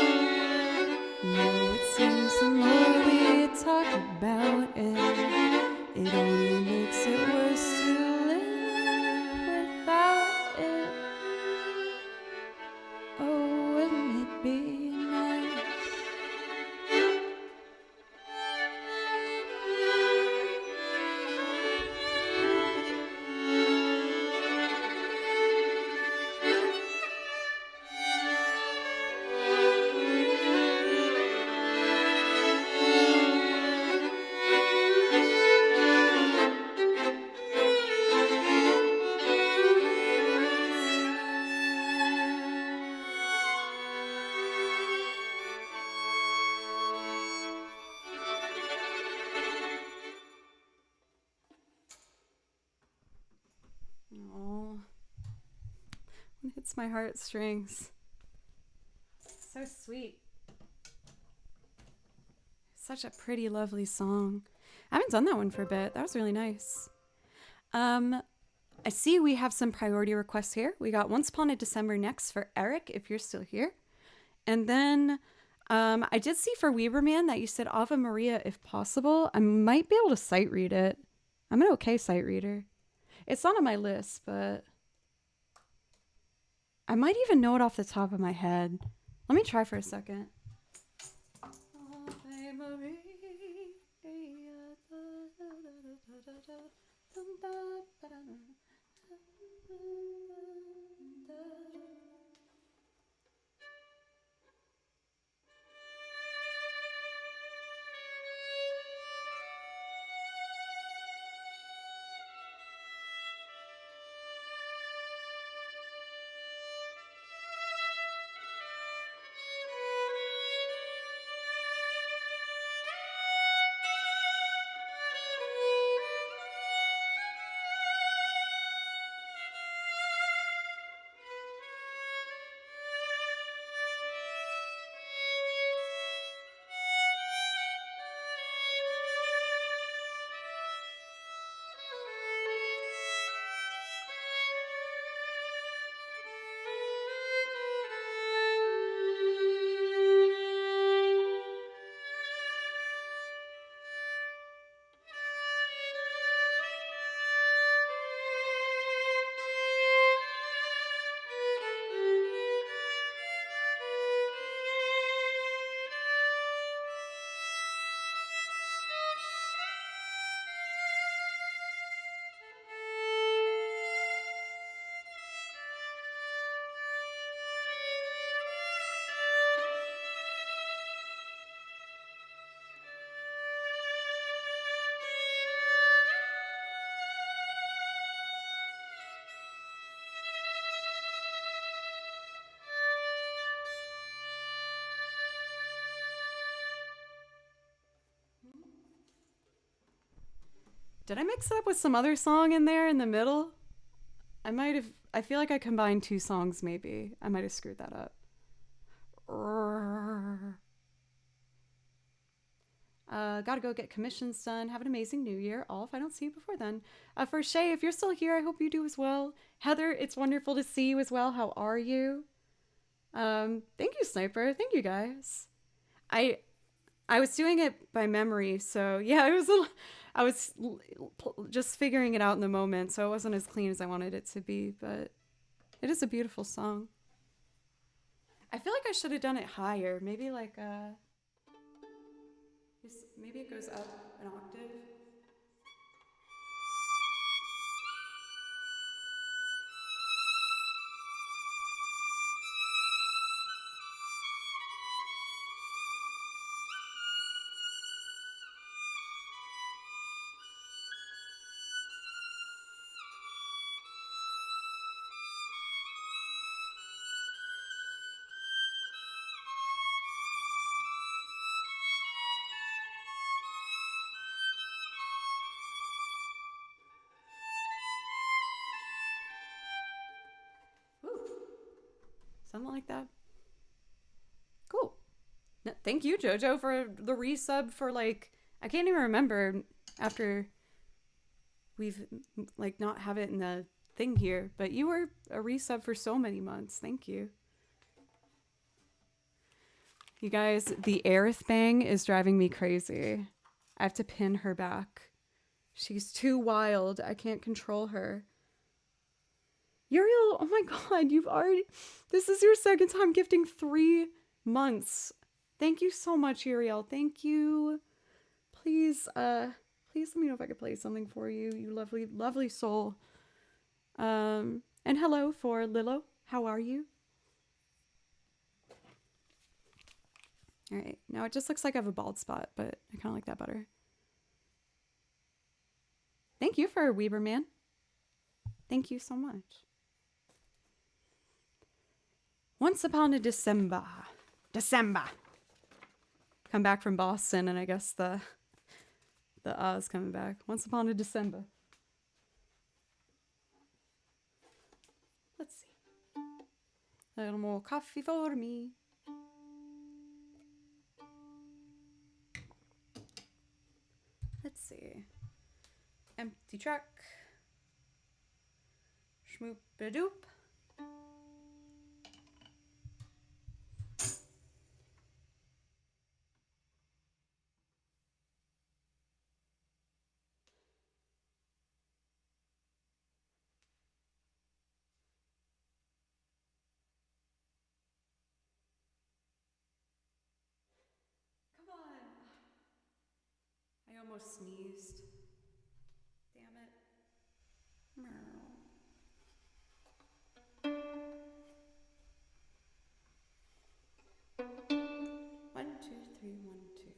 No, it seems the more we talk about it, it only makes it worse to live without it. Oh, wouldn't it be nice? Oh, it hits my heartstrings. So sweet. Such a pretty, lovely song. I haven't done that one for a bit. That was really nice. I see we have some priority requests here. We got Once Upon a December next for Eric, if you're still here. And then I did see for Weberman that you said Ave Maria if possible. I might be able to sight read it. I'm an okay sight reader. It's not on my list, but I might even know it off the top of my head. Let me try for a second. Ave Maria. Did I mix it up with some other song in there in the middle? I might have. I feel like I combined two songs, maybe. I might have screwed that up. Gotta go get commissions done. Have an amazing new year. All if I don't see you before then. For Shay, if you're still here, I hope you do as well. Heather, it's wonderful to see you as well. How are you? Thank you, Sniper. Thank you, guys. I I was doing it by memory, so yeah, I was just figuring it out in the moment, so it wasn't as clean as I wanted it to be, but it is a beautiful song. I feel like I should have done it higher. Maybe like maybe it goes up an octave. Woo. Something like that. Cool. No, thank you, Jojo, for the resub for like I can't even remember after we've like not have it in the thing here, but you were a resub for so many months. Thank you. You guys, the Aerith bang is driving me crazy. I have to pin her back. She's too wild. I can't control her. Uriel, oh my god, you've already... This is your second time gifting 3 months. Thank you so much, Uriel. Thank you. Please, please let me know if I could play something for you, you lovely, lovely soul. And hello for Lilo. How are you? All right, now it just looks like I have a bald spot, but I kind of like that better. Thank you for Weberman. Thank you so much. Once upon a December. Come back from Boston, and I guess the is coming back. Once upon a December. Let's see. A little more coffee for me. Let's see. Empty track. Schmoop-a-doop. Come on. I almost sneezed. Damn it. One, two, three, 1, 2.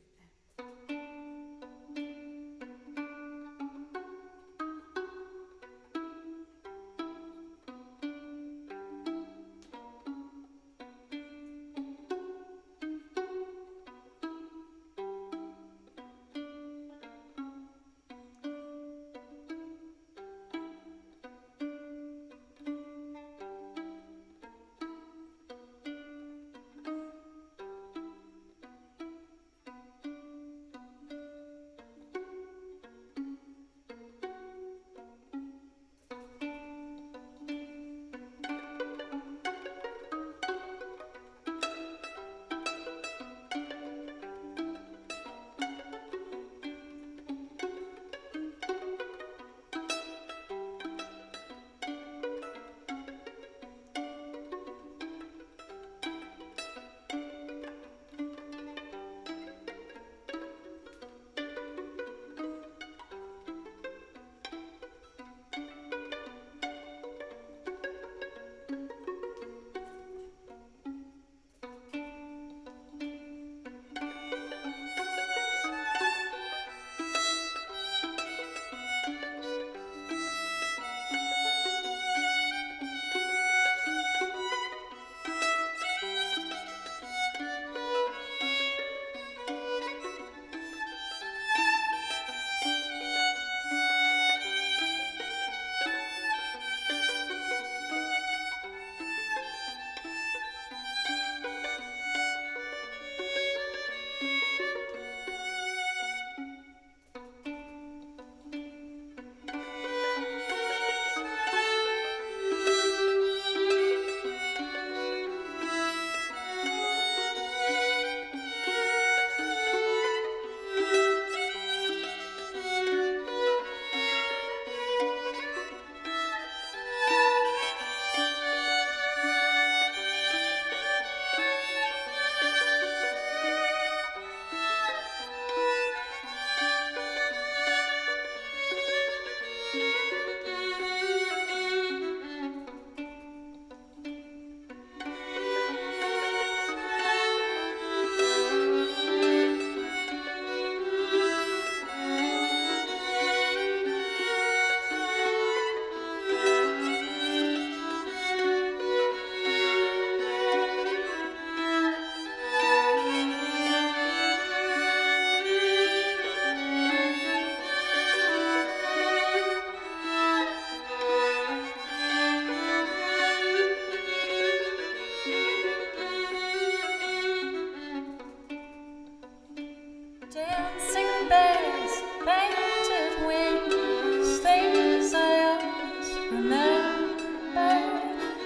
Dancing bears, painted wings, things I always remember,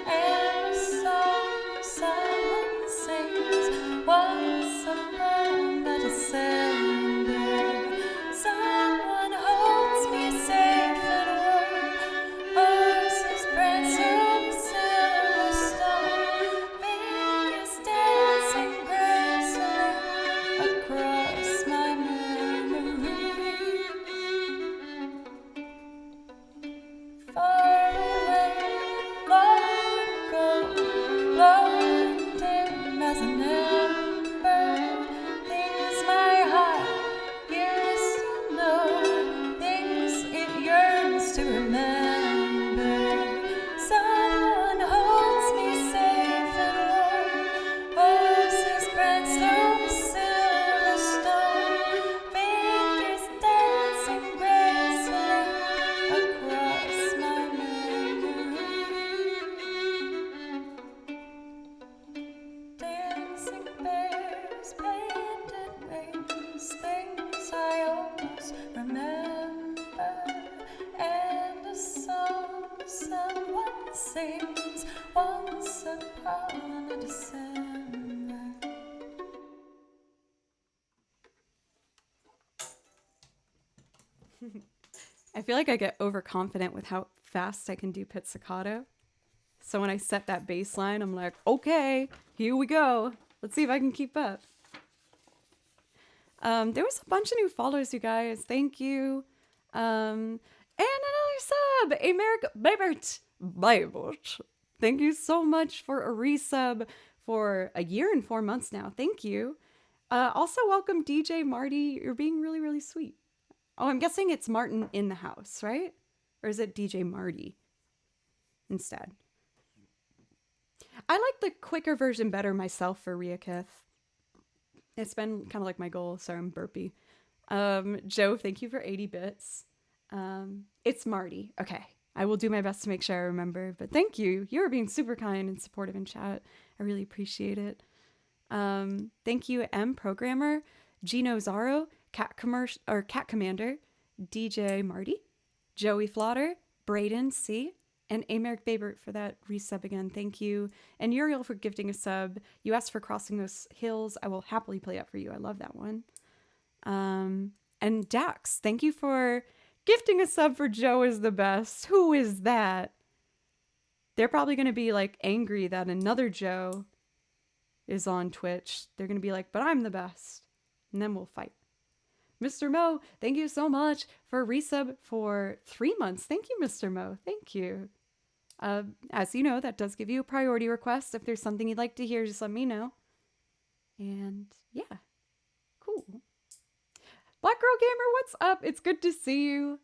and a song someone sings once upon a December. Someone holds me safe and warm, horses prancing silver stone, figures dancing gracefully across my memory. Far away, long ago, glowing dim as an ember, things my heart yearns to know, things it yearns to remember. Someone holds me safe and warm, horses prance over silver stone, fingers dancing gracefully across my memory. Dancing bears, painted wings, things I almost remember, and a song someone sings once upon a December. I feel like I get overconfident with how fast I can do pizzicato. So when I set that bass line, I'm like, okay, here we go. Let's see if I can keep up. There was a bunch of new followers, you guys. Thank you. And another sub, America Babert. Thank you so much for a resub for a year and 4 months now. Thank you. Also, welcome DJ Marty. You're being really, really sweet. Oh, I'm guessing it's Martin in the house, right? Or is it DJ Marty instead? I like the quicker version better myself for Riakith. It's been kind of like my goal. Sorry, I'm burpy. Joe, thank you for 80 bits. It's Marty. Okay. I will do my best to make sure I remember. But thank you. You are being super kind and supportive in chat. I really appreciate it. Thank you, M Programmer, Gino Zaro, Cat Commander, DJ Marty, Joey Flotter, Braden C, and Americ Babert for that resub again. Thank you. And Uriel for gifting a sub. You asked for Crossing Those Hills. I will happily play that for you. I love that one. And Dax, thank you for gifting a sub for Joe is the best. Who is that? They're probably going to be like angry that another Joe is on Twitch. They're going to be like, but I'm the best. And then we'll fight. Mr. Mo, thank you so much for a resub for 3 months. Thank you, Mr. Mo. Thank you. As you know, that does give you a priority request. If there's something you'd like to hear, just let me know. And yeah, cool. Black Girl Gamer, what's up? It's good to see you.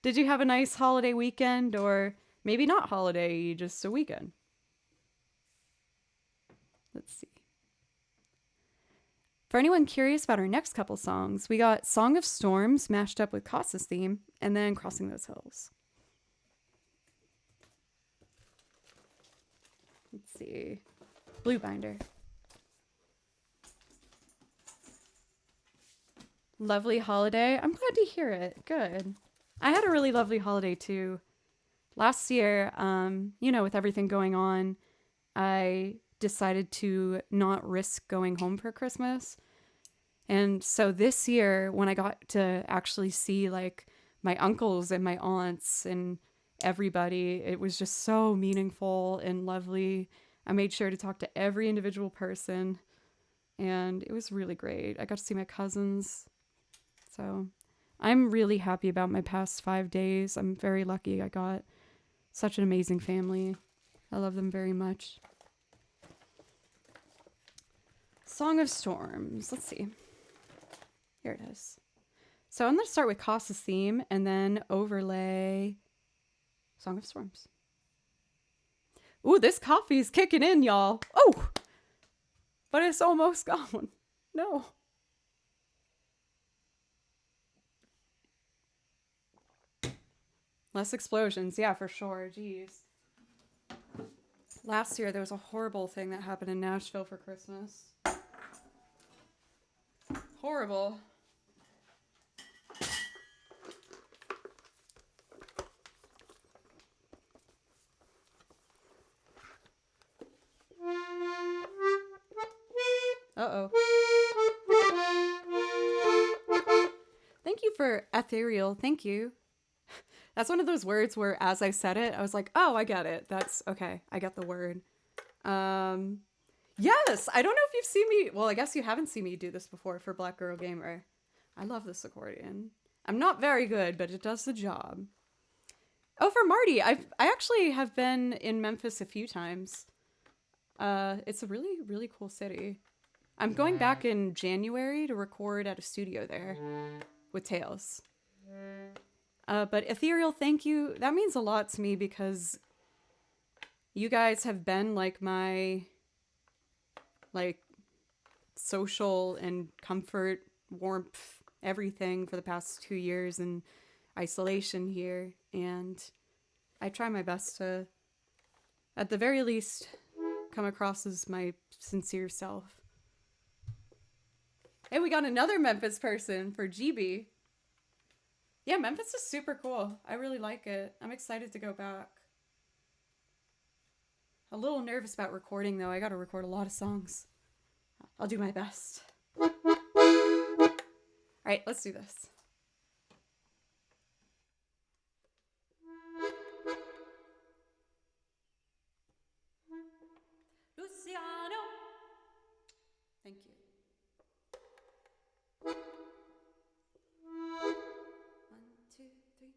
Did you have a nice holiday weekend, or maybe not holiday, just a weekend? Let's see. For anyone curious about our next couple songs, we got Song of Storms mashed up with Casas theme, and then Crossing Those Hills. Let's see. Blue Binder. Lovely holiday. I'm glad to hear it. Good. I had a really lovely holiday too. Last year, with everything going on, I decided to not risk going home for Christmas. And so this year, when I got to actually see like my uncles and my aunts and everybody, it was just so meaningful and lovely. I made sure to talk to every individual person, and it was really great. I got to see my cousins. So I'm really happy about my past 5 days. I'm very lucky. I got such an amazing family. I love them very much. Song of Storms. Let's see. Here it is. So I'm going to start with Casas theme and then overlay Song of Storms. Ooh, this coffee's kicking in, y'all. Oh! But it's almost gone. No. Less explosions. Yeah, for sure. Jeez. Last year, there was a horrible thing that happened in Nashville for Christmas. Horrible. for ethereal. Thank you. That's one of those words where as I said it, I was like, oh, I get it. That's okay. I get the word. Yes. I don't know if you've seen me. Well, I guess you haven't seen me do this before for Black Girl Gamer. I love this accordion. I'm not very good, but it does the job. Oh, for Marty, I actually have been in Memphis a few times. It's a really, really cool city. I'm going back in January to record at a studio there with Tails. But Ethereal, thank you. That means a lot to me because you guys have been like my social and comfort, warmth, everything for the past 2 years in isolation here. And I try my best to, at the very least, come across as my sincere self. Hey, we got another Memphis person for GB. Yeah, Memphis is super cool. I really like it. I'm excited to go back. A little nervous about recording, though. I gotta record a lot of songs. I'll do my best. Alright, let's do this. Luciano! Thank you. 1, 2, 3.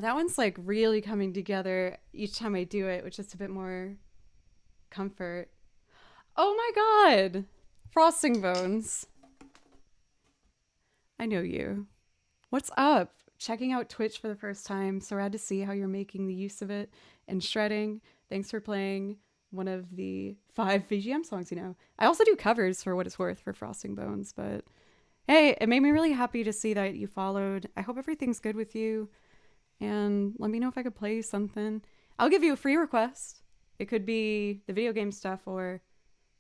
that one's like really coming together each time I do it, with just a bit more comfort. Oh my god! Frosting Bones. I know you. What's up? Checking out Twitch for the first time. So rad to see how you're making the use of it and shredding. Thanks for playing one of the 5 VGM songs you know. I also do covers for what it's worth for Frosting Bones, but hey, it made me really happy to see that you followed. I hope everything's good with you. And let me know if I could play something. I'll give you a free request. It could be the video game stuff, or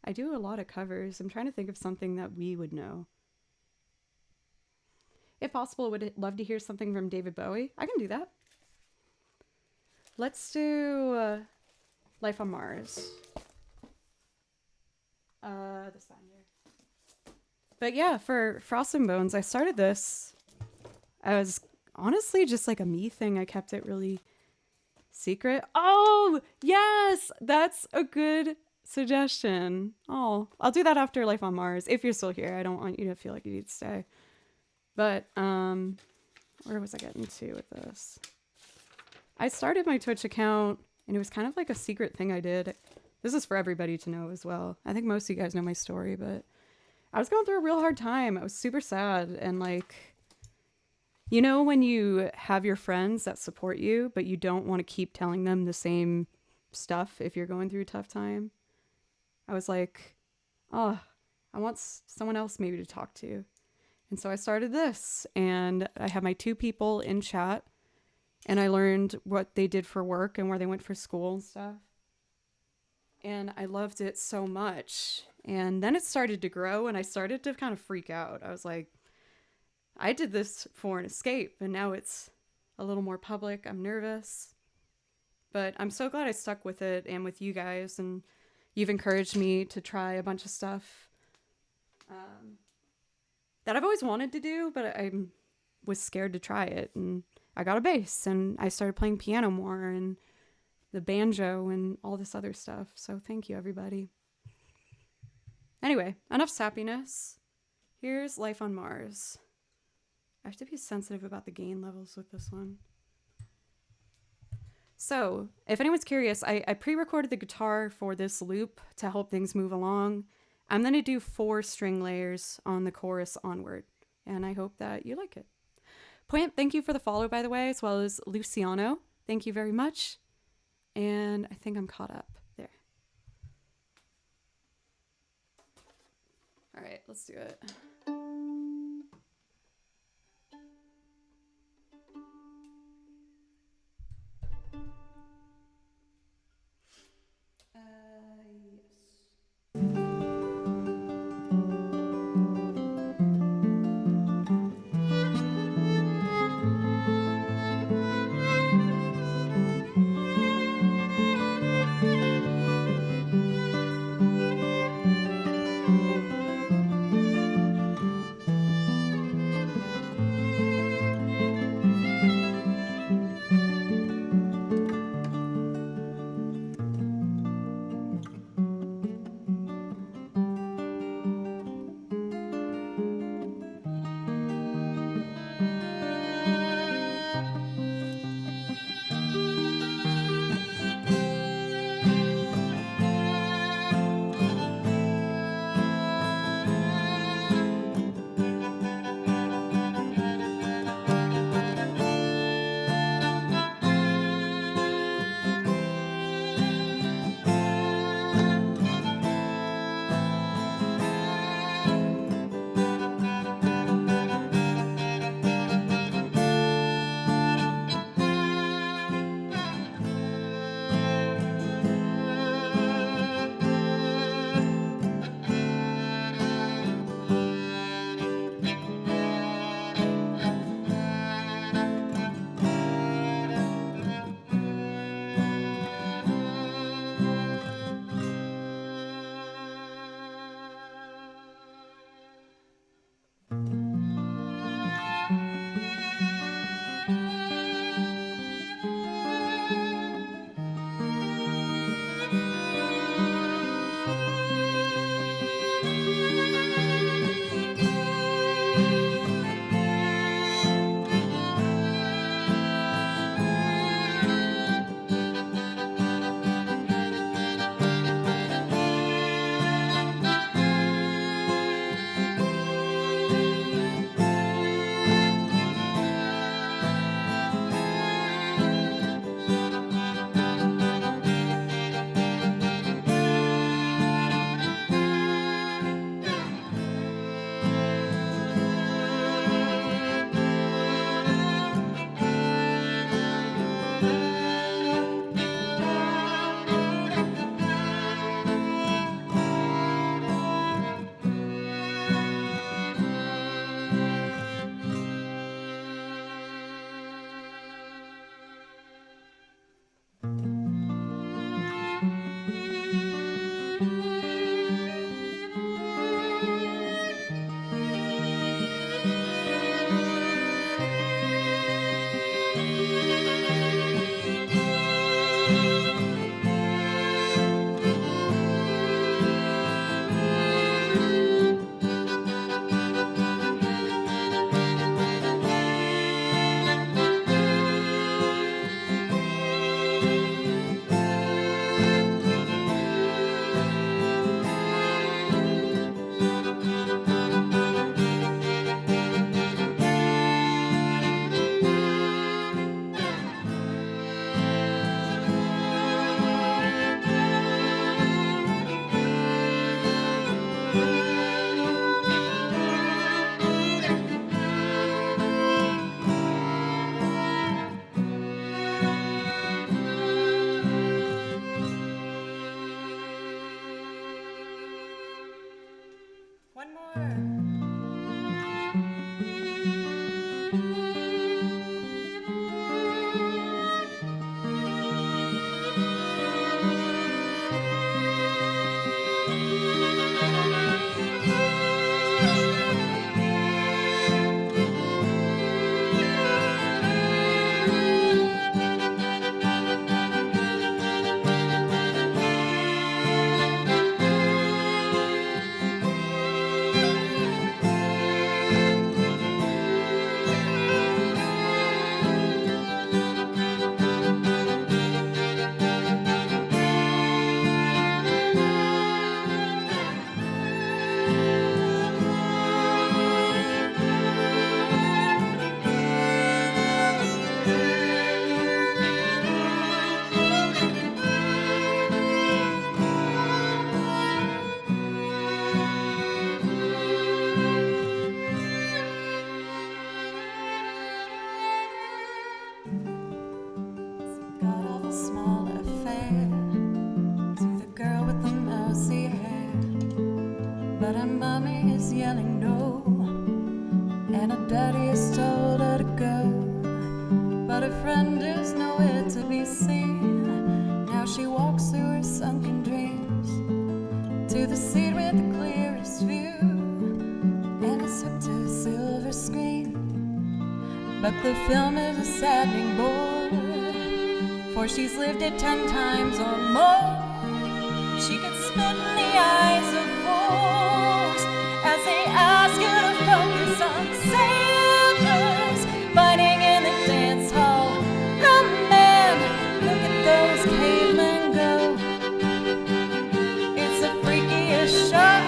I do a lot of covers. I'm trying to think of something that we would know. If possible, would love to hear something from David Bowie. I can do that. Let's do Life on Mars. This binder. But yeah, for Frost and Bones, I started this. I was honestly just like a me thing. I kept it really secret. Oh, yes! That's a good suggestion. Oh, I'll do that after Life on Mars. If you're still here, I don't want you to feel like you need to stay. But, where was I getting to with this? I started my Twitch account, and it was kind of like a secret thing I did. This is for everybody to know as well. I think most of you guys know my story, but I was going through a real hard time. I was super sad, and like, you know when you have your friends that support you, but you don't want to keep telling them the same stuff if you're going through a tough time? I was like, oh, I want someone else maybe to talk to. And so I started this, and I have my 2 people in chat, and I learned what they did for work and where they went for school and stuff. And I loved it so much. And then it started to grow, and I started to kind of freak out. I was like, I did this for an escape, and now it's a little more public. I'm nervous. But I'm so glad I stuck with it and with you guys, and you've encouraged me to try a bunch of stuff that I've always wanted to do, but I was scared to try it. And I got a bass, and I started playing piano more, and the banjo, and all this other stuff. So thank you, everybody. Anyway, enough sappiness. Here's Life on Mars. I have to be sensitive about the gain levels with this one. So, if anyone's curious, I pre-recorded the guitar for this loop to help things move along. I'm going to do 4 string layers on the chorus onward, and I hope that you like it. Plant, thank you for the follow, by the way, as well as Luciano. Thank you very much. And I think I'm caught up there. All right, let's do it. small affair to the girl with the mousy hair. But her mommy is yelling no, and her daddy has told her to go. But her friend is nowhere to be seen. Now she walks through her sunken dreams to the seat with the clearest view, and is hooked to a silver screen. But the film is a saddening bore, for she's lived it 10 times or more. She could spit in the eyes of fools as they ask you to focus on sailors fighting in the dance hall. Oh man, look at those cavemen go. It's a freakiest show.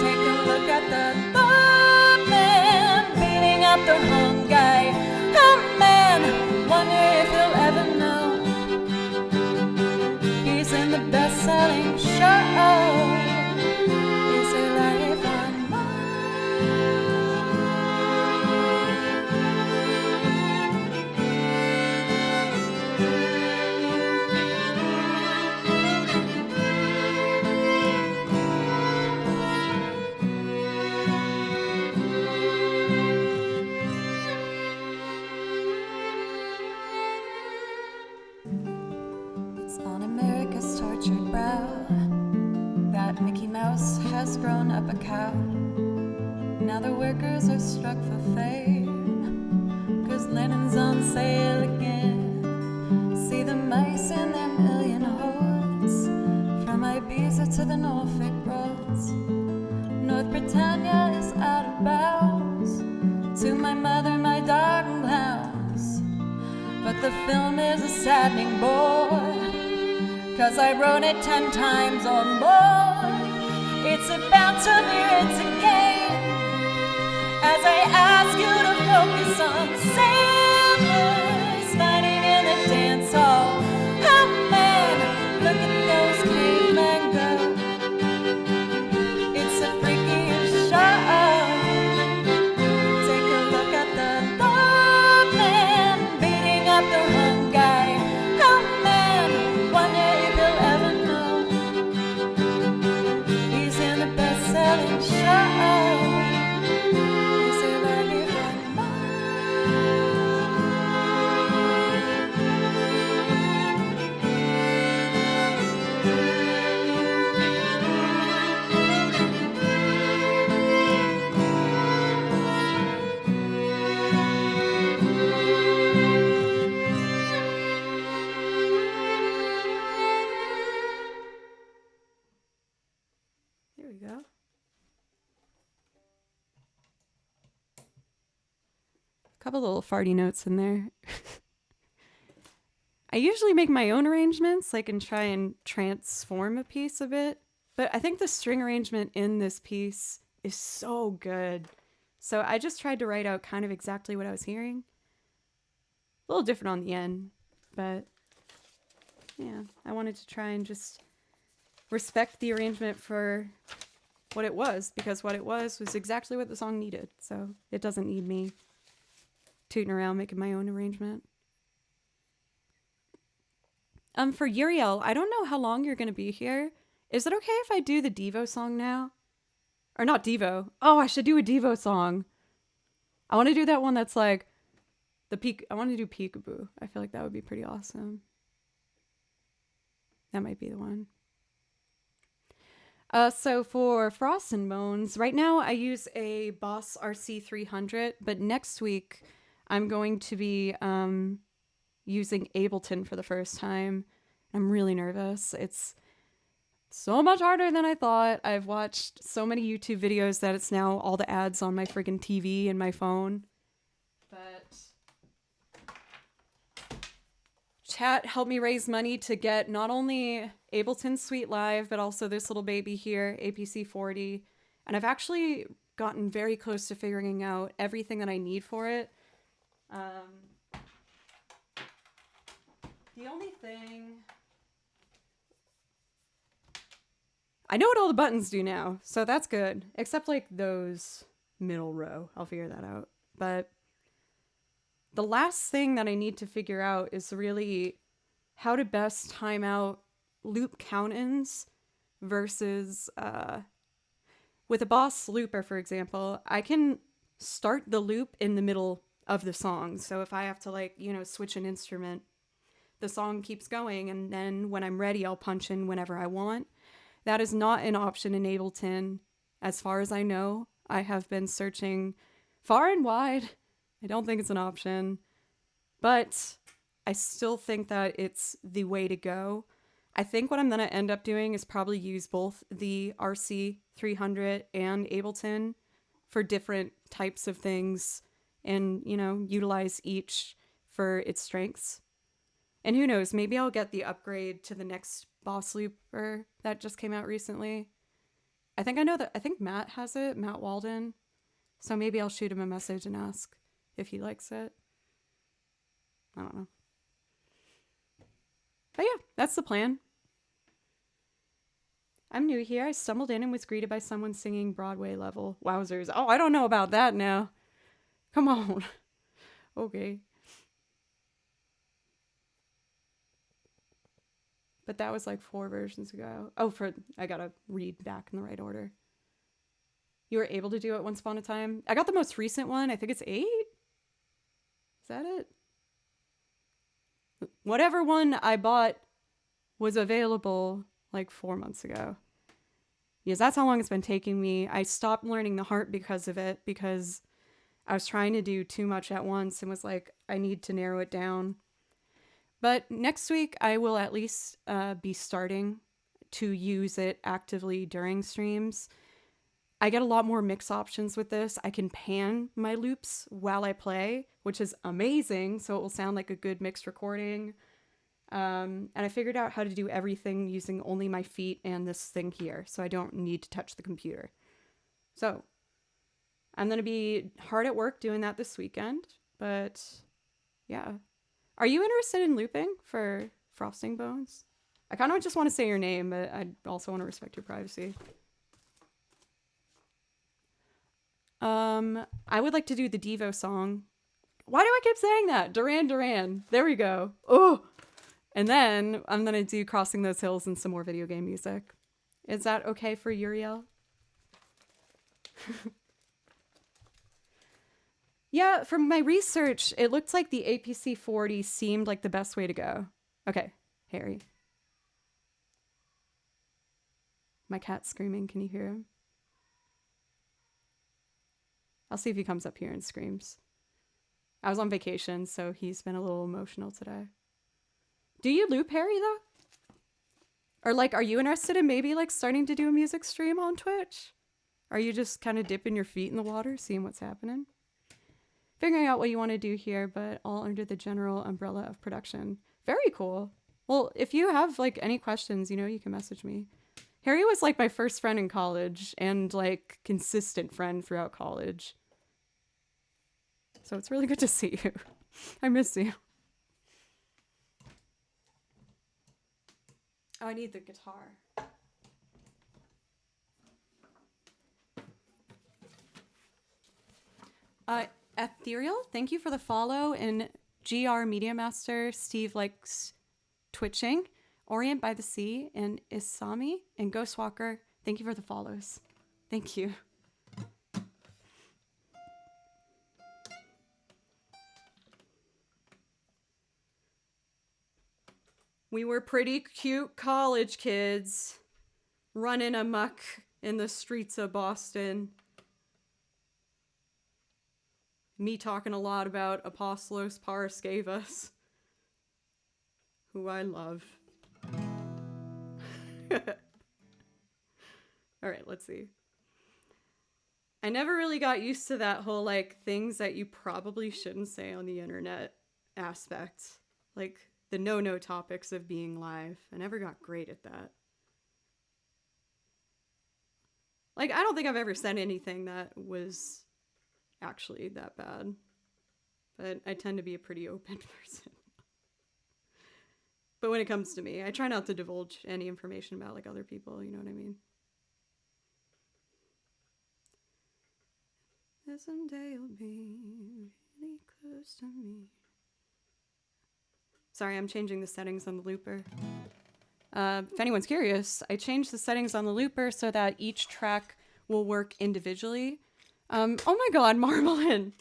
Take a look at the thought beating up the hung guy. Oh man, wonder if he'll ever know he's in the best-selling show. Is there life on Mars? It's on America's tortured brow that Mickey Mouse has grown up a cow. Now the workers are struck for fame, 'cause linen's on sale again. See the mice in their million hordes, from Ibiza to the Norfolk Broads. North Britannia is out of bounds to my mother, my darling house. But the film is a saddening bore, 'cause I wrote it 10 times or more. It's about to be written again as I ask you to focus on sailors fighting in the dance hall. Oh man, look at those cavemen go. It's a freakiest show. Take a look at the thought man beating up the hung guy. Oh man, wonder if he'll ever know he's in the best-selling show. Is there life on Mars? There we go. Couple little farty notes in there. I usually make my own arrangements, like, and try and transform a piece a bit. But I think the string arrangement in this piece is so good. So I just tried to write out kind of exactly what I was hearing. A little different on the end, but yeah, I wanted to try and just respect the arrangement for what it was, because what it was exactly what the song needed. So it doesn't need me tooting around making my own arrangement. For Uriel, I don't know how long you're going to be here. Is it okay if I do the Devo song now? Or not Devo. Oh, I should do a Devo song. I want to do that one that's like I want to do Peekaboo. I feel like that would be pretty awesome. That might be the one. So for Frost and Bones, right now I use a Boss RC300, but next week I'm going to be using Ableton for the first time. I'm really nervous. It's so much harder than I thought. I've watched so many YouTube videos that it's now all the ads on my friggin' TV and my phone. But chat helped me raise money to get not only Ableton Suite Live, but also this little baby here, APC 40. And I've actually gotten very close to figuring out everything that I need for it. The only thing... I know what all the buttons do now, so that's good. Except like those middle row. I'll figure that out. But the last thing that I need to figure out is really how to best time out loop count-ins versus with a boss looper, for example, I can start the loop in the middle of the song. So if I have to, like, you know, switch an instrument, the song keeps going, and then when I'm ready, I'll punch in whenever I want. That is not an option in Ableton. As far as I know, I have been searching far and wide. I don't think it's an option, but I still think that it's the way to go. I think what I'm going to end up doing is probably use both the RC300 and Ableton for different types of things and, you know, utilize each for its strengths. And who knows, maybe I'll get the upgrade to the next boss looper that just came out recently. I think Matt has it, Matt Walden. So maybe I'll shoot him a message and ask if he likes it. I don't know. But yeah, that's the plan. I'm new here. I stumbled in and was greeted by someone singing Broadway level. Wowzers. Oh, I don't know about that now. Come on. Okay. But that was like 4 versions ago. Oh, I gotta read back in the right order. You were able to do it once upon a time? I got the most recent one. I think it's 8? Is that it? Whatever one I bought was available like 4 months ago. Because that's how long it's been taking me. I stopped learning the harp because of it, because I was trying to do too much at once and was like, I need to narrow it down. But next week, I will at least be starting to use it actively during streams. I get a lot more mix options with this. I can pan my loops while I play, which is amazing. So it will sound like a good mixed recording. And I figured out how to do everything using only my feet and this thing here. So I don't need to touch the computer. So I'm going to be hard at work doing that this weekend. But yeah. Are you interested in looping for Frosting Bones? I kind of just want to say your name, but I also want to respect your privacy. I would like to do the Devo song. Why do I keep saying that? Duran Duran. There we go. Oh! And then I'm going to do Crossing Those Hills and some more video game music. Is that okay for Uriel? Yeah, from my research, it looked like the APC 40 seemed like the best way to go. Okay, Harry. My cat's screaming. Can you hear him? I'll see if he comes up here and screams. I was on vacation, so he's been a little emotional today. Do you loop, Harry, though? Or, like, are you interested in maybe, like, starting to do a music stream on Twitch? Are you just kind of dipping your feet in the water, seeing what's happening? Figuring out what you want to do here, but all under the general umbrella of production. Very cool. Well, if you have, like, any questions, you know, you can message me. Harry was, like, my first friend in college and, like, consistent friend throughout college. So it's really good to see you. I miss you. Oh, I need the guitar. Ethereal, thank you for the follow. And GR Media Master, Steve likes twitching. Orient by the Sea, and Isami, and Ghostwalker, thank you for the follows. Thank you. We were pretty cute college kids running amok in the streets of Boston. Me talking a lot about Apostolos Paraskevas, who I love. All right, let's see. I never really got used to that whole, like, things that you probably shouldn't say on the internet aspect. Like, the no-no topics of being live. I never got great at that. Like, I don't think I've ever said anything that was actually that bad. But I tend to be a pretty open person. But when it comes to me, I try not to divulge any information about, like, other people, you know what I mean? Someday you'll be really close to me. Sorry, I'm changing the settings on the looper. If anyone's curious, I changed the settings on the looper so that each track will work individually. Oh my god, Marmalin!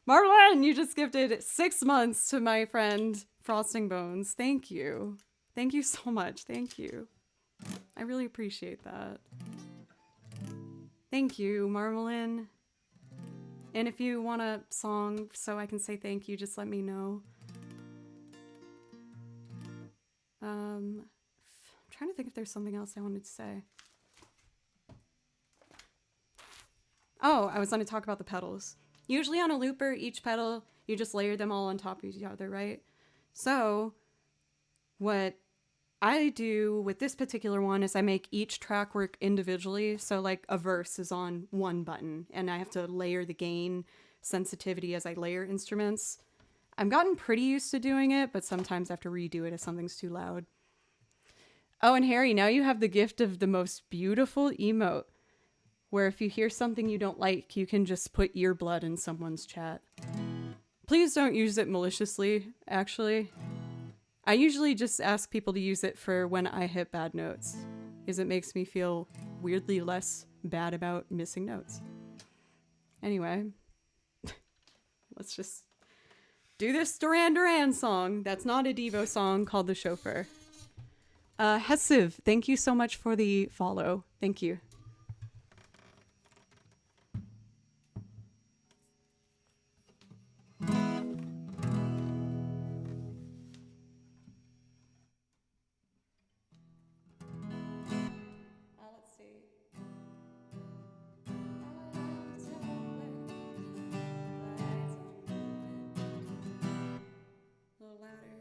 Marmalin, you just gifted 6 months to my friend Frosting Bones. Thank you. Thank you so much. Thank you. I really appreciate that. Thank you, Marmalin. And if you want a song so I can say thank you, just let me know. I'm trying to think if there's something else I wanted to say. Oh, I was going to talk about the pedals. Usually on a looper, each pedal, you just layer them all on top of each other, right? So what I do with this particular one is I make each track work individually. So like a verse is on one button and I have to layer the gain sensitivity as I layer instruments. I've gotten pretty used to doing it, but sometimes I have to redo it if something's too loud. Oh, and Harry, now you have the gift of the most beautiful emote, where if you hear something you don't like, you can just put earblood in someone's chat. Please don't use it maliciously, actually. I usually just ask people to use it for when I hit bad notes, because it makes me feel weirdly less bad about missing notes. Anyway, let's just do this Duran Duran song. That's not a Devo song, called The Chauffeur. Hessiv, thank you so much for the follow. Thank you. Let's see. A little louder.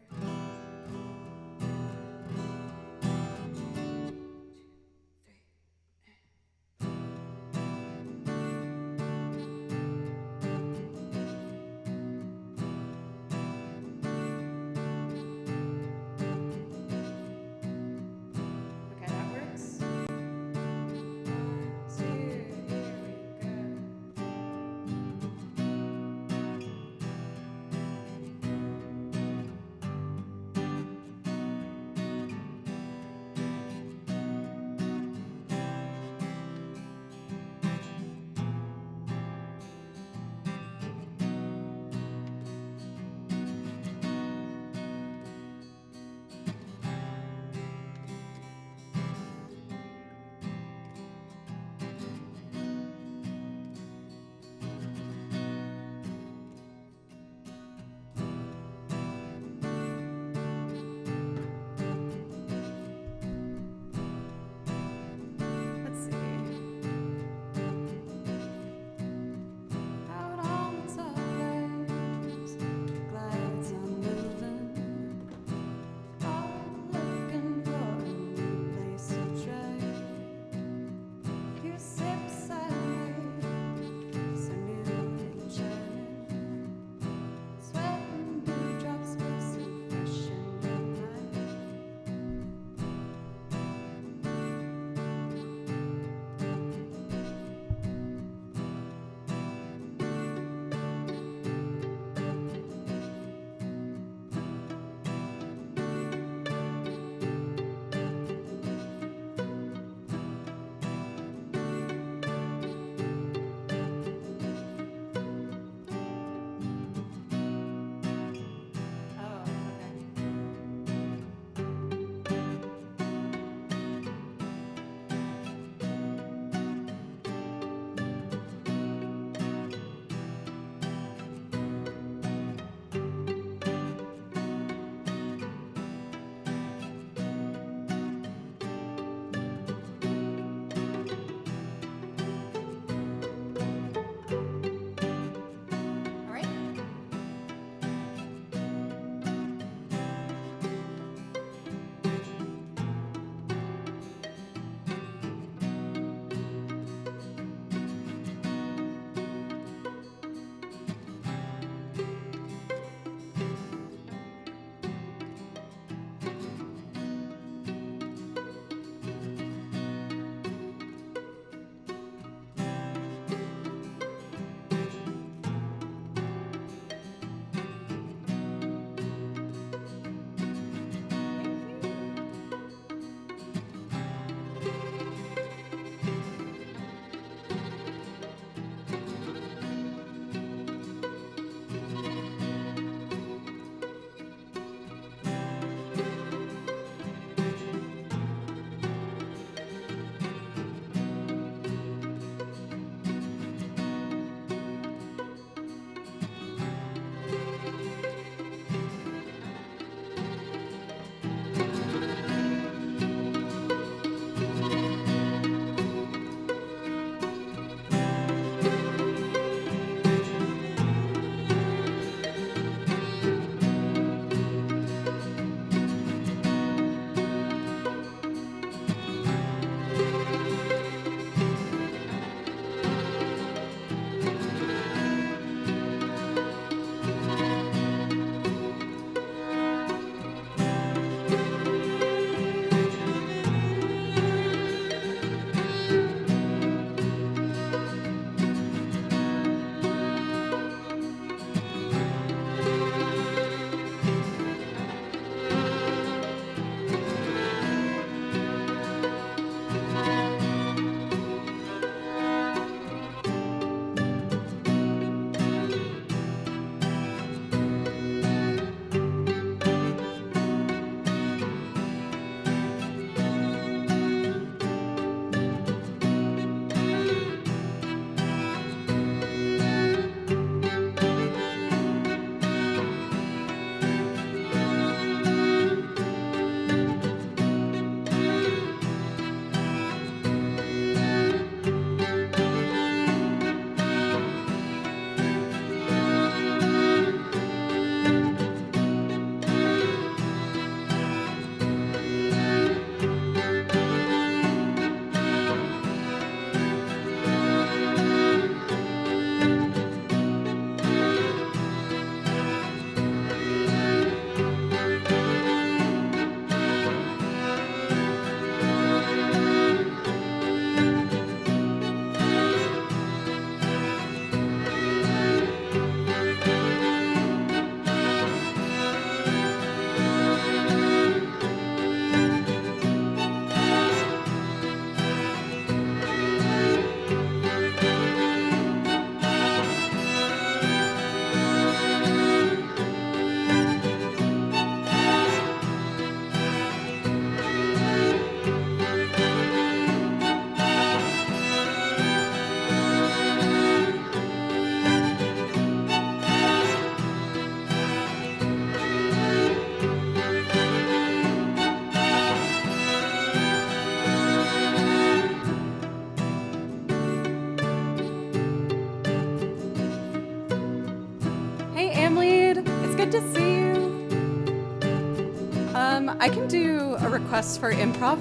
I can do a request for improv.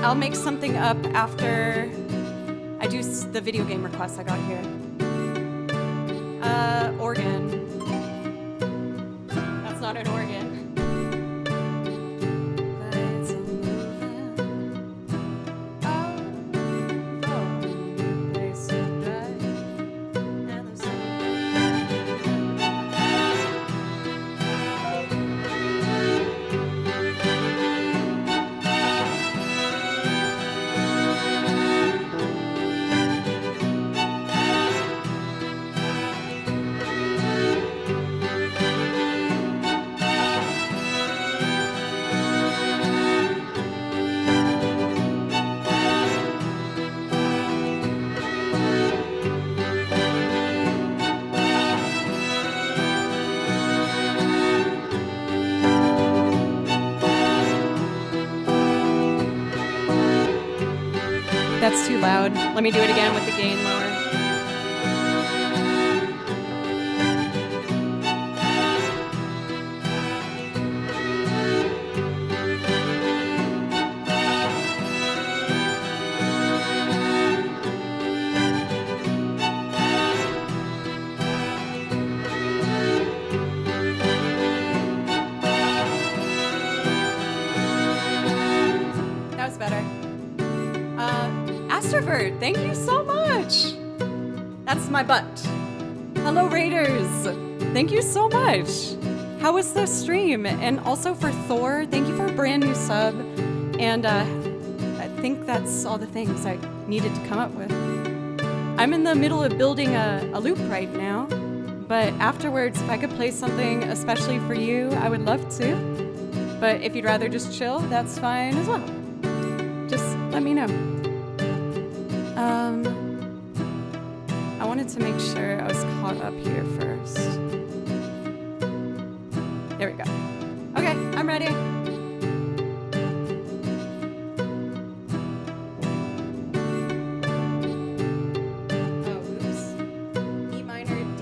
I'll make something up after I do the video game request I got here. Organ. That's not an organ. Lights are moving. Place to drive. And there's That's too loud. Let me do it again with the gain lower. That was better. Astrovert, thank you so much. That's my butt. Hello, Raiders. Thank you so much. How was the stream? And also for Thor, thank you for a brand new sub. And I think that's all the things I needed to come up with. I'm in the middle of building a loop right now, but afterwards, if I could play something especially for you, I would love to. But if you'd rather just chill, that's fine as well. Just let me know. I wanted to make sure I was caught up here first. There we go. Okay, I'm ready. Oh, oops. E minor, D.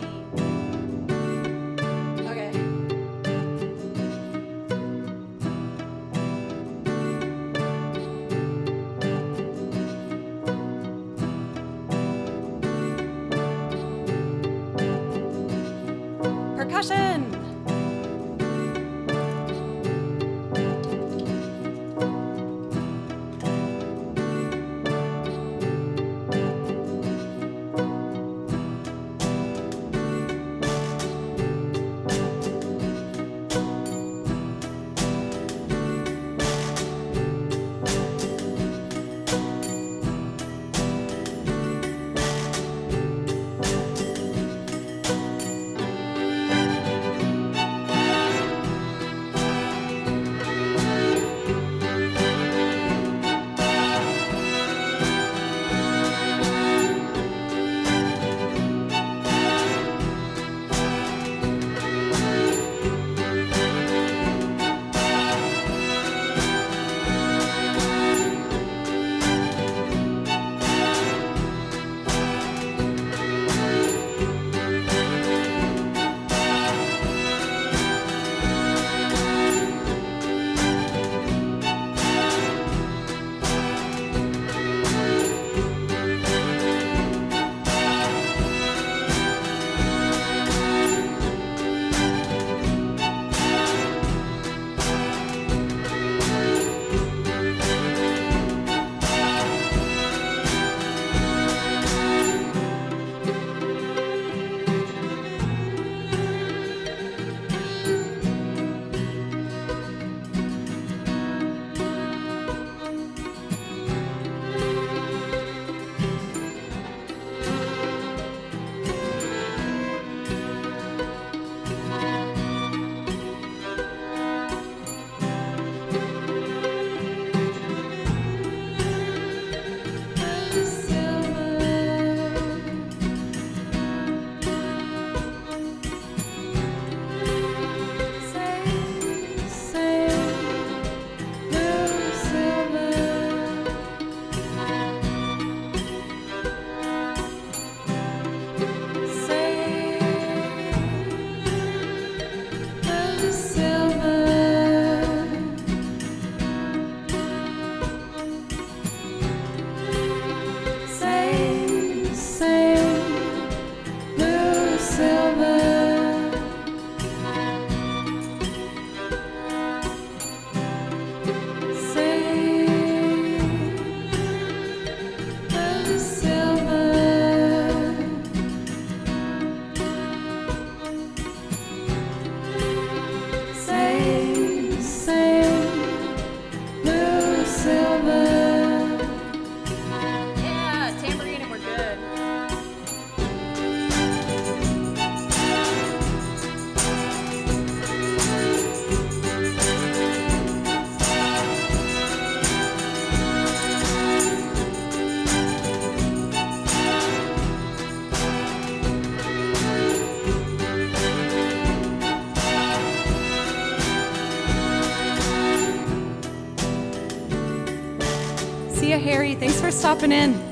Okay. Percussion. See ya, Harry. Thanks for stopping in.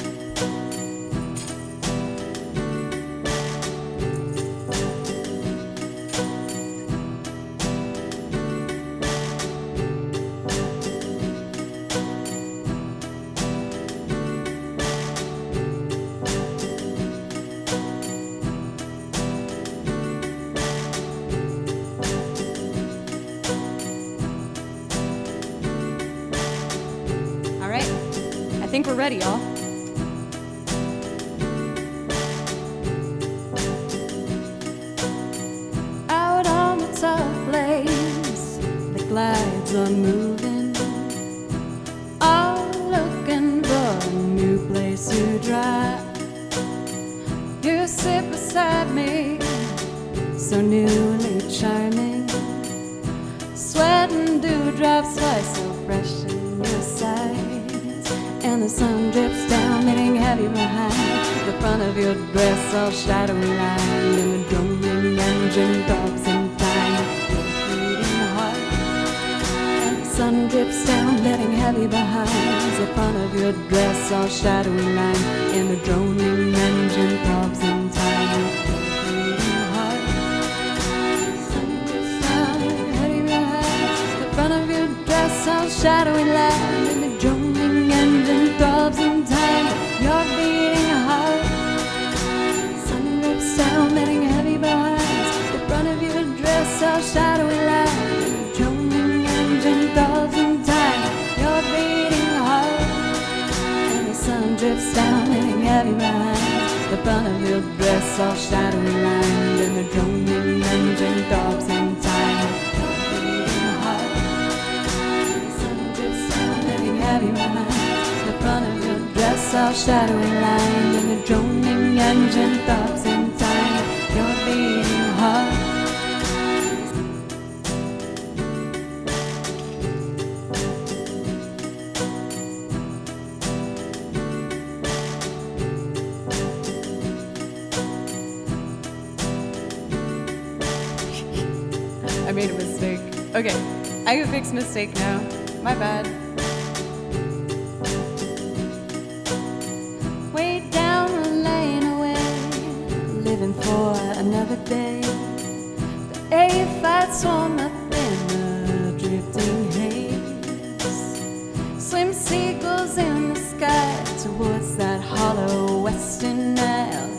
I think we're ready, y'all. Out on the top lanes, the glides are moving, all looking for a new place to drive. You sit beside me, so newly charming, sweat and dewdrops fly so fresh in your sight. And the sun drips down, hitting heavy behind the front of your dress, all shadowy lined. And the droning engine throbs in time with your beating heart. And the sun drips down, hitting heavy behind the front of your dress, all shadowy lined. And the droning engine throbs in time with your beating heart. The sun drips down, hitting heavy behind the front of your dress, all shadowy lined. And the droning engine throbs in time with your beating heart. Sun drips down, letting heavy behind the front of your dress, all shadowy line. And the droning engine throbs in time with your beating heart. And the sun drips down, letting heavy behind the front of your dress, all shadowy lined. And the droning engine throbs in time with your beating heart. And the sun drips down, letting heavy behind the front of your dress, all shadowy lined. And the droning engine throbs in time with your beating heart. I made a mistake. Okay, I can fix mistake now. My bad. Way down the lane away, living for another day. The A5 swam up in the drifting haze. Slim seagulls in the sky towards that hollow western Nile.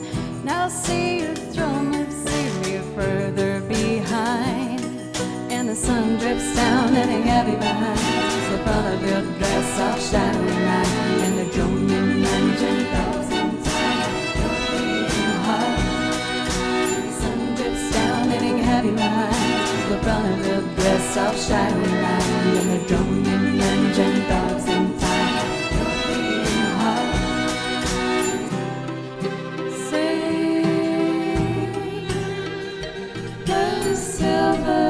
Now see you thrown up, see me further behind. And the sun drips down, letting heavy behind the front of your dress, all shadowy line. And the droning engine throbs in time with your beating heart. The sun drips down, letting heavy behind the front of your dress, all shadowy line. And the droning engine throbs in time with your beating heart. Sing, blue silver.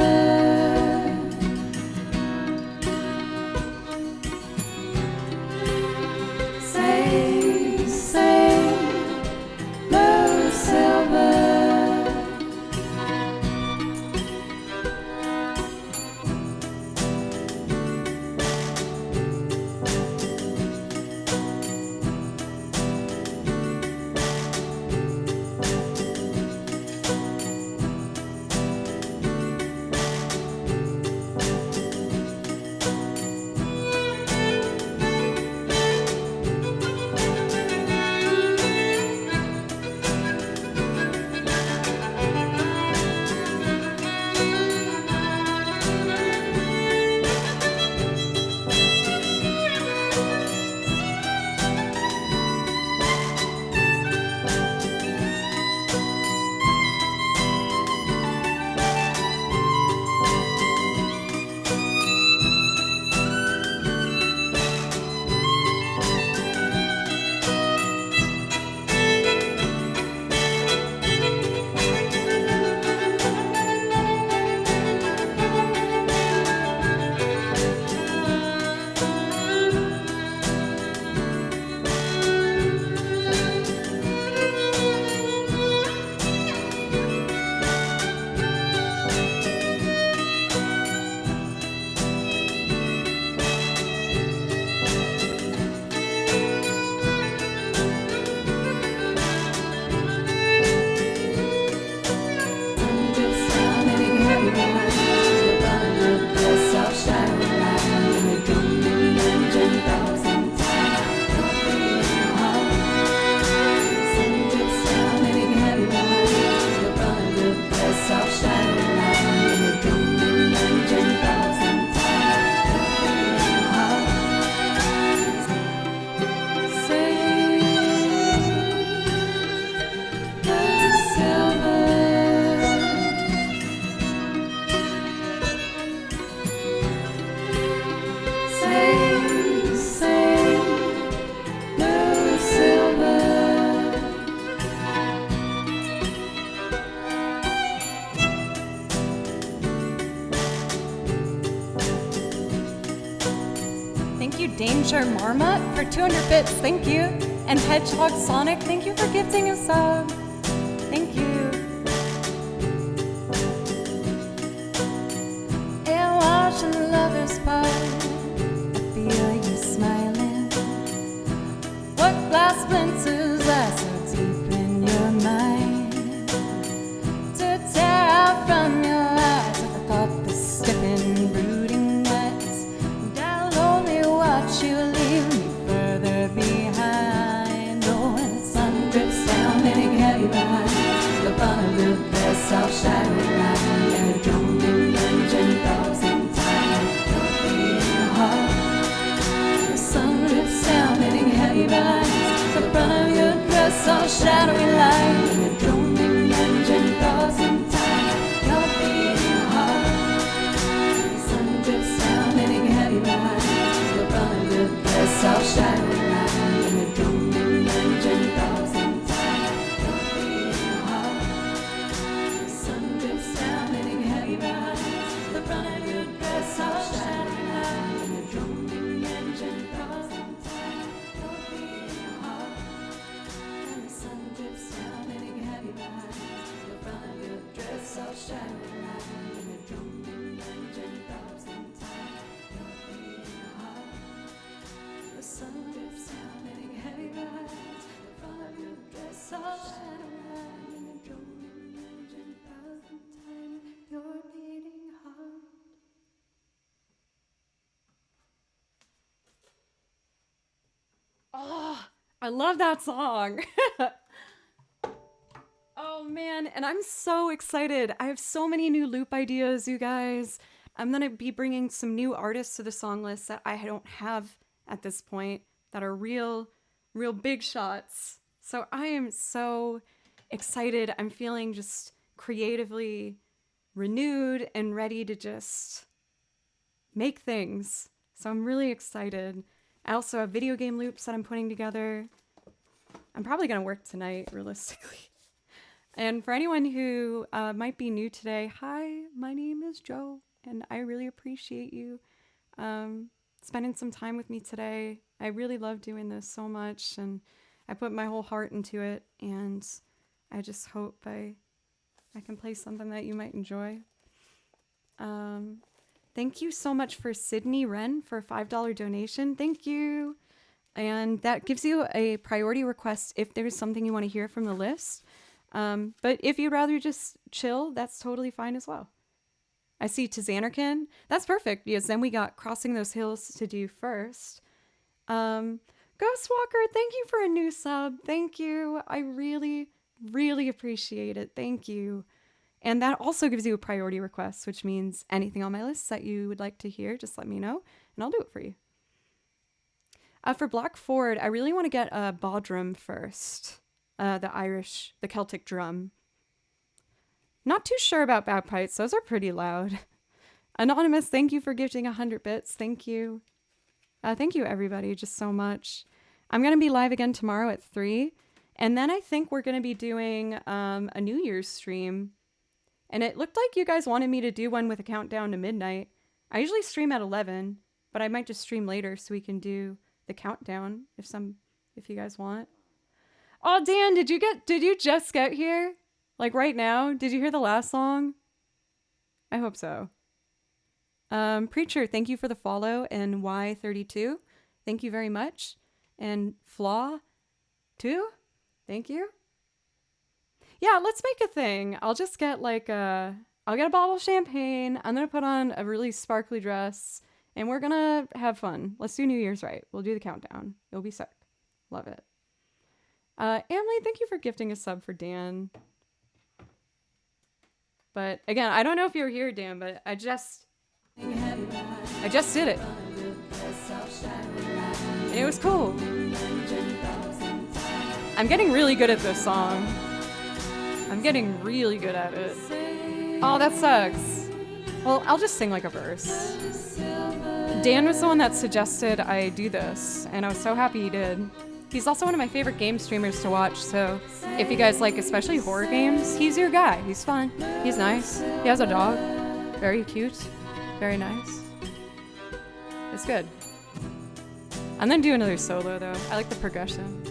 Thank you, Danger Marmot, for 200 bits. Thank you. And Hedgehog Sonic, thank you for gifting a sub. Thank you. And watching the lovers part, I feel you smiling. What glass splinters lie so deep in your mind to tear out from your eyes with the thought the stiffened brooding nights. And I'll only watch you leave me further behind. Oh, and the sun drips down, hitting heavy behind the front of your dress, all shining light. And a drumming engine thousand times your beating heart. The sun drips down, hitting heavy behind the front of your dress, all shadowy light. And a drumming engine thousand times your beating heart. The sun drips down, hitting heavy behind the front of your dress, all shadowy light. And a drumming engine thousand times your beating heart. The sun drips down, hitting heavy behind the front of your dress, all shadowy light. And a drumming engine thousand times your beating heart. And the sun drips down, hitting heavy behind the front of your dress, all shadowy light. And a drumming engine thousand times your beating heart. The sun drips down, hitting heavy behind the front of your dress, all shadowy light. And a drumming engine thousand times your beating heart. Oh, I love that song. Oh man, and I'm so excited. I have so many new loop ideas, you guys. I'm gonna be bringing some new artists to the song list that I don't have at this point that are real big shots. So I am so excited. I'm feeling just creatively renewed and ready to just make things. So I'm really excited. I also have video game loops that I'm putting together. I'm probably going to work tonight, realistically. And for anyone who might be new today, hi, my name is Joe, and I really appreciate you spending some time with me today. I really love doing this so much, and I put my whole heart into it, and I just hope I can play something that you might enjoy. Thank you so much for Sydney Wren for a $5 donation. Thank you. And that gives you a priority request if there's something you want to hear from the list. But if you'd rather just chill, that's totally fine as well. I see Tizanarkin. That's perfect, because then we got Crossing Those Hills to do first. Ghostwalker, thank you for a new sub. Thank you. I really, really appreciate it. Thank you. And that also gives you a priority request, which means anything on my list that you would like to hear, just let me know, and I'll do it for you. For Black Ford, I really want to get a Bodrum first. The Celtic drum. Not too sure about bagpipes. Those are pretty loud. Anonymous, thank you for gifting 100 bits. Thank you. Thank you, everybody, just so much. I'm going to be live again tomorrow at 3. And then I think we're going to be doing a New Year's stream. And it looked like you guys wanted me to do one with a countdown to midnight. I usually stream at 11, but I might just stream later so we can do the countdown if you guys want. Oh, Dan, did you just get here? Like right now? Did you hear the last song? I hope so. Preacher, thank you for the follow, and Y32, thank you very much. And Flaw 2, thank you. Yeah, let's make a thing. I'll just get I'll get a bottle of champagne. I'm going to put on a really sparkly dress, and we're going to have fun. Let's do New Year's right. We'll do the countdown. It'll be sick. Love it. Emily, thank you for gifting a sub for Dan. But again, I don't know if you were here, Dan, but I just did it. And it was cool. I'm getting really good at this song. I'm getting really good at it. Oh, that sucks. Well, I'll just sing like a verse. Dan was the one that suggested I do this, and I was so happy he did. He's also one of my favorite game streamers to watch, so if you guys like especially horror games, he's your guy. He's fun. He's nice. He has a dog. Very cute. Very nice. It's good. And then do another solo though. I like the progression.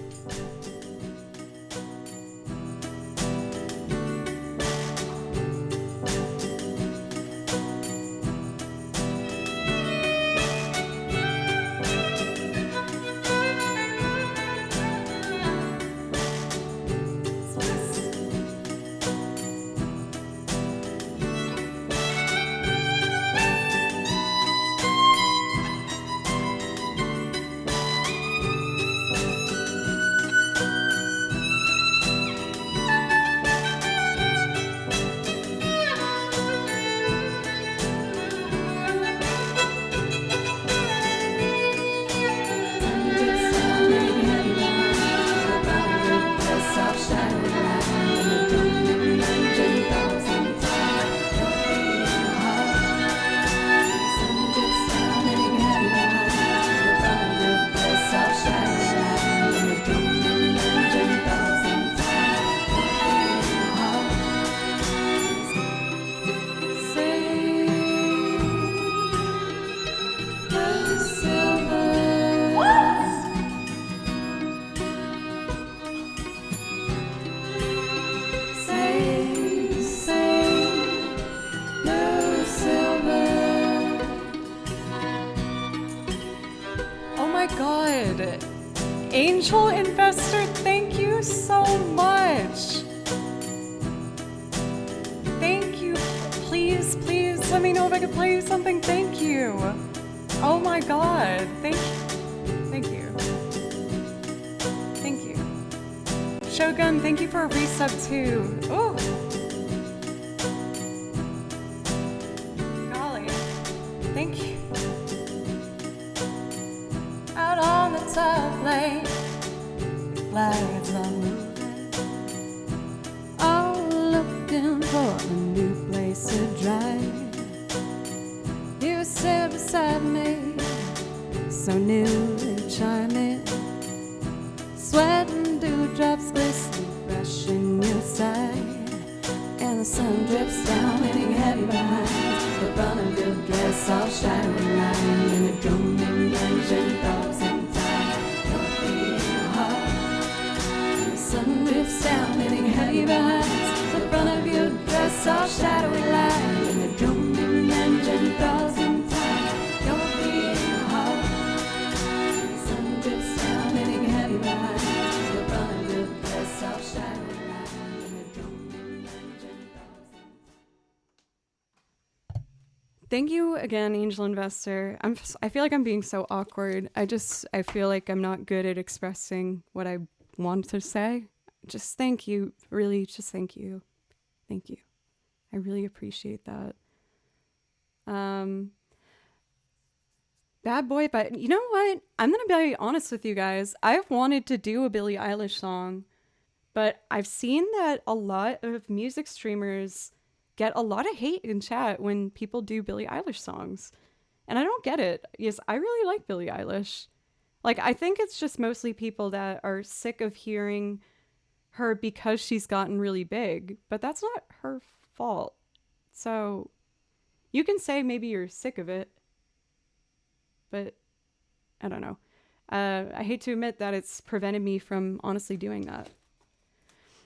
God. Angel Investor, thank you so much. Thank you. Please, please let me know if I can play you something. Thank you. Oh my God. Thank you. Thank you. Thank you. Shogun, thank you for a resub too. Oh. Golly. Thank you. Out on the top lane, flags are moving. All looking for a new place to drive. You sit beside me, so newly charming. Sweat and dewdrops glisten fresh in your side, and the sun drips down, hitting heavy behind the front of your dress, all shining line in a droning engine, dogs in time. Your beating heart, and the sun drips down, hitting heavy behind the front of your dress, all shadowy line in a droning engine, dogs in time. Your beating heart, and the sun drips down, hitting heavy behind the front of your dress, all shadowy line in a droning engine, dogs in time. Thank you again, Angel Investor. I feel like I'm being so awkward. I feel like I'm not good at expressing what I want to say. Just thank you. Really, just thank you. Thank you. I really appreciate that. Bad boy, but you know what? I'm going to be honest with you guys. I've wanted to do a Billie Eilish song, but I've seen that a lot of music streamers get a lot of hate in chat when people do Billie Eilish songs. And I don't get it. Yes, I really like Billie Eilish. Like, I think it's just mostly people that are sick of hearing her because she's gotten really big, but that's not her fault. So you can say maybe you're sick of it, but I don't know. I hate to admit that it's prevented me from honestly doing that.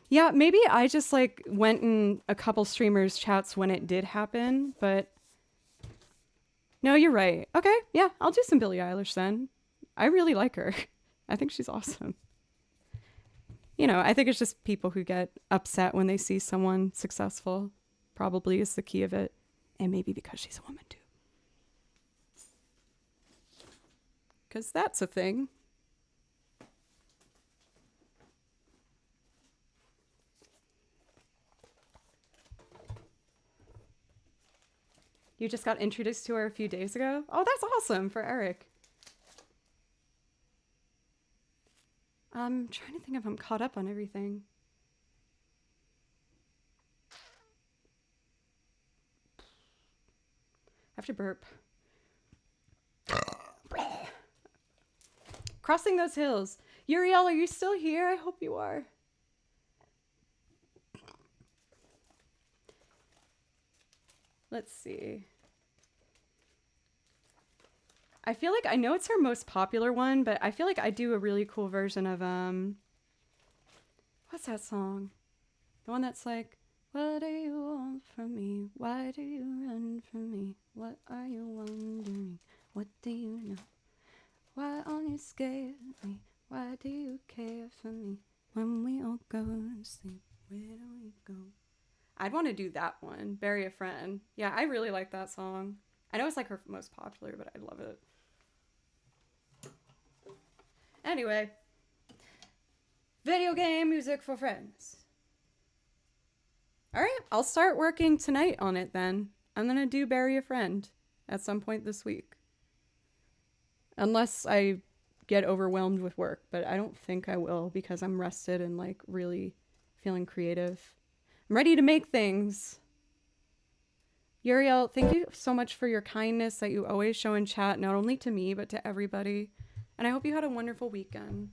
Yeah, maybe I just like went in a couple streamers' chats when it did happen, but no, you're right. Okay, yeah, I'll do some Billie Eilish then. I really like her. I think she's awesome. You know, I think it's just people who get upset when they see someone successful probably is the key of it. And maybe because she's a woman too. Because that's a thing. You just got introduced to her a few days ago? Oh, that's awesome for Eric. I'm trying to think if I'm caught up on everything. I have to burp. Crossing those hills. Uriel, are you still here? I hope you are. Let's see. I feel like I know it's her most popular one, but I feel like I do a really cool version of what's that song? The one that's like, what do you want from me? Why do you run from me? What are you wondering? What do you know? Why aren't you scared of me? Why do you care for me? When we all go to sleep, where do we go? I'd want to do that one. Bury a Friend. Yeah, I really like that song. I know it's like her most popular, but I love it. Anyway, video game music for friends. All right, I'll start working tonight on it then. I'm going to do Bury a Friend at some point this week. Unless I get overwhelmed with work, but I don't think I will because I'm rested and like really feeling creative. I'm ready to make things. Uriel, thank you so much for your kindness that you always show in chat, not only to me, but to everybody. And I hope you had a wonderful weekend.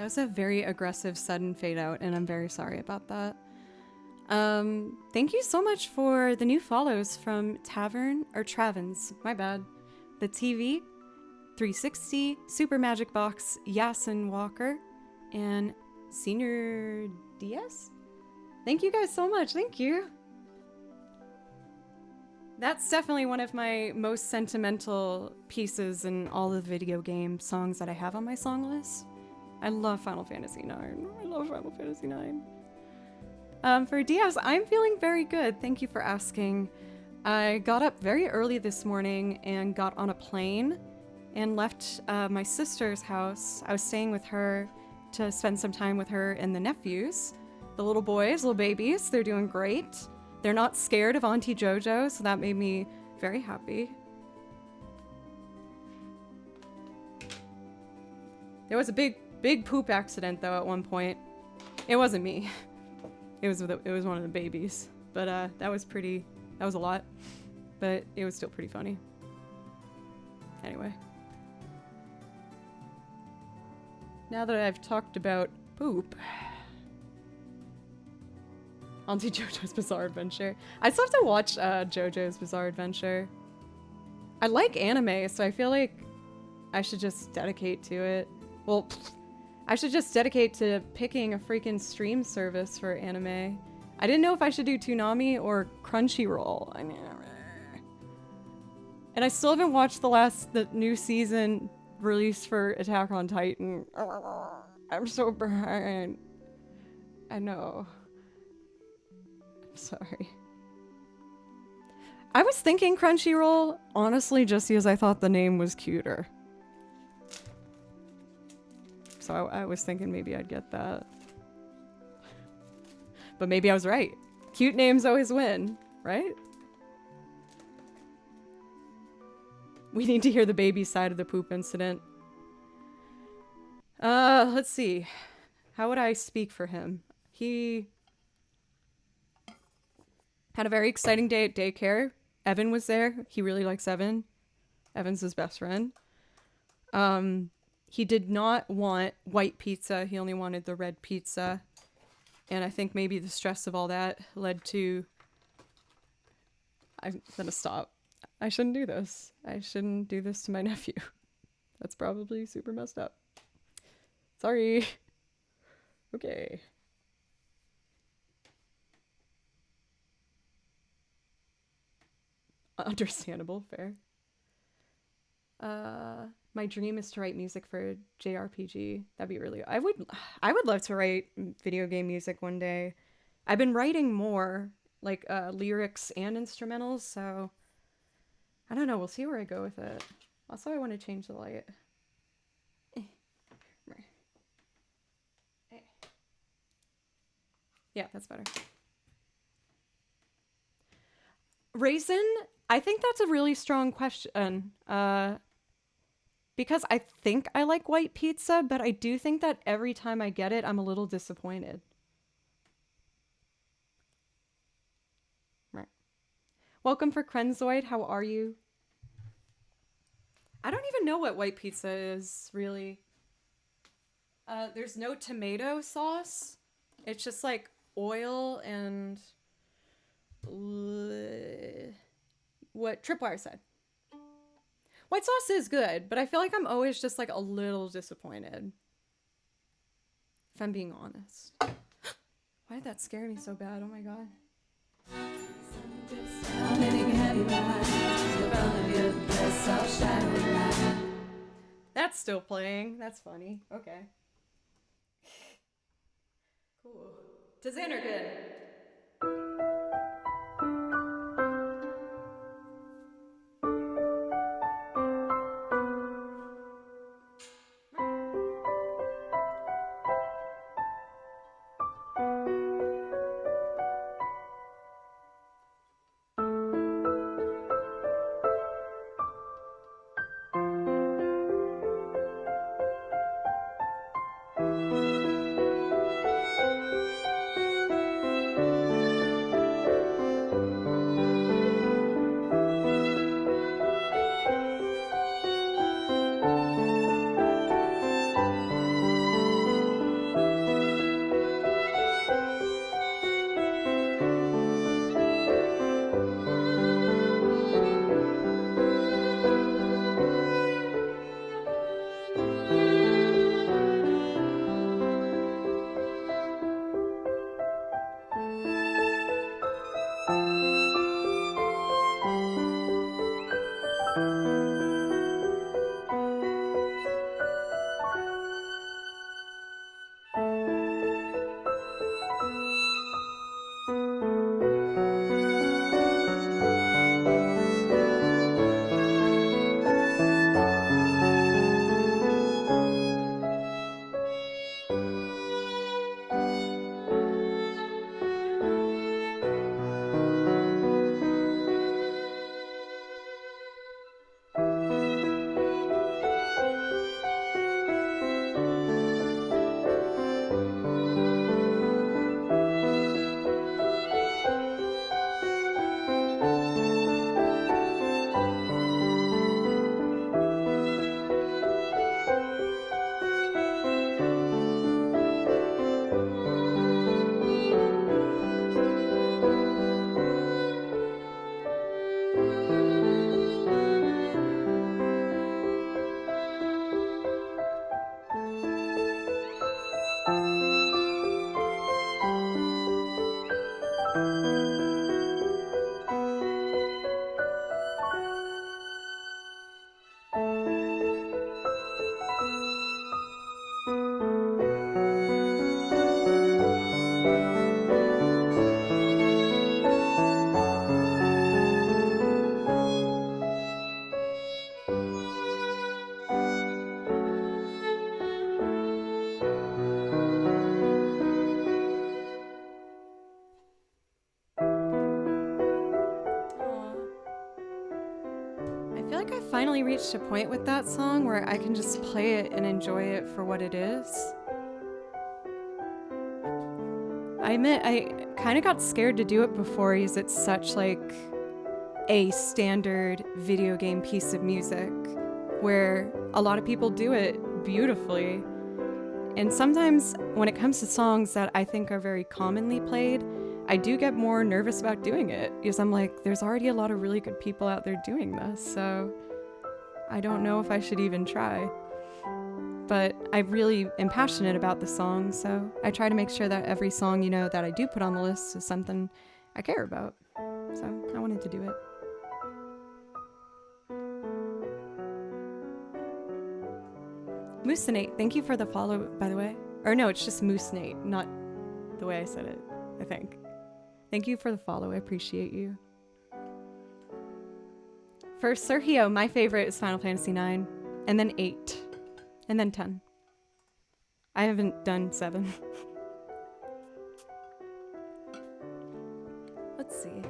That was a very aggressive sudden fade out, and I'm very sorry about that. Thank you so much for the new follows from Travens, my bad. The TV, 360, Super Magic Box, Yasin Walker, and Senior DS? Thank you guys so much, thank you. That's definitely one of my most sentimental pieces in all the video game songs that I have on my song list. I love Final Fantasy IX. I love Final Fantasy IX. For DS, I'm feeling very good. Thank you for asking. I got up very early this morning and got on a plane and left my sister's house. I was staying with her to spend some time with her and the nephews. The little boys, little babies, they're doing great. They're not scared of Auntie JoJo, so that made me very happy. There was a big poop accident though at one point. It wasn't me. It was one of the babies. But that was a lot. But it was still pretty funny. Anyway. Now that I've talked about poop, Auntie JoJo's Bizarre Adventure. I still have to watch JoJo's Bizarre Adventure. I like anime, so I feel like I should just dedicate to it. Well, I should just dedicate to picking a freaking stream service for anime. I didn't know if I should do Toonami or Crunchyroll. And I still haven't watched the new season released for Attack on Titan. I'm so behind. I know. I'm sorry. I was thinking Crunchyroll, honestly, just because I thought the name was cuter. So I was thinking maybe I'd get that. But maybe I was right. Cute names always win, right? We need to hear the baby side of the poop incident. Let's see. How would I speak for him? He had a very exciting day at daycare. Evan was there. He really likes Evan. Evan's his best friend. He did not want white pizza. He only wanted the red pizza. And I think maybe the stress of all that led to... I'm gonna stop. I shouldn't do this. I shouldn't do this to my nephew. That's probably super messed up. Sorry. Okay. Understandable, fair. My dream is to write music for a JRPG. That'd be really... I would love to write video game music one day. I've been writing more, like, lyrics and instrumentals, so... I don't know, we'll see where I go with it. Also, I want to change the light. Yeah, that's better. Raisin, I think that's a really strong question. Because I think I like white pizza, but I do think that every time I get it, I'm a little disappointed. Right. Welcome for Krenzoid, how are you? I don't even know what white pizza is, really. There's no tomato sauce. It's just like oil and... what Tripwire said. White sauce is good, but I feel like I'm always just like a little disappointed. If I'm being honest. Why did that scare me so bad? Oh my god. That's still playing. That's funny. Okay. Cool. To Xanderkin. I feel like I finally reached a point with that song where I can just play it and enjoy it for what it is. I admit I kind of got scared to do it before because it's such like a standard video game piece of music where a lot of people do it beautifully. And sometimes when it comes to songs that I think are very commonly played, I do get more nervous about doing it because I'm like, there's already a lot of really good people out there doing this, so I don't know if I should even try. But I really am passionate about the song, so I try to make sure that every song, that I do put on the list is something I care about. So I wanted to do it. Moosenate, thank you for the follow, by the way. Or no, it's just Moosenate, not the way I said it, I think. Thank you for the follow, I appreciate you. For Sergio, my favorite is Final Fantasy IX, and then 8, and then 10. I haven't done 7. Let's see.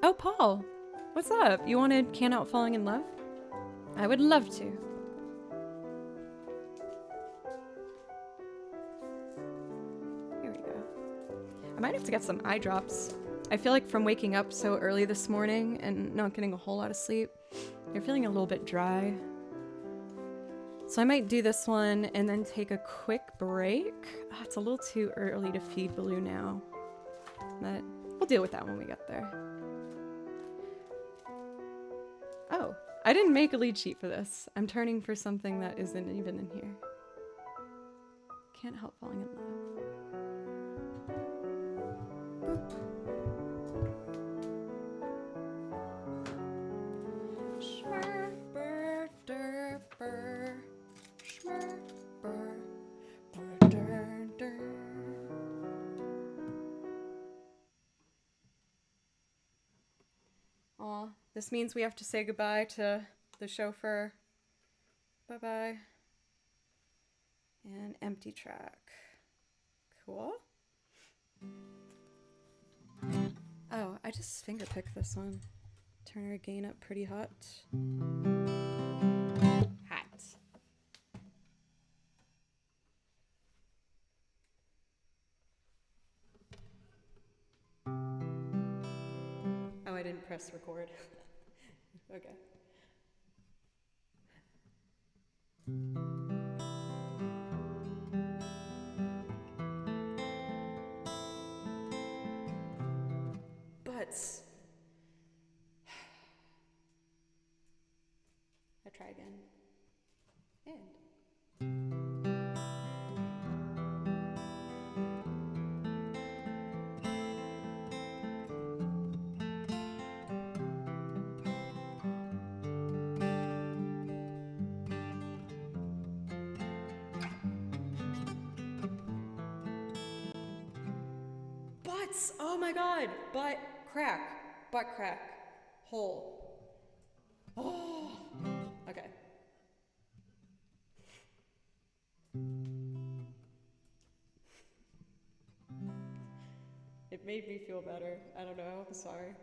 Oh, Paul. What's up? You wanted Can't Help Falling in Love? I would love to. Here we go. I might have to get some eye drops. I feel like from waking up so early this morning and not getting a whole lot of sleep, you're feeling a little bit dry. So I might do this one and then take a quick break. Oh, it's a little too early to feed Baloo now, but we'll deal with that when we get there. Oh, I didn't make a lead sheet for this. I'm turning for something that isn't even in here. Can't help falling in love. Aw, this means we have to say goodbye to the chauffeur. Bye-bye. And empty track. Cool. Oh, I just fingerpicked this one. Turn our gain up pretty hot. Hot. Oh, I didn't press record. Okay. Butts. I try again. And. Butts! Oh my god! Butt crack. Butt crack. Hole. Oh! Okay. It made me feel better. I don't know. I'm sorry.